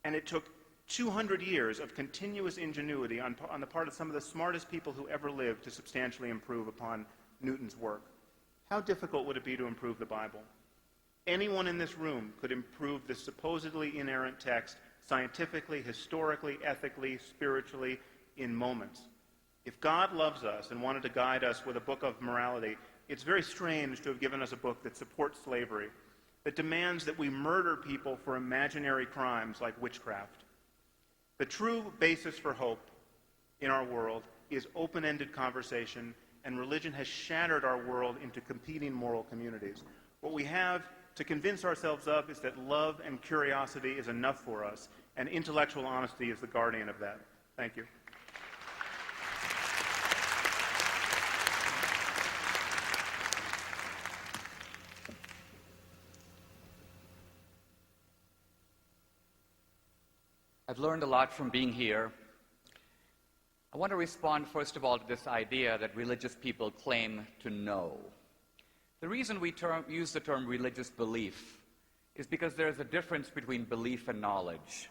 And it took 200 years of continuous ingenuity on the part of some of the smartest people who ever lived to substantially improve upon Newton's work. How difficult would it be to improve the Bible? Anyone in this room could improve this supposedly inerrant text scientifically, historically, ethically, spiritually, in moments. If God loves us and wanted to guide us with a book of morality, it's very strange to have given us a book that supports slavery, that demands that we murder people for imaginary crimes like witchcraft. The true basis for hope in our world is open-ended conversation, and religion has shattered our world into competing moral communities. What we have to convince ourselves of is that love and curiosity is enough for us, and intellectual honesty is the guardian of that. Thank you. I've learned a lot from being here. I want to respond, first of all, to this idea that religious people claim to know. The reason we use the term religious belief is because there's a difference between belief and knowledge.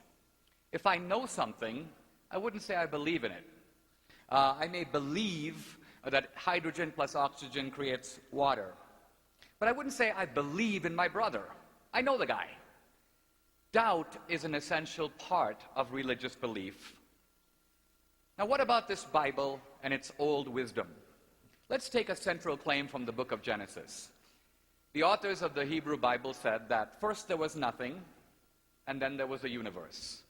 If I know something, I wouldn't say I believe in it. I may believe that hydrogen plus oxygen creates water, but I wouldn't say I believe in my brother. I know the guy. Doubt is an essential part of religious belief. Now, what about this Bible and its old wisdom? Let's take a central claim from the book of Genesis. The authors of the Hebrew Bible said that first there was nothing, and then there was a universe.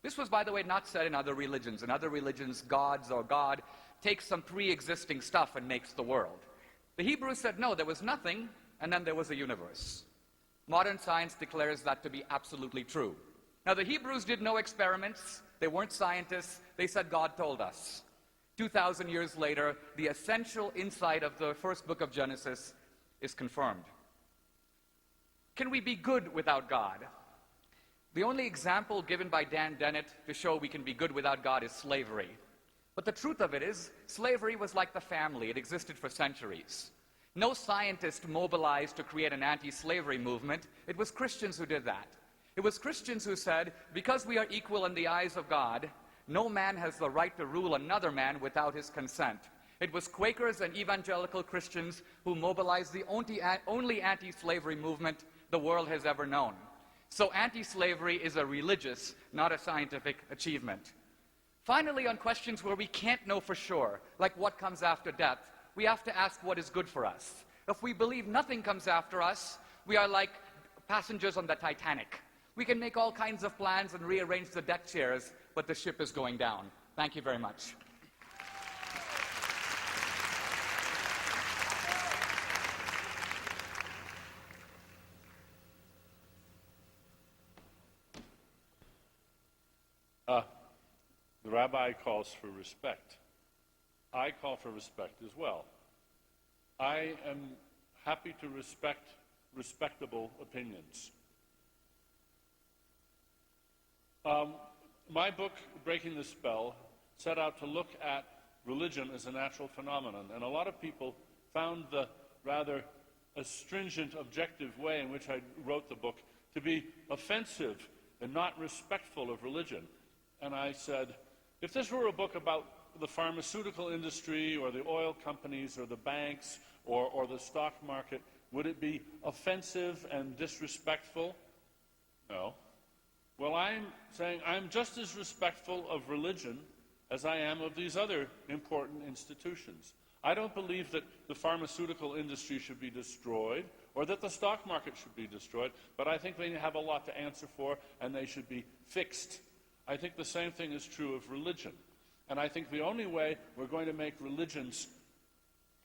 This was, by the way, not said in other religions. In other religions, gods or God takes some pre-existing stuff and makes the world. The Hebrews said, no, there was nothing, and then there was a universe. Modern science declares that to be absolutely true. Now, the Hebrews did no experiments. They weren't scientists. They said God told us. 2,000 years later, the essential insight of the first book of Genesis is confirmed. Can we be good without God? The only example given by Dennett to show we can be good without God is slavery. But the truth of it is, slavery was like the family. It existed for centuries. No scientist mobilized to create an anti-slavery movement. It was Christians who did that. It was Christians who said, because we are equal in the eyes of God, no man has the right to rule another man without his consent. It was Quakers and evangelical Christians who mobilized the only anti-slavery movement the world has ever known. So anti-slavery is a religious, not a scientific achievement. Finally, on questions where we can't know for sure, like what comes after death, we have to ask what is good for us. If we believe nothing comes after us, we are like passengers on the Titanic. We can make all kinds of plans and rearrange the deck chairs, but the ship is going down. Thank you very much. The rabbi calls for respect. I call for respect as well. I am happy to respect respectable opinions. My book, Breaking the Spell, set out to look at religion as a natural phenomenon, and a lot of people found the rather astringent, objective way in which I wrote the book to be offensive and not respectful of religion. And I said, if this were a book about the pharmaceutical industry or the oil companies or the banks or the stock market, would it be offensive and disrespectful? No. Well, I'm saying I'm just as respectful of religion as I am of these other important institutions. I don't believe that the pharmaceutical industry should be destroyed or that the stock market should be destroyed, but I think they have a lot to answer for and they should be fixed. I think the same thing is true of religion. And I think the only way we're going to make religions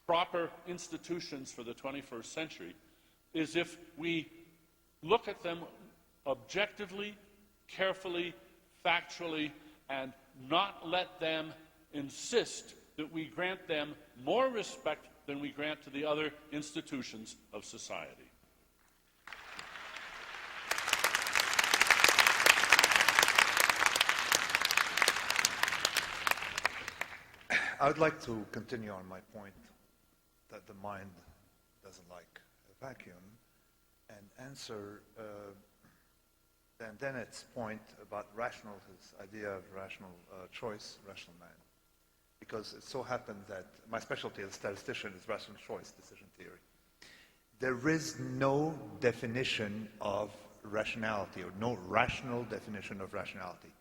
proper institutions for the 21st century is if we look at them objectively, carefully, factually, and not let them insist that we grant them more respect than we grant to the other institutions of society. I would like to continue on my point that the mind doesn't like a vacuum and answer Dennett's point about his idea of rational choice, rational man. Because it so happened that my specialty as a statistician is rational choice, decision theory. There is no definition of rationality, or no rational definition of rationality.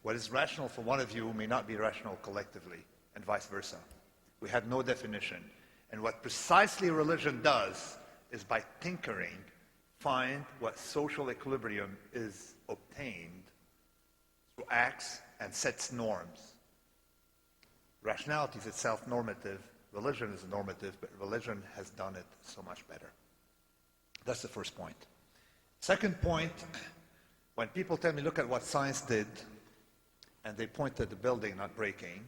What is rational for one of you may not be rational collectively, and vice versa. We have no definition. And what precisely religion does is by tinkering, find what social equilibrium is obtained through acts and sets norms. Rationality is itself normative. Religion is normative, but religion has done it so much better. That's the first point. Second point, when people tell me, look at what science did, and they point at the building not breaking,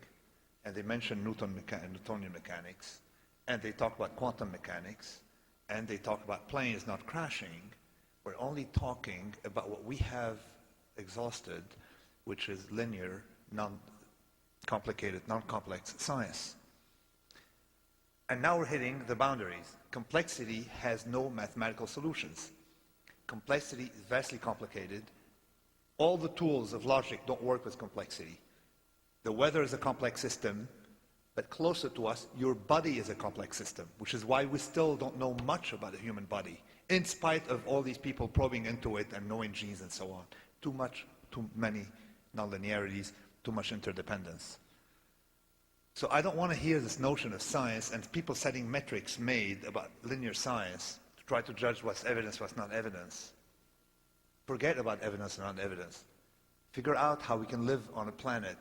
and they mention Newtonian mechanics, and they talk about quantum mechanics, and they talk about planes not crashing, we're only talking about what we have exhausted, which is linear, non-complicated, non-complex science. And now we're hitting the boundaries. Complexity has no mathematical solutions. Complexity is vastly complicated. All the tools of logic don't work with complexity. The weather is a complex system, but closer to us, your body is a complex system, which is why we still don't know much about the human body, in spite of all these people probing into it and knowing genes and so on. Too many nonlinearities, too much interdependence. So I don't want to hear this notion of science and people setting metrics made about linear science to try to judge what's evidence, what's not evidence. Forget about evidence and non-evidence. Figure out how we can live on a planet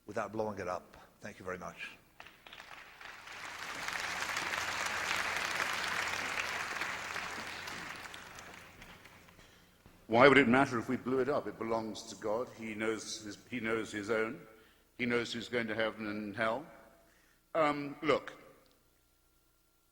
without blowing it up. Thank you very much. Why would it matter if we blew it up? It belongs to God. He knows his own. He knows who's going to heaven and hell. Look,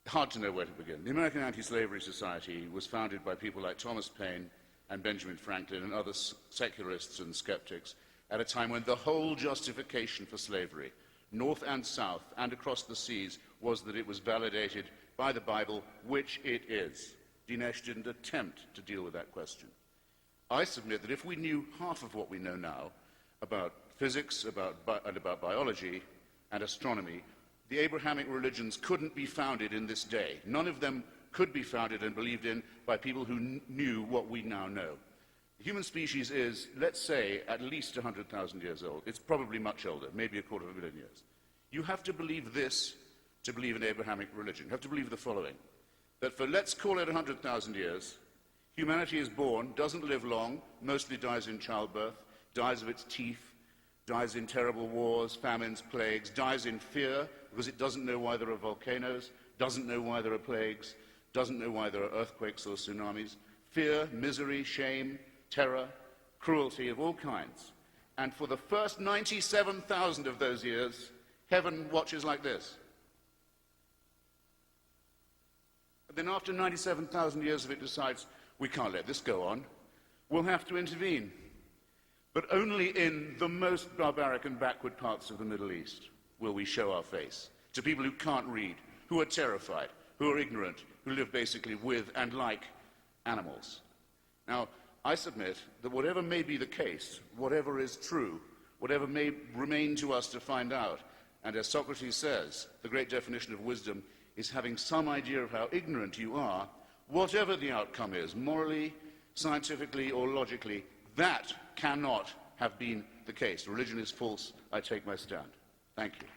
hard to know where to begin. The American Anti-Slavery Society was founded by people like Thomas Paine and Benjamin Franklin and other secularists and skeptics at a time when the whole justification for slavery, north and south and across the seas, was that it was validated by the Bible, which it is. Dinesh didn't attempt to deal with that question. I submit that if we knew half of what we know now about physics, and about biology, and astronomy, the Abrahamic religions couldn't be founded in this day. None of them could be founded and believed in by people who knew what we now know. The human species is, let's say, at least 100,000 years old. It's probably much older, maybe 250,000 years. You have to believe this to believe in Abrahamic religion. You have to believe the following, that for, let's call it 100,000 years, humanity is born, doesn't live long, mostly dies in childbirth, dies of its teeth, dies in terrible wars, famines, plagues, dies in fear because it doesn't know why there are volcanoes, doesn't know why there are plagues, doesn't know why there are earthquakes or tsunamis. Fear, misery, shame, terror, cruelty of all kinds. And for the first 97,000 of those years, heaven watches like this. And then after 97,000 years of it decides, we can't let this go on, we'll have to intervene. But only in the most barbaric and backward parts of the Middle East will we show our face to people who can't read, who are terrified, who are ignorant, who live basically with and like animals. Now, I submit that whatever may be the case, whatever is true, whatever may remain to us to find out, and as Socrates says, the great definition of wisdom is having some idea of how ignorant you are, whatever the outcome is, morally, scientifically, or logically, that cannot have been the case. Religion is false. I take my stand. Thank you.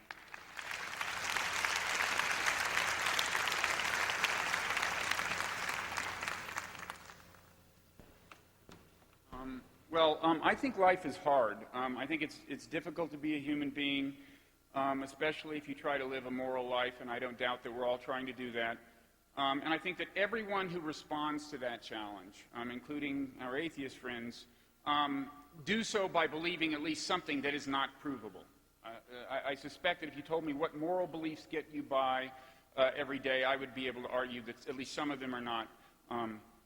I think life is hard. I think it's difficult to be a human being, especially if you try to live a moral life, and I don't doubt that we're all trying to do that. And I think that everyone who responds to that challenge, including our atheist friends, do so by believing at least something that is not provable. I suspect that if you told me what moral beliefs get you by every day, I would be able to argue that at least some of them are not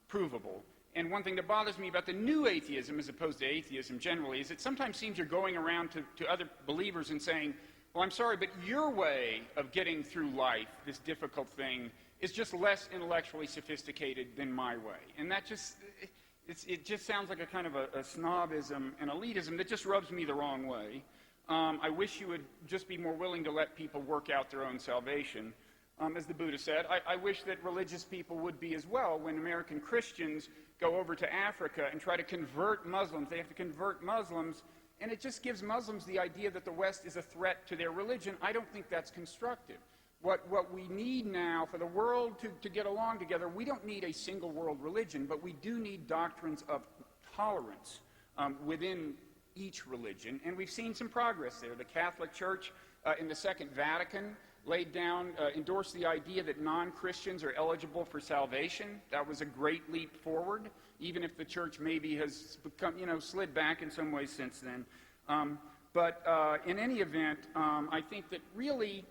provable. And one thing that bothers me about the new atheism as opposed to atheism generally is it sometimes seems you're going around to other believers and saying, well, I'm sorry, but your way of getting through life, this difficult thing, is just less intellectually sophisticated than my way. And that just, it just sounds like a kind of a snobism and elitism that just rubs me the wrong way. I wish you would just be more willing to let people work out their own salvation. As the Buddha said, I wish that religious people would be as well. When American Christians go over to Africa and try to convert Muslims, they have to convert Muslims, and it just gives Muslims the idea that the West is a threat to their religion. I don't think that's constructive. What we need now for the world to get along together, we don't need a single world religion, but we do need doctrines of tolerance within each religion, and we've seen some progress there. The Catholic Church in the Second Vatican endorsed the idea that non-Christians are eligible for salvation. That was a great leap forward, even if the church maybe has become, slid back in some ways since then. But in any event, I think that really,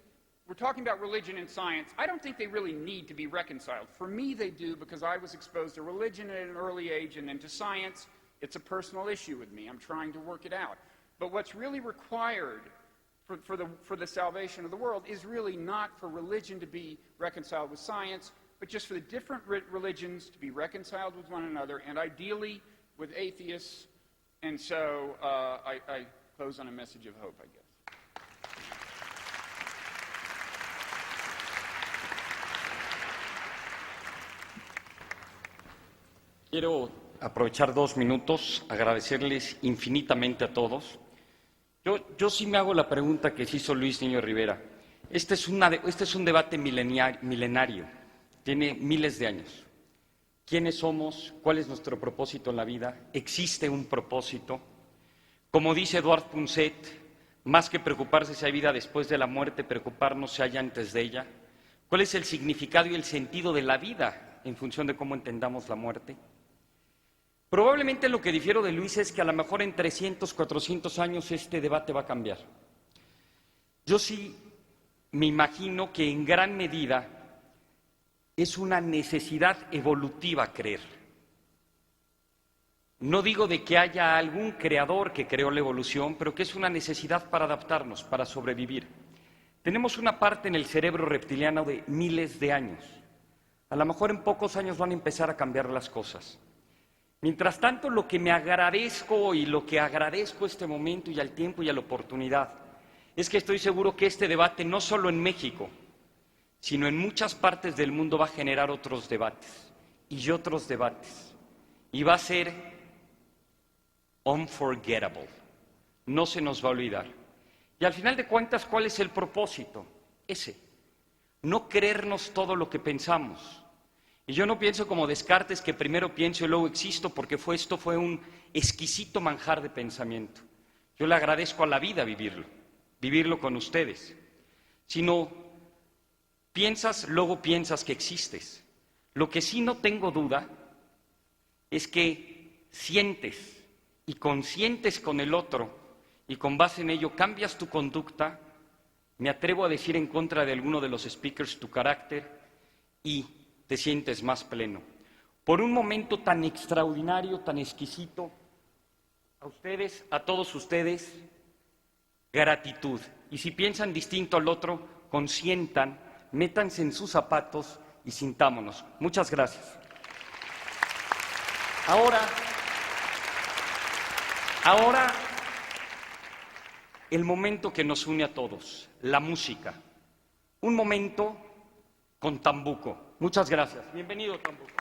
we're talking about religion and science. I don't think they really need to be reconciled. For me, they do, because I was exposed to religion at an early age and then to science. It's a personal issue with me. I'm trying to work it out. But what's really required for the salvation of the world is really not for religion to be reconciled with science, but just for the different religions to be reconciled with one another, and ideally with atheists. And so I close on a message of hope, I guess. Quiero aprovechar 2 minutos, agradecerles infinitamente a todos. Yo sí me hago la pregunta que se hizo Luis Niño Rivera. Este es un debate milenario, tiene miles de años. ¿Quiénes somos? ¿Cuál es nuestro propósito en la vida? ¿Existe un propósito? Como dice Edouard Punset, más que preocuparse si hay vida después de la muerte, preocuparnos si hay antes de ella. ¿Cuál es el significado y el sentido de la vida en función de cómo entendamos la muerte? Probablemente lo que difiero de Luis es que a lo mejor en 300, 400 años este debate va a cambiar. Yo sí me imagino que en gran medida es una necesidad evolutiva creer. No digo de que haya algún creador que creó la evolución, pero que es una necesidad para adaptarnos, para sobrevivir. Tenemos una parte en el cerebro reptiliano de miles de años. A lo mejor en pocos años van a empezar a cambiar las cosas. Mientras tanto, lo que me agradezco y lo que agradezco a este momento y al tiempo y a la oportunidad es que estoy seguro que este debate no solo en México, sino en muchas partes del mundo va a generar otros debates y otros debates. Y va a ser unforgettable. No se nos va a olvidar. Y al final de cuentas, ¿cuál es el propósito? Ese. No creernos todo lo que pensamos. Y yo no pienso como Descartes, que primero pienso y luego existo, porque esto fue un exquisito manjar de pensamiento. Yo le agradezco a la vida vivirlo con ustedes. Sino, piensas, luego piensas que existes. Lo que sí no tengo duda es que sientes y consientes con el otro y con base en ello cambias tu conducta, me atrevo a decir en contra de alguno de los speakers tu carácter y te sientes más pleno. Por un momento tan extraordinario, tan exquisito, a ustedes, a todos ustedes, gratitud. Y si piensan distinto al otro, consientan, métanse en sus zapatos y sintámonos. Muchas gracias. Ahora, el momento que nos une a todos, la música. Un momento con tambuco. Muchas gracias. Bienvenido, tambuco.